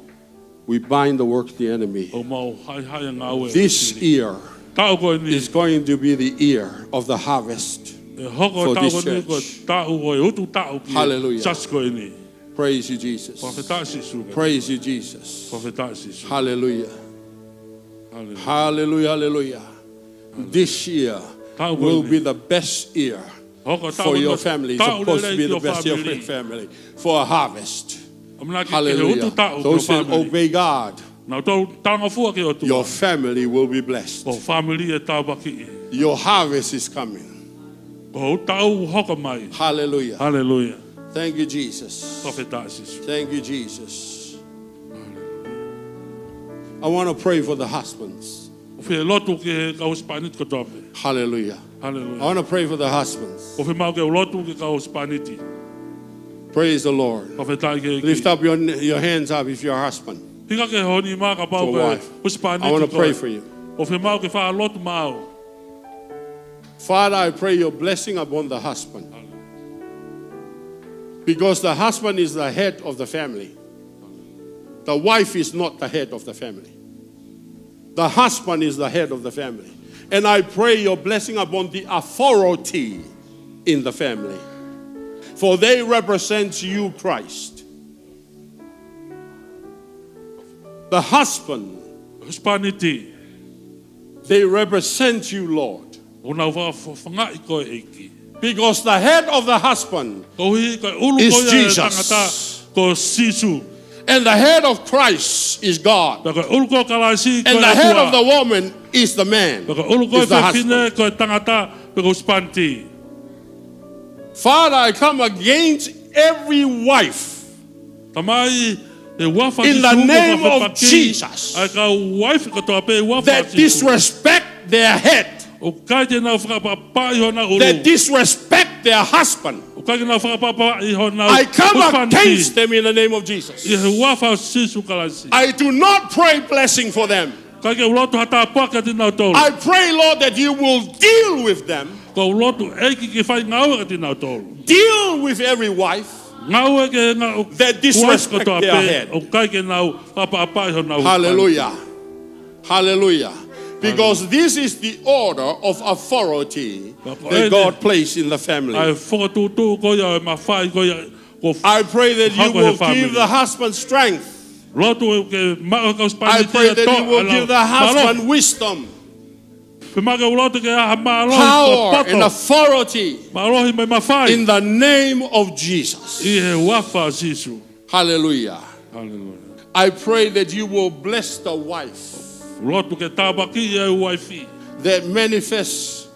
we bind the work of the enemy.
o mau hai hai e ngau e.
This year
Tau koe ni.
is going to be the year of the harvest.
E hoko
for
tau
this
koe ni ko
church.
tau koe utu tau ki.
Hallelujah.
Sas koe ni.
Praise you, Jesus.
Whawhetai sisu.
Praise you, Jesus.
Whawhetai sisu.
Hallelujah.
Hallelujah.
Hallelujah. Hallelujah. This year
Tau koe
will
ni.
be the best year
Hoko tau
for
koe
your
ni.
family. It's
Tau
supposed to
lelei
be
ki
the
o
best year for your
family.
family. For a harvest.
Amana ki ke
Hallelujah.
utu tau ki o
Those that
family.
obey God
Nau tau tanga fua ke o tua.
Your family will be blessed.
O family e tau baki.
Your harvest is coming.
O tau hoka mai.
Hallelujah.
Hallelujah.
Thank you, Jesus.
Tofeta sisu.
Thank you, Jesus. I want to pray for the husbands.
O fe lotu ke ka Hispanit ko tope.
Hallelujah. I
Hallelujah.
want to pray for the husbands.
O fe mau ke lotu ke ka Hispaniti.
Praise the Lord.
Tofeta ke.
Lift up your hands up if you're a husband.
Hika ke honi ma ka pau
For
ke
wife.
Hispaniti.
I want to pray for you.
O fe mau ke fa lotu mau.
Father, I pray your blessing upon the husband. Because the husband is the head of the family. The wife is not the head of the family. The husband is the head of the family. And I pray your blessing upon the authority in the family. For they represent you, Christ. The husband,
Hispaniti.
they represent you, Lord.
O nau fa fanga I ko eki.
Because the head of the husband
Ko hi ka ulu
is
ko ya
Jesus.
tangata ko sisu.
and the head of Christ is God.
Ka ulu ko kalasi ko
And the head of the woman is the man,
Ka ulu ko
is the
fa
husband.
fine ko tangata pe ko Hispanti.
Father, I come against every wife
Tamai e wafa
in the
sisu ko
name
fa
of
paki.
Jesus
Ai ka wife ko to pe wafa
that
sisu.
disrespect their head,
O kai te na fa pa pa I hona ulu.
that disrespect their husband.
O kai na fa pa pa I hona.
I come against them in the name of Jesus.
I wafa sisu kalasi.
I do not pray blessing for them.
Ka ke ulotu hata pa ka te na tolu.
I pray, Lord, that you will deal with them,
Ko ulotu eki ke fai ngau ka te na tolu.
deal with every wife
Ngau ke ngau
that disrespect their head.
O kai ke nau pa pa I hona.
Hallelujah. Hallelujah. Because this is the order of authority that God placed in the family.
Ai fotutu ko ya ma fai ko ya ko
I pray that you will
family.
give the husband strength.
lotu ke ma ko
I
Hispaniti.
pray that you will give the husband wisdom,
Pe ma ke ulotu ke ha ma lo
power, and authority
Ma lo hi me ma fai.
in the name of Jesus.
I he wafa sisu.
Hallelujah.
Hallelujah.
I pray that you will bless the wife
Lotu ke tabaki e wifi.
that manifests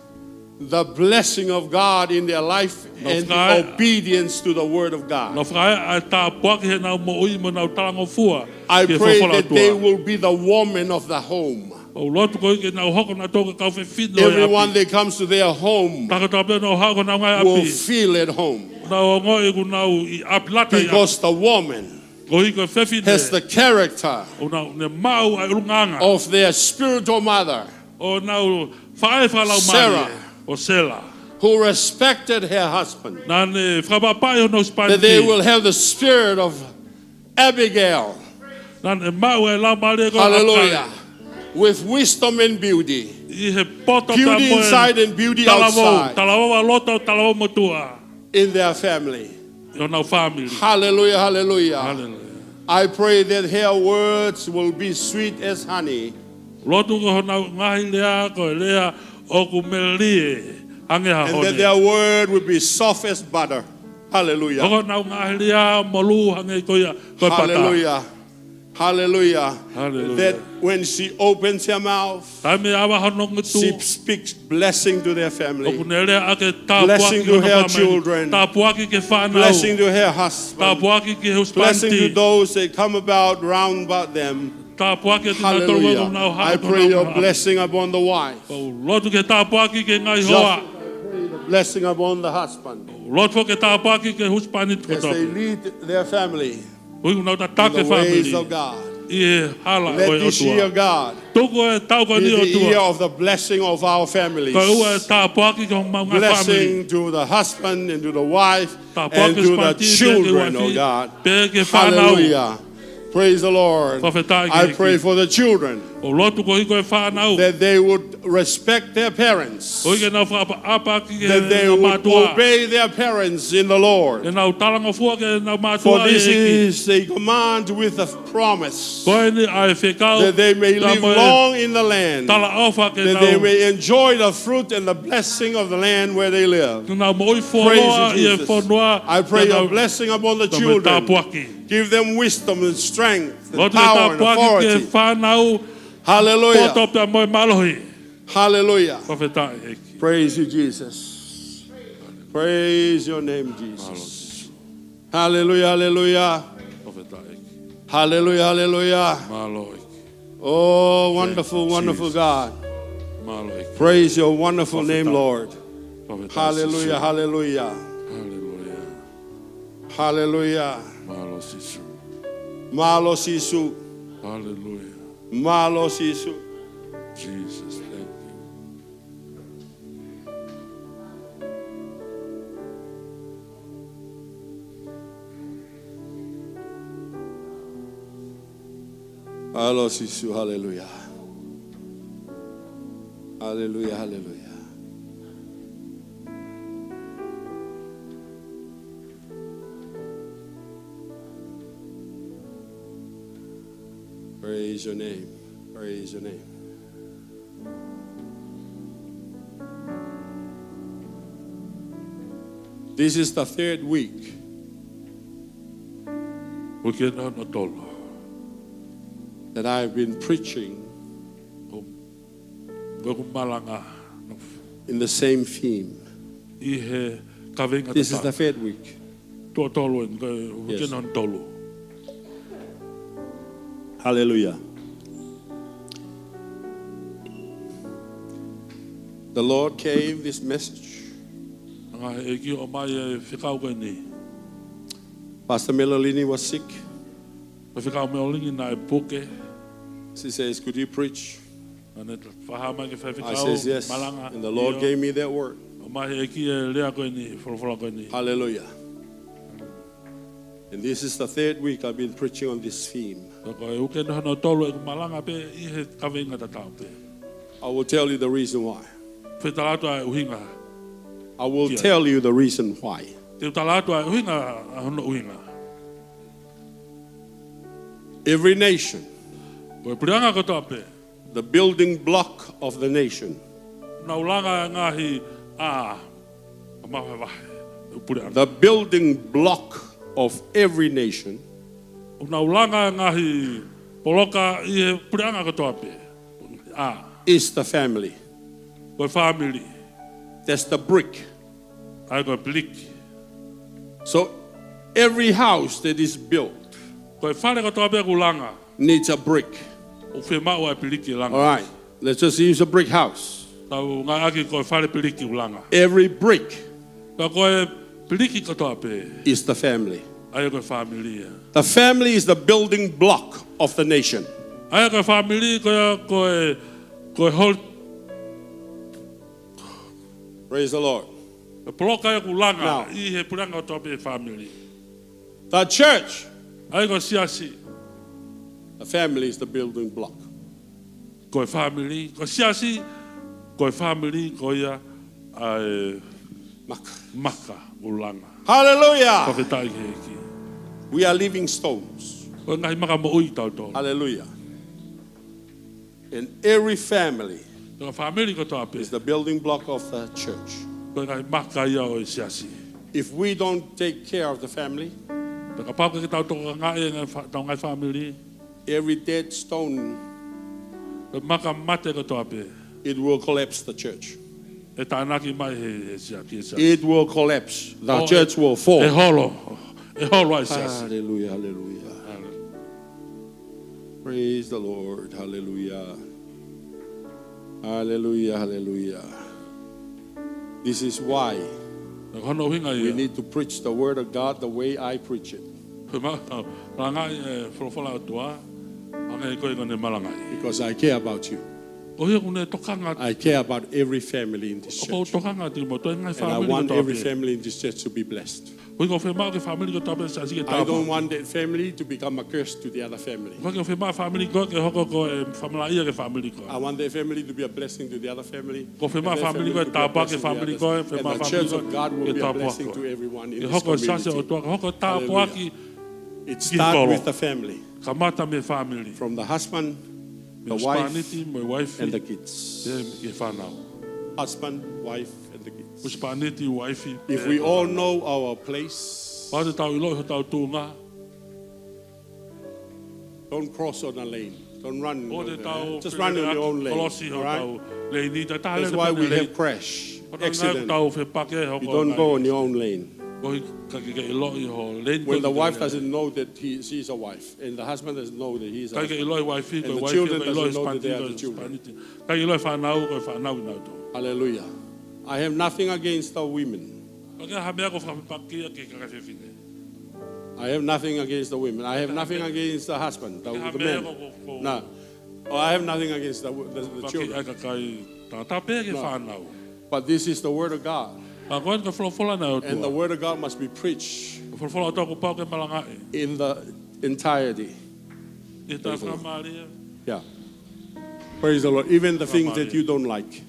the blessing of God in their life and
Nofkai.
obedience to the word of God.
No fai ai ta puaki he na mo ui mo na talango fua.
I
Ke
pray
fofola
that they
tua.
will be the woman of the home.
O lotu ko ke na hoko na toka ka fe fit no
Everyone that comes to their home
Ta ka tape no hako na ngai
will
api.
feel at home
Na o ngoi ku na I api lata ya.
because the woman
Ko hi ko fe fit.
has the character
O na ne mau ai ulunganga.
of their spiritual mother
O na fai fa lau
Sarah.
mai. O Sela.
who respected her husband.
Na ne whakapapai o no
That they
Hispaniti.
will have the spirit of Abigail.
Na ne mau e lau mare ko.
Hallelujah. With wisdom and beauty.
I he poto
Beauty
tapo e
inside and beauty
Talavo,
outside
talavo wa loto, talavo motua.
in their family.
Yo na family.
Hallelujah, hallelujah.
Hallelujah.
I pray that her words will be sweet as honey.
Lotu ko na ngahi lea ko lea o ku melie ange ha
And that
hone.
their word will be soft as butter. Hallelujah.
Ko na ngahi lea molu ange ko ya ko pata.
Hallelujah. Hallelujah.
Hallelujah.
That when she opens her mouth,
Tami awa hono
she
ngutu.
speaks blessing to their
O ku
family,
nele ake ta
Blessing
puaki
to
o
her
na
children.
family. Ta puaki ke whanau.
blessing to her
Ta
husband,
puaki ke
blessing to
Hispanti.
those that come about round about them.
Ta puaki te na tolu
Hallelujah.
ko na
I pray your blessing upon the wife.
Lotu ke ta puaki ke ngai
Just
hoa.
pray the blessing upon the husband
Lotu ke ta puaki ke Hispaniti ko
as they
topi.
lead their family
Ui na ta
in
take
the ways
family.
of God.
I hala
Let
o
this year,
tua.
God,
Toko e tau ko
be
ni o
the year
tua.
of the blessing of our families.
Ka ua e tā puaki ko mau ngai family.
Blessing to the husband and to the wife
Tā
and
puaki
to the
Hispanti ke
children, oh
wifi.
God.
Pe ke whanau.
Hallelujah. Praise the Lord.
Whawhetai ke
I
hiki.
pray for the children.
O O lotu ko hiko e whanau.
that they would respect their parents,
O hike nau whaapa ki
that they would obey their parents in the Lord.
E nau talango fua ke nau
For
mātua
this
e eki.
is a command with a promise,
Koe ni a e whekau.
that they may live long in the land,
Tala awha ke
that they
nau.
may enjoy the fruit and the blessing of the land where they live.
Nau moi
Praise
whanua
you,
i e
Jesus.
whanua.
I pray a blessing upon the children. Give them wisdom and strength and
Lotu
power and
tāpuaki ke
authority.
whanau.
Hallelujah.
Poto pia moi malohi.
Hallelujah.
Ko whetai eki.
Praise you, Jesus. Praise your name, Jesus. Hallelujah, hallelujah.
Ko whetai eki.
Hallelujah, hallelujah.
Malo eki.
Oh, wonderful, wonderful God.
Malo eki.
Praise your wonderful name, Lord.
Ko whetai
Hallelujah,
sisu.
hallelujah.
Hallelujah.
Hallelujah.
Malo sisu.
Malo sisu.
Hallelujah.
Malo sisu.
Jesus, thank you.
Malo sisu. Hallelujah. Hallelujah, hallelujah. Praise your name. Praise your name. This is the third week
Uke na na tolo.
that I've been preaching
Ko malanga.
in the same theme.
I he kawenga
This is the third week.
to tolo en ko
Yes.
uke na tolo.
Hallelujah. The Lord gave this message.
Nga e ki o mai e whikau koe ni.
Pastor Melolini was sick.
Me whikau me olingi na e poke.
She says, could you preach?
Ane whahama ke whai
I
whikau
says, yes.
malanga.
And the Lord gave me that word.
O mai e ki e lea koe ni, whorowhora koe ni.
Hallelujah. And this is the third week I've been preaching on this theme.
Ko e uke na no tolo e ku malanga pe i he kawenga tatau pe.
I will tell you the reason why.
Whetalato ai uhinga.
I will
Yeah.
tell you the reason why.
Te utalato ai uhinga a hono uhinga.
Every nation,
Ko e purianga kotoa pe.
the building block of the nation,
Na ulanga ngahi a mawe wahe. Purianga.
the building block of every nation
Na ulanga ngahi poloka i he purianga kotoa pe. A.
is the family.
Ko e family.
That's the brick.
Ai ko e plik.
So every house that is built
Ko e whare kotoa pe ulanga.
needs a brick.
O whi mau ai piliki
All
langa.
right, let's just use a brick house.
Tau ngā aki ko e whare piliki ulanga.
Every brick
Ka ko e piliki kotoa pe.
is the family.
Ai ko e family.
The family is the building block of the nation.
Ai ko e family ko e hol
Praise the Lord.
e poloka e ulanga
Now.
I he purianga kotoa pe family.
The church,
Ai ko siasi.
the family is the building block.
Ko e family, ko siasi, ko e family, ko ia ai maka ulanga. Ko
Hallelujah.
whetai ke eki.
We are living stones.
Ko ngahi maka mo ui tau tau.
Hallelujah. And every family
Ko family ko toa pe.
is the building block of the church.
Ko ngahi maka ia o e siasi.
If we don't take care of the family,
Ko ka pau ke tau tau ngai tau ngai family.
every dead stone,
Ko maka mate ko toa pe.
it will collapse the church.
E tānaki mai he siaki e siasi.
It will collapse. The
Oh,
church will
E
fall.
holo. E holo ai siasi.
Hallelujah, hallelujah. Praise the Lord. Hallelujah. Hallelujah, hallelujah. This is why
Ko hono hinga
we
ia.
need to preach the word of God the way I preach it.
Ko ma rangai e whorowhora toa. Angai ko i ngone malangai.
Because I care about you.
O hia kune tokanga.
I care about every family in this
O
church.
tokanga ti mo toi ngai
And I
family
want
ko toa
every
pe.
family in this church to be blessed.
Oi ko whema ke family ko tape sa si ke
I
tāpaki.
don't want that family to become a curse to the other family.
Ko ke whema family ko ke hoko ko e whamala ia ke family ko.
I want their family to be a blessing to the other family.
Ko whema
and their
family ko e
to be a
tāpaki
blessing to the
family
others.
ko e
And
whema
the
family
church
ko
of God will
e
be a blessing
tāpaki.
to everyone in
E
this
hoko sase o
community.
tua hoko tāpaki
It starts with the family,
kamata me family.
from the husband, the
Me
wife,
spaniti, me wife,
and the kids.
e whanau.
Husband, wife, and the
O
kids.
spaniti, wife.
If we all know our place,
Pāte tau i loi ho tau tūnga.
don't cross on a lane. Don't run.
O te tau
Just run in your own lane.
Kolosi ho
All right?
tau leini.
That's why we have crash, accident.
Tau whepake hoko.
You don't go on your own lane.
Kohi ka ke i loi ho leini.
When the wife doesn't know that she's a wife, and the husband doesn't know that he's a
Kai ke i
husband.
loi wife,
And
ko
the
wife,
children
ko i loi
doesn't know that they are
spaniti,
the
ko
children.
spaniti. Kai i loi whanau, ko whanau i nau tō.
Hallelujah. I have nothing against the women.
Ka ke hamea ko whapaki ke ka whiwhine.
I have nothing against the women. I have nothing against the husband, the man. No. Oh, I have nothing against the
Paki
children.
ai ka kai tā pē ke
No.
whanau.
But this is the word of God.
A koe ka wholofola nau
And the
tō.
word of God must be preached
Wholofola tō ko pau ke malangai.
in the entirety.
E tā whamaria.
Yeah. Praise the Lord. Even the things that you don't like.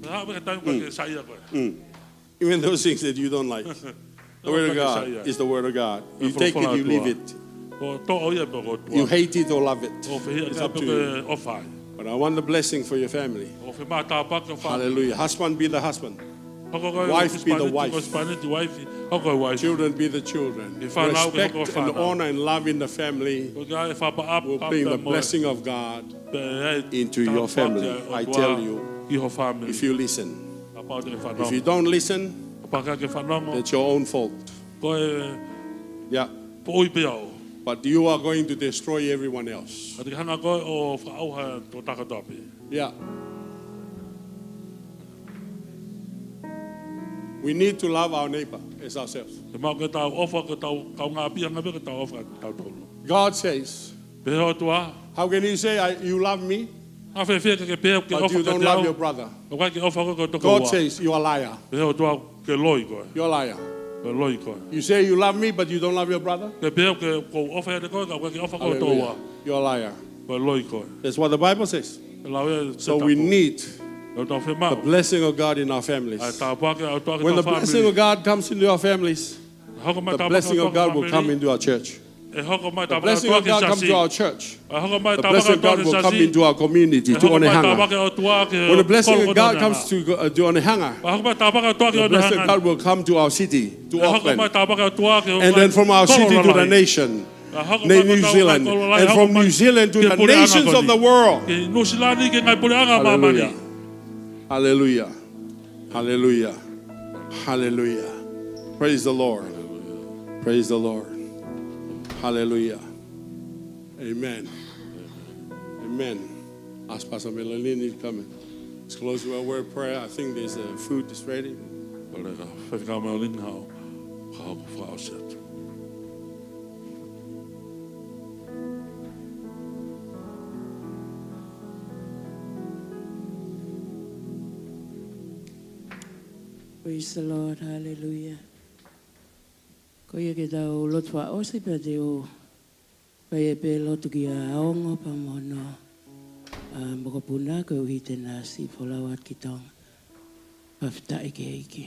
Hā me ka taim ka ke saia koe.
Even those things that you don't like. The word of God is the word of God. You take it, you leave it.
Ko tō o ia pe ko tua.
You hate it or love it.
O whihia
It's
ka
up
pe
to you.
ke ofai.
But I want the blessing for your family.
O whema tā paka whanau.
Hallelujah. Husband be the husband.
Hoko koe
Wife be the
Spaniti,
wife.
ko Spaniti wife. Hoko e wife.
Children be the children.
If I now
Respect
go for
and
now.
honor and love in the family
Ko ka e whapa
will
apa
bring the blessing of God into your family. I tell you,
I ho family.
if you listen.
A pau te
If
whanau.
you don't listen,
Paka ke whanongo.
that's your own fault.
Ko e
Yeah.
po ui pe au.
But you are going to destroy everyone else.
Ka te hana koe o whaauha tō takatope.
Yeah. We need to love our neighbor as ourselves.
Te mau ke tau ofa ke tau kau ngā pia ngā ke tau ofa tau tolu.
God says,
Pe ho tua.
how can you say you love me,
A whewhia ke pēo ke
but
ofa
you
ke
don't
te
love
au.
your brother?
Ko kai ke ofa ko toko
God
ua.
says you are a liar.
Pe ho tua ke loi koe.
You're a liar.
Ke loi koe.
You say you love me, but you don't love your brother?
Ke pēo ke ko ofa te koe ka ke ofa ko tō
Hallelujah.
ua.
You're a liar.
Ko loi koe.
That's what the Bible says.
Ke lau e se
So we
tapu.
need
E tau
the
whemau.
blessing of God in our families.
Ai tā pake au tō ke
When
tau
the blessing
family.
of God comes into our families,
Hoko mai
the
tā
blessing
pake
of God will
family.
come into our church.
E hoko mai
The
tā pake
blessing
au
of
tō
God
ke
comes
sasi.
to our church.
E hoko mai
The
tā
blessing
pake
of God
au
will
tō ke
come
sasi.
into our community
E
to
hoko mai tā
Onehanga.
pake au tua ke
When the blessing
kolo
of God
kona
comes
nga.
to Onehanga,
E hoko mai tā pake au tua ke
the
o
blessing of
nahanga.
God will come to our city, to
E hoko mai
Auckland,
tā pake au tua ke
and then from our
kolo
city to the
lalai.
nation,
E hoko mai
named
ko
New
tau
Zealand,
mai kolo lai,
and
hoko
from
mai
New Zealand to
ke
the
pule anga
nations
koni.
of the world.
Ke nusilani ke ngai pule anga mamani.
Hallelujah. Hallelujah. Hallelujah. Hallelujah. Praise the Lord. Praise the Lord. Hallelujah. Amen. Amen. Ask Pastor Melanie to come in. Let's close with a word of prayer. I think there's food that's ready.
Kolega, whewhika mai o lini hao. Hao ko whao se atu.
Praise the Lord, hallelujah. Ko ia ke tau lotua o se pe te o pai e pe lotu ki a aongo pa mono moko puna ko uhi te nasi polawat ki tonga. Paftai ke eiki.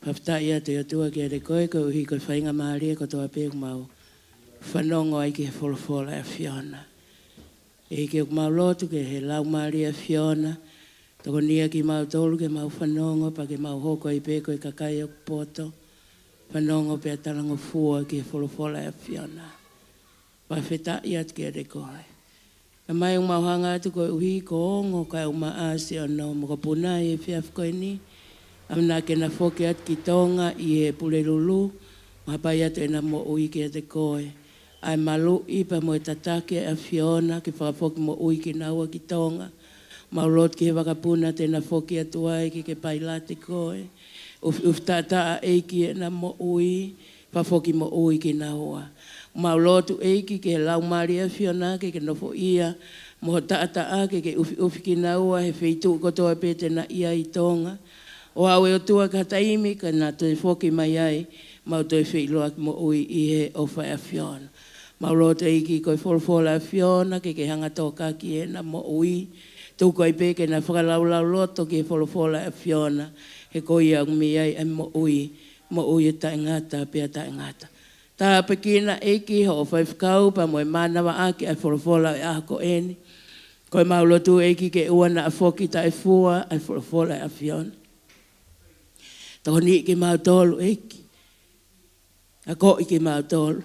Paftai ia te atua ki a te koe ko uhi ko whainga maaria ko toa pe mau whanongo ai ki he folofola e Fiona. E ke mau lotu ke he lau maaria Fiona. Toko nia ki mau tolu ke mau whanongo pa ke mau hoko i peko i kakai o poto. Whanongo pe atalango fua ki e wholofola e Fiona. Pa wheta i at ki a te koe. E mai o mau hanga atu koe uhi ko ongo kai o maasi o no mo ka puna i e whiaf koe ni. Amna ke na whoke at ki tonga i e pule lulu. Mapai atu e na mo ui ki a te koe. Ai malu i pa mo e tatake a Fiona ki whakafoki mo ui ki naua ki tonga. Maulot ki he wakapuna tēnā whoki atuai ki ke pailate koe. Uf tata eiki e na mo ui, whawhoki mo ui ki na hoa. Maulotu eiki ke he lau maria Fiona ke nofo ia, mo tata ake ke ufi ki na hoa he wheitu kotoa pē tēnā ia i tonga. O au e o tua ka taimi ka nā toi whoki mai ai, mau toi whiloa ki mo ui i he o whai a whiona. Mau rota iki koe wholwhola a whiona, ke hanga tōka ki e na mo ui, tū koe peke na whakalaulau loto ki he wholwhola a whiona, he koi au mi ai e mo ui e tae ngata, pia tae ngata. Tā pekina eki ho o whai whakau, pa mo e manawa aki a wholwhola e ako eni. Koe mau lotu eki ke uana a whoki tae fua, a wholwhola a whiona. Tō ni ke mau tolu eki. A ko i ke mau tolu.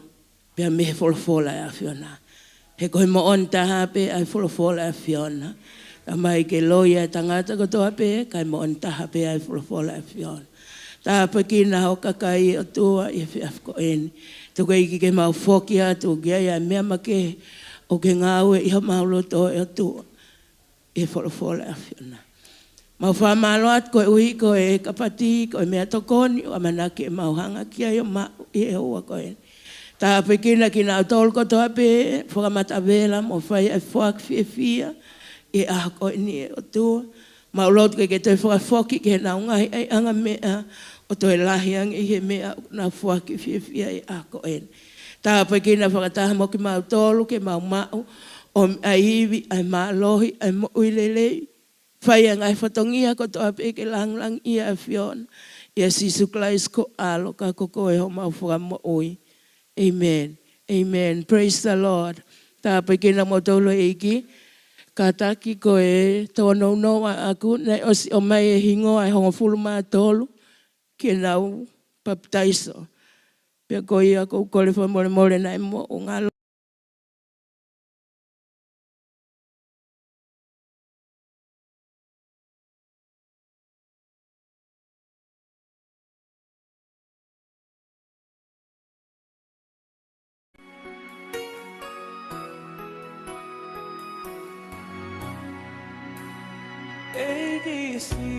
Pea me he wholwhola a whiona. He koe mo on taha pe a wholwhola a whiona. A mai ke loia tangata ko toa pe, kai mo on taha pe a wholwhola a whiona. Tā pakina ho kakai o tua i whiafko eni. Tuko iki ke mau whoki atu ki ai a mea make o ke ngāue i ha mau loto e o tua. I wholwhola a whiona. Mau whamalo at koe uhi koe kapati, koe mea tokoni, o amanake mau hanga ki ai o mau i e hua koe. Tā pekina ki nā tolu kotoa pe, whakamata vela, mo whai ai whak fia, i aha koe ni e o tua. Mau lotu ke toi whakafoki ke nā ungahi ai anga mea, o toi lahiang i he mea nā whak fia i aha koe. Tā pekina whakataha mo ki mau tolu, ke mau mau, o ai hivi, ai maa lohi, ai mo uilelei. Whai ngai whatongia ko toa peke lang ia a whiona. Ia sisu klais ko alo ka koko e ho mau whakamo ui. Amen. Amen. Praise the Lord. Tā pekina mo tolo eiki. Ka taki ko e tono noa aku. Nei osi o mai e hingo ai hongo fuluma tolu. Ke nau baptaiso. Pea ko ia ko kole wha more nai mo o ngalo.
ABC